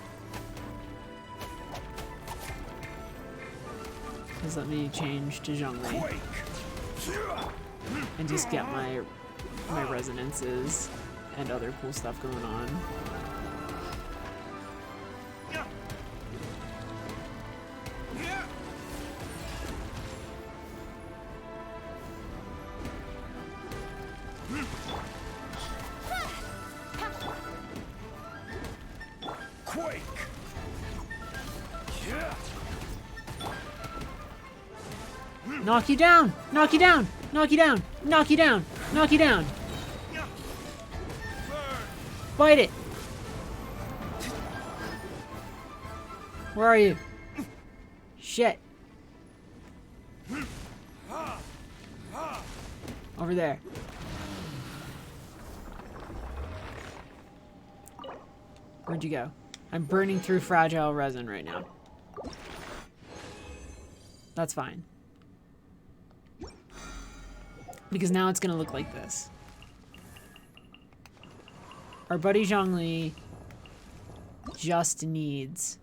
Please let me change to Zhongli Quake. and just get my resonances and other cool stuff going on. Quake. Knock you down! Knock you down! Knock you down! Knock you down! Knock you down! Bite it! Where are you? Shit. Over there. Where'd you go? I'm burning through fragile resin right now. That's fine. Because now it's gonna look like this. Our buddy Zhongli just needs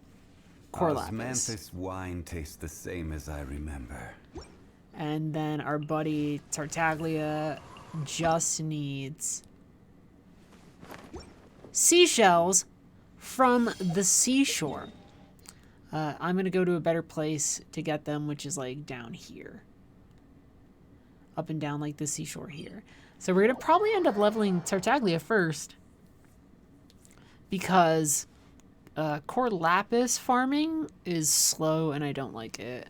core lapis. Osmanthus wine tastes the same as I remember. And then our buddy Tartaglia just needs seashells from the seashore. I'm gonna go to a better place to get them, which is like down here. Up and down like the seashore here. So we're gonna probably end up leveling Tartaglia first, because core lapis farming is slow and I don't like it.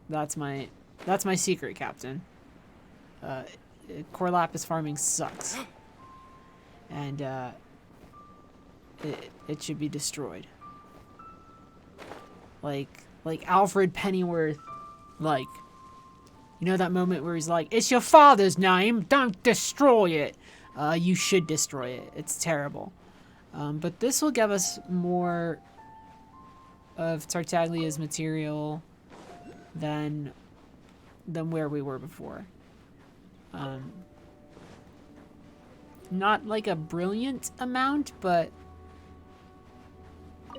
That's my secret, Captain. Core lapis farming sucks, and it should be destroyed. Like Alfred Pennyworth, like, you know that moment where he's like, "It's your father's name, don't destroy it." You should destroy it. It's terrible. But this will give us more of Tartaglia's material than where we were before. Not like a brilliant amount, but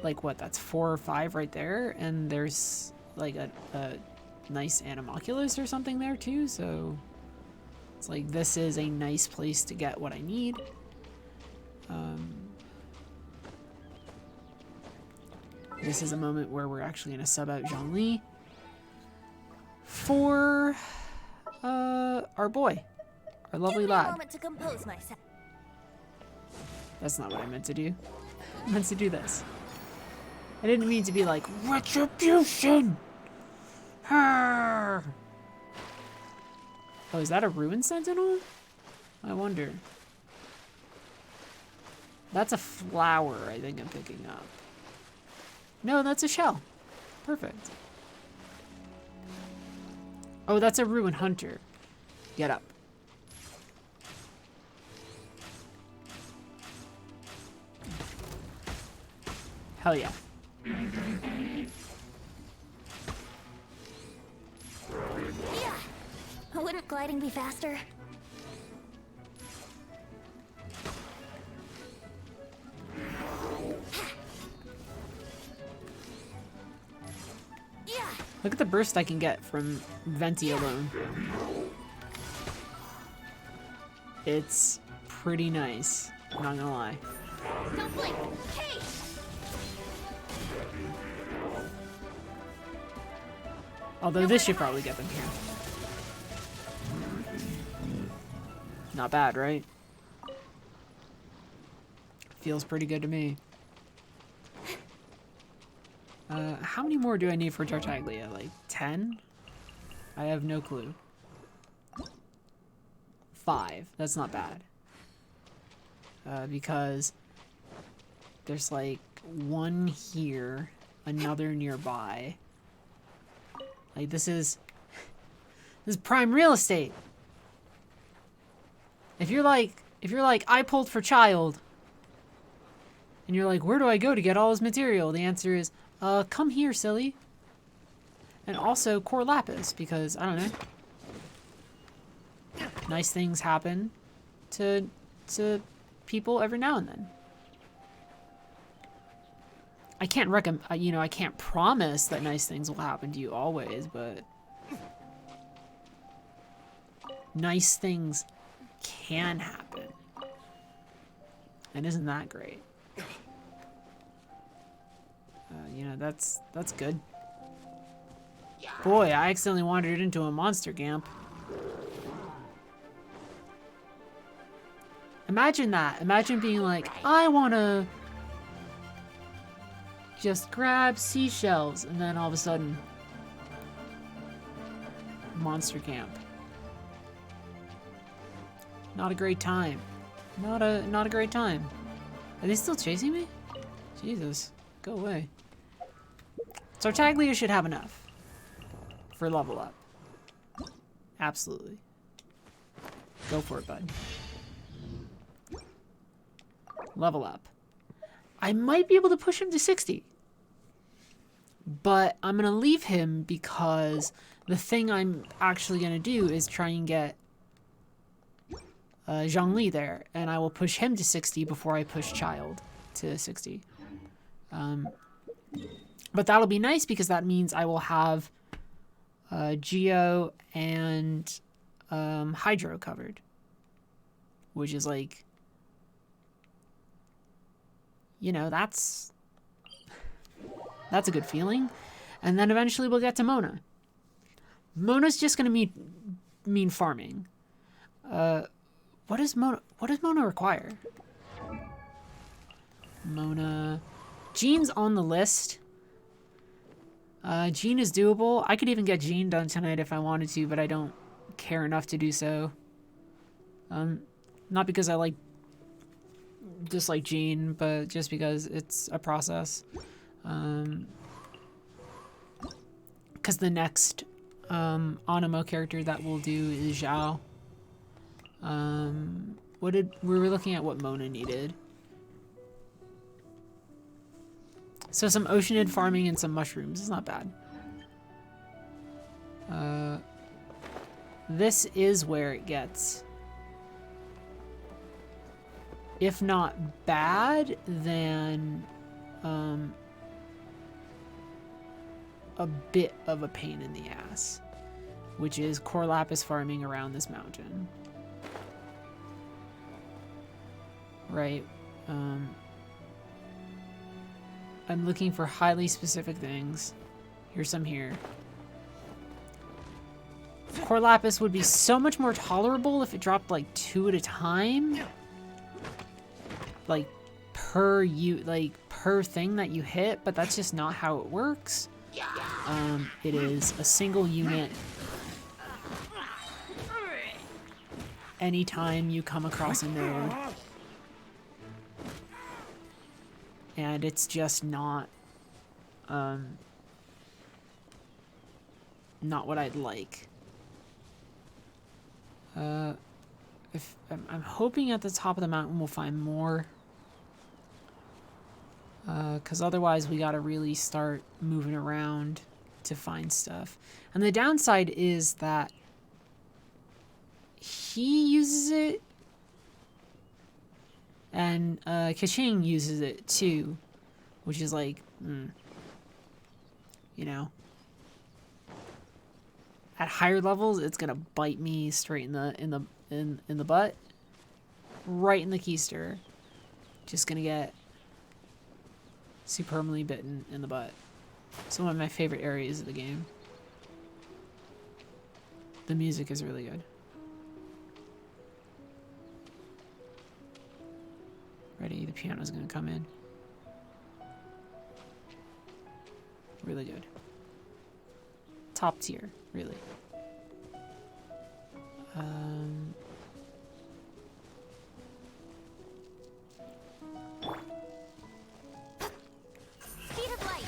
like what? That's 4 or 5 right there, and there's like a nice animalculus or something there too, so it's like this is a nice place to get what I need. This is a moment where we're actually going to sub out Zhongli for our boy, our lovely Give me a lad. moment to compose myself. That's not what I meant to do. I meant to do this. I didn't mean to be like, retribution! Her! Oh, is that a ruined sentinel? I wonder. That's a flower I think I'm picking up. No, that's a shell. Perfect. Oh, that's a ruined hunter. Get up. Hell yeah. Yeah. Wouldn't gliding be faster? Yeah. Look at the burst I can get from Venti alone. It's pretty nice, I'm not gonna lie. Don't blink. Hey. Although this should probably get them here. Not bad, right? Feels pretty good to me. How many more do I need for Tartaglia? Like 10? I have no clue. 5. That's not bad. Because there's like one here, another nearby. Like this is prime real estate. If you're like I pulled for child, and you're like, where do I go to get all this material? The answer is, come here, silly. And also core lapis, because I don't know. Nice things happen to people every now and then. I can't I can't promise that nice things will happen to you always, but nice things can happen. And isn't that great? That's good. Boy, I accidentally wandered into a monster camp. Imagine that. Imagine being like, I wanna just grab seashells, and then all of a sudden, monster camp. Not a great time. Not a great time. Are they still chasing me? Jesus, go away. Tartaglia should have enough for level up. Absolutely. Go for it, bud. Level up. I might be able to push him to 60. But I'm going to leave him because the thing I'm actually going to do is try and get Zhongli there. And I will push him to 60 before I push Child to 60. But that'll be nice because that means I will have Geo and Hydro covered. Which is like... that's a good feeling. And then eventually we'll get to Mona. Mona's just going to mean farming. What does Mona require? Mona... Jean's on the list. Jean is doable. I could even get Jean done tonight if I wanted to, but I don't care enough to do so. Not because I dislike Jean, but just because it's a process. Because the next Anemo character that we'll do is Zhao. We were looking at what Mona needed. So some Oceanid farming and some mushrooms. It's not bad. This is where it gets, if not bad, then a bit of a pain in the ass, which is core lapis farming around this mountain. Right. I'm looking for highly specific things. Here's some here. Core lapis would be so much more tolerable if it dropped like 2 at a time. Like per thing that you hit, but that's just not how it works. It is a single unit anytime you come across a node. And it's just not what I'd like. If I'm hoping at the top of the mountain we'll find more. Because otherwise we gotta really start moving around to find stuff. And the downside is that he uses it, and Kaching uses it too, which is like, you know, at higher levels it's gonna bite me straight in the butt, right in the keister. Just gonna get superbly bitten in the butt. It's one of my favorite areas of the game. The music is really good. Ready? The piano's gonna come in. Really good. Top tier, really. Speed of light.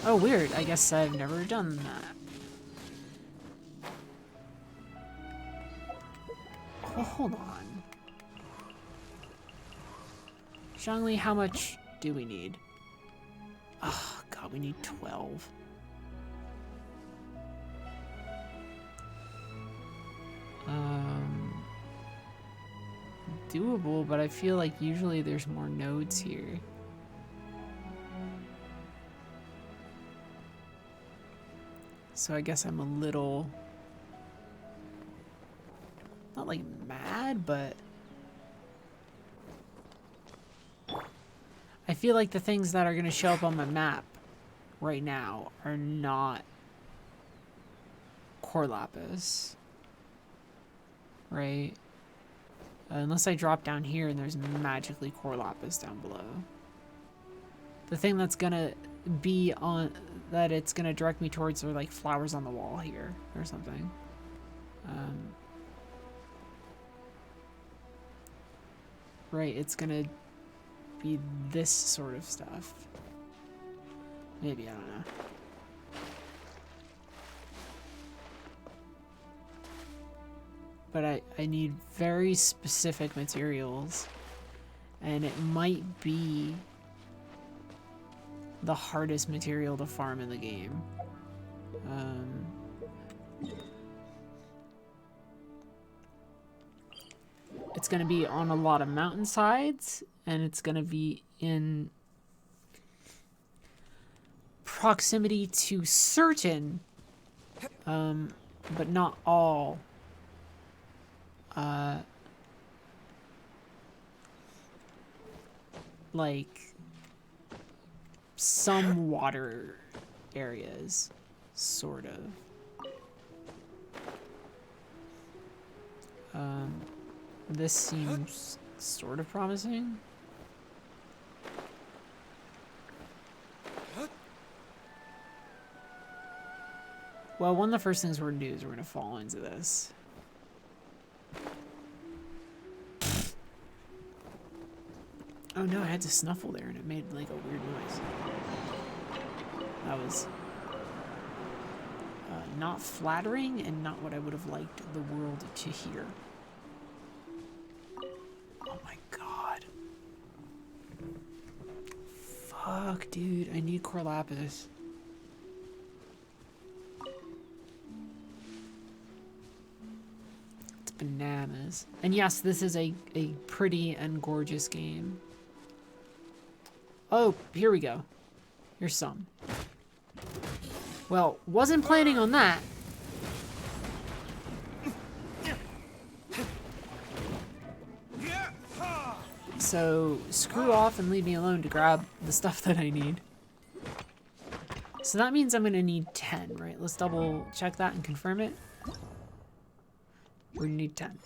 Oh, weird. I guess I've never done that. Oh, hold on. Zhongli, how much do we need? Oh, God, we need 12. Doable, but I feel like usually there's more nodes here. So I guess I'm a little, not like mad, but I feel like the things that are going to show up on my map right now are not core lapis, right? Unless I drop down here and there's magically core lapis down below. The thing that's gonna be on, that it's gonna direct me towards are like flowers on the wall here or something. Right, it's gonna be this sort of stuff. Maybe, I don't know. But I need very specific materials, and it might be the hardest material to farm in the game. It's going to be on a lot of mountainsides, and it's going to be in proximity to certain, but not all, like some water areas, sort of. This seems sort of promising. Well, one of the first things we're gonna do is we're gonna fall into this. Oh no, I had to snuffle there and it made like a weird noise. That was not flattering and not what I would have liked the world to hear. Oh my god. Fuck, dude, I need core lapis. It's bananas. And yes, this is a pretty and gorgeous game. Oh, here we go. Here's some. Well, wasn't planning on that. So, screw off and leave me alone to grab the stuff that I need. So that means I'm gonna need 10, right? Let's double check that and confirm it. We need 10.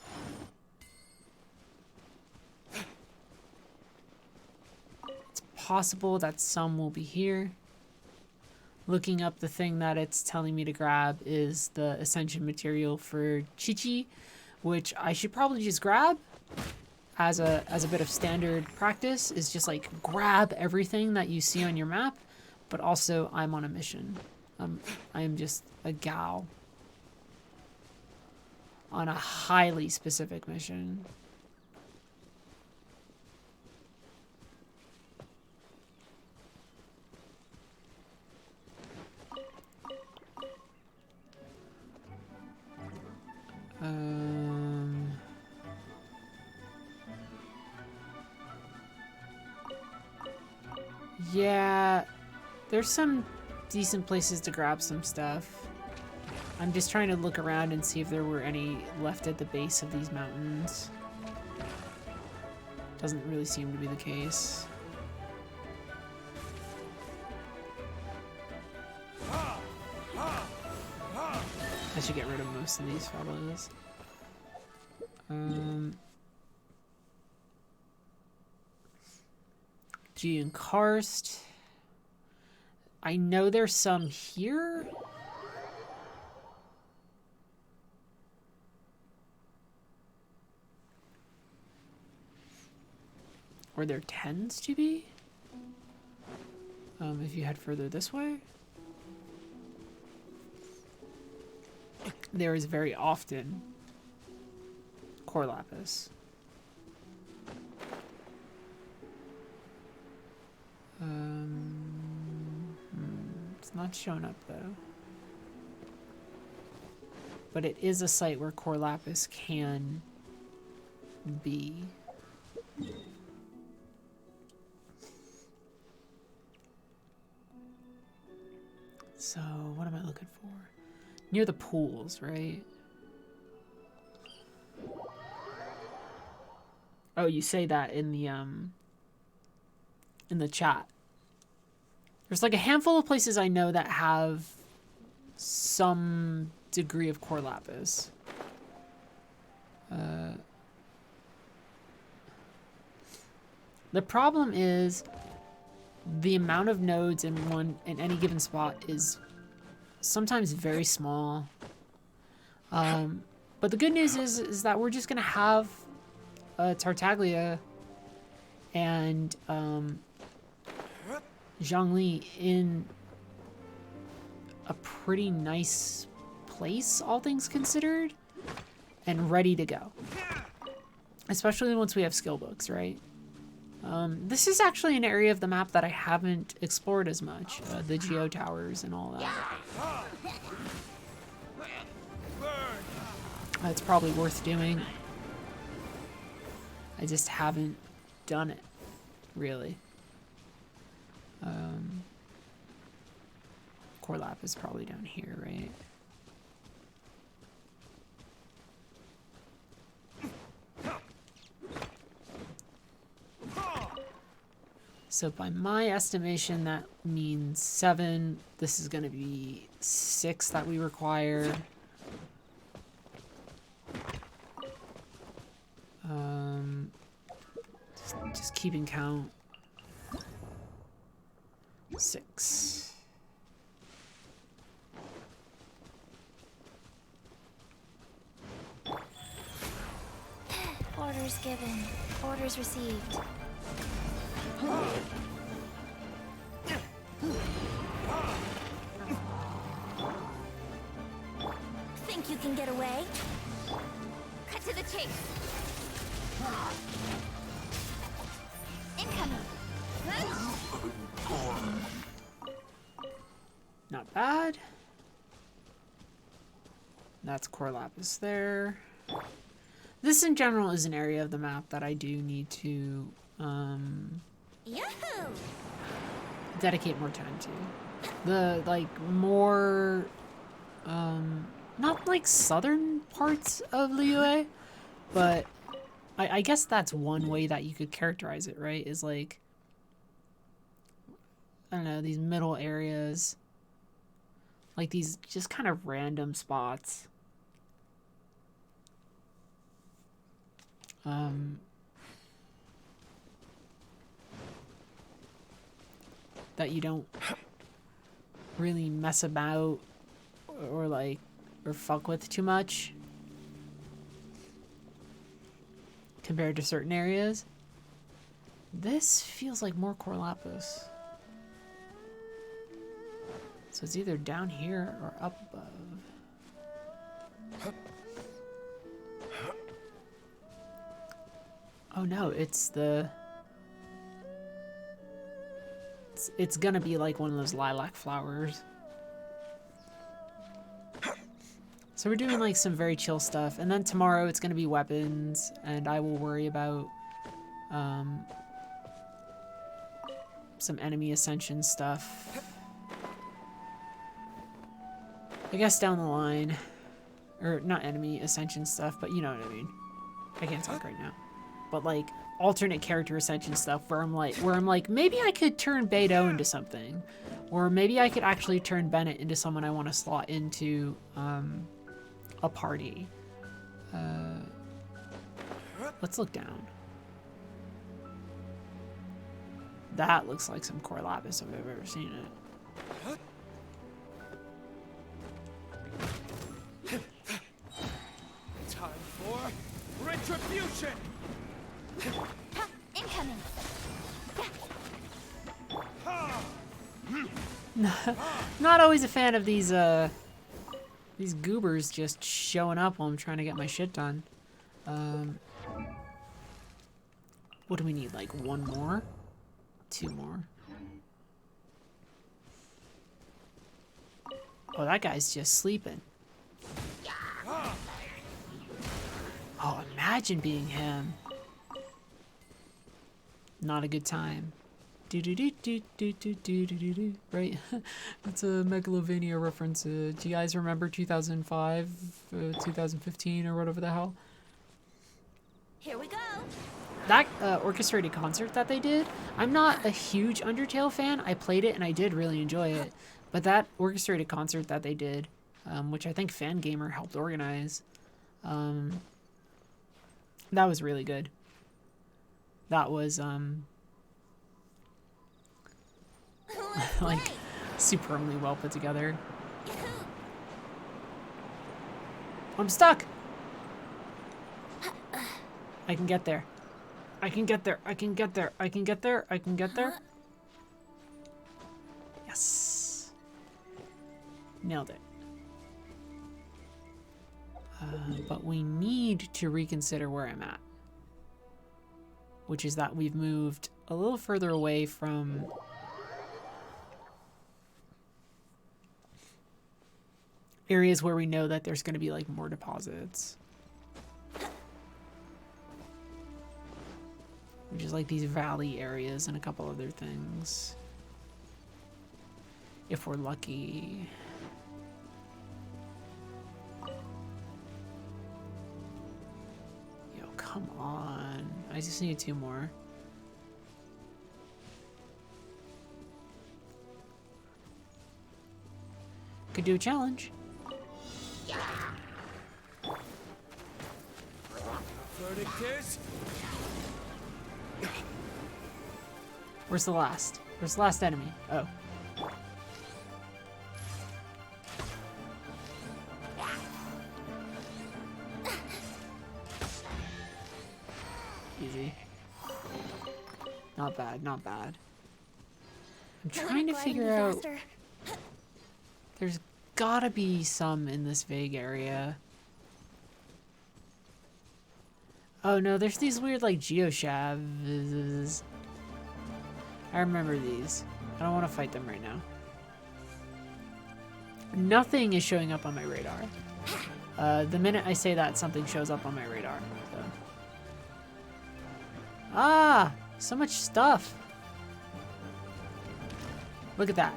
It's possible that some will be here. Looking up the thing that it's telling me to grab is the Ascension material for Chi-Chi, which I should probably just grab as a bit of standard practice, is just like grab everything that you see on your map, but also I'm on a mission. I am just a gal on a highly specific mission. Yeah, there's some decent places to grab some stuff. I'm just trying to look around and see if there were any left at the base of these mountains. Doesn't really seem to be the case. I should get rid of most of these fellows. G and Karst. I know there's some here. Or there tends to be. If you head further this way. There is very often core lapis. It's not showing up though. But it is a site where core lapis can be. So, what am I looking for? Near the pools, right? Oh, you say that in the chat. There's like a handful of places I know that have some degree of core lapis. The problem is the amount of nodes in any given spot is sometimes very small. But the good news is that we're just gonna have Tartaglia and Zhongli in a pretty nice place, all things considered, and ready to go. Especially once we have skill books, right? This is actually an area of the map that I haven't explored as much. The Geo Towers and all that. It's probably worth doing. I just haven't done it, really. Core Lap is probably down here, right? So by my estimation, that means 7. This is going to be 6 that we require. Just keeping count. 6. Orders given. Orders received. Think you can get away? Cut to the chase. Incoming. Not bad. That's core lapis there. This in general is an area of the map that I do need to Yahoo! dedicate more time to. The, like, more, not like southern parts of Liyue, but I guess that's one way that you could characterize it, right? Is like, I don't know, these middle areas. Like these just kind of random spots. That you don't really mess about or like or fuck with too much compared to certain areas. This feels like more Core Lapis. So it's either down here or up above. Oh no, it's the... It's gonna be like one of those lilac flowers. So we're doing like some very chill stuff. And then tomorrow it's gonna be weapons. And I will worry about some enemy ascension stuff. I guess down the line. Or not enemy ascension stuff, but you know what I mean. I can't talk right now. But like alternate character ascension stuff where I'm like maybe I could turn Beidou into something, or maybe I could actually turn Bennett into someone I want to slot into a party. Let's look down. That looks like some Core Lapis if I've ever seen it. Time for retribution. Ha! Incoming! Not always a fan of these goobers just showing up while I'm trying to get my shit done. What do we need? Like one more? Two more? Oh, that guy's just sleeping. Oh, imagine being him. Not a good time. Do do do do do do do do do. Right? That's a Megalovania reference. Do you guys remember 2005, 2015, or whatever the hell? Here we go! That orchestrated concert that they did, I'm not a huge Undertale fan. I played it and I did really enjoy it. But that orchestrated concert that they did, which I think Fangamer helped organize, that was really good. That was, like, supremely well put together. I'm stuck! I can get there. I can get there. I can get there. I can get there. I can get there. Yes. Nailed it. But we need to reconsider where I'm at. Which is that we've moved a little further away from areas where we know that there's going to be like more deposits. Which is like these valley areas and a couple other things. If we're lucky. Yo, come on. I just need two more. Could do a challenge. Verdict is Where's the last? Where's the last enemy? Oh. Easy. Not bad, not bad. I'm trying to figure out... There's gotta be some in this vague area. Oh no, there's these weird like geoshavs. I remember these. I don't want to fight them right now. Nothing is showing up on my radar. The minute I say that, something shows up on my radar. So. Ah! So much stuff. Look at that.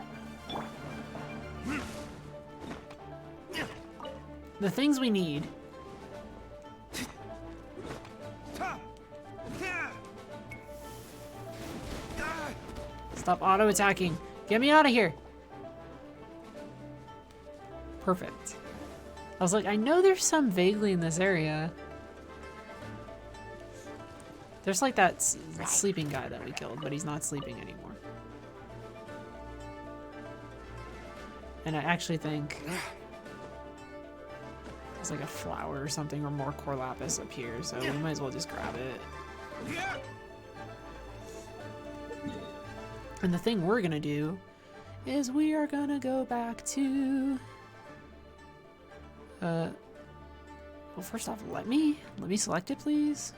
The things we need. Stop auto-attacking. Get me out of here. Perfect. I was like, I know there's some vaguely in this area. There's like that sleeping guy that we killed, but he's not sleeping anymore. And I actually think there's like a flower or something or more core lapis up here, so we might as well just grab it. And the thing we're gonna do is we are gonna go back to well, first off, let me select it, please.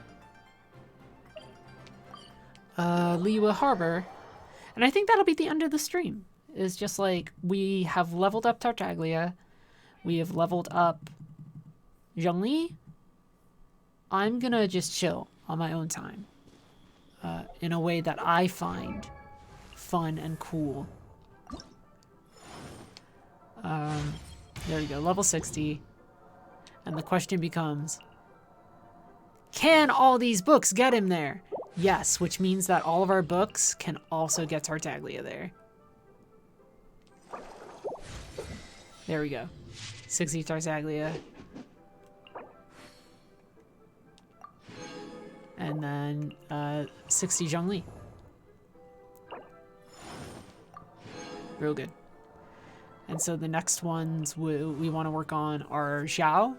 Liwa Harbor. And I think that'll be the end of the stream. Is just like we have leveled up Tartaglia. We have leveled up Zhongli. I'm gonna just chill on my own time. In a way that I find fun and cool. There we go, level 60. And the question becomes, can all these books get him there? Yes, which means that all of our books can also get Tartaglia there. There we go. 60 Tartaglia. And then 60 Zhongli. Real good. And so the next ones we want to work on are Zhao.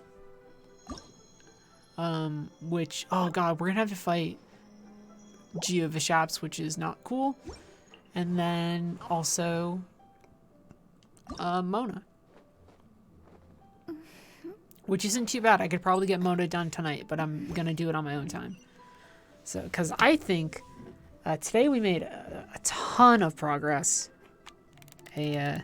Which, oh god, we're gonna have to fight Geo Vishaps, which is not cool. And then also Mona. Which isn't too bad. I could probably get Mona done tonight, but I'm gonna do it on my own time. So, because I think today we made a ton of progress. An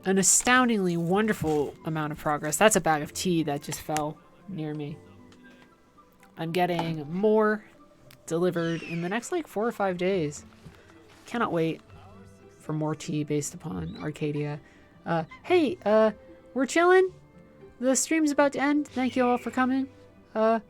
astoundingly wonderful amount of progress. That's a bag of tea that just fell near me. I'm getting more delivered in the next like 4 or 5 days. Cannot wait for more tea based upon Arcadia. Hey, we're chilling. The stream's about to end. Thank you all for coming. I'm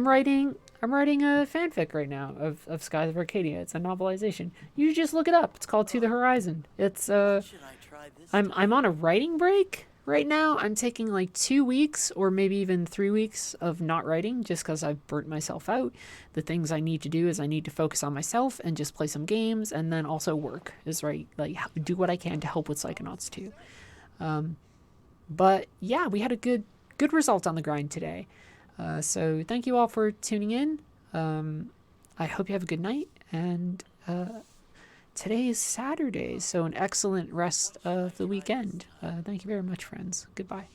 writing a fanfic right now of Skies of Arcadia. It's a novelization. You just look it up. It's called To the Horizon. It's I'm on a writing break right now. I'm taking like 2 weeks or maybe even 3 weeks of not writing just because I've burnt myself out. The things I need to do is I need to focus on myself and just play some games, and then also work is right, like do what I can to help with Psychonauts 2. But yeah, we had a good result on the grind today. So thank you all for tuning in. I hope you have a good night, and today is Saturday, so an excellent rest of the weekend. Thank you very much, friends. Goodbye.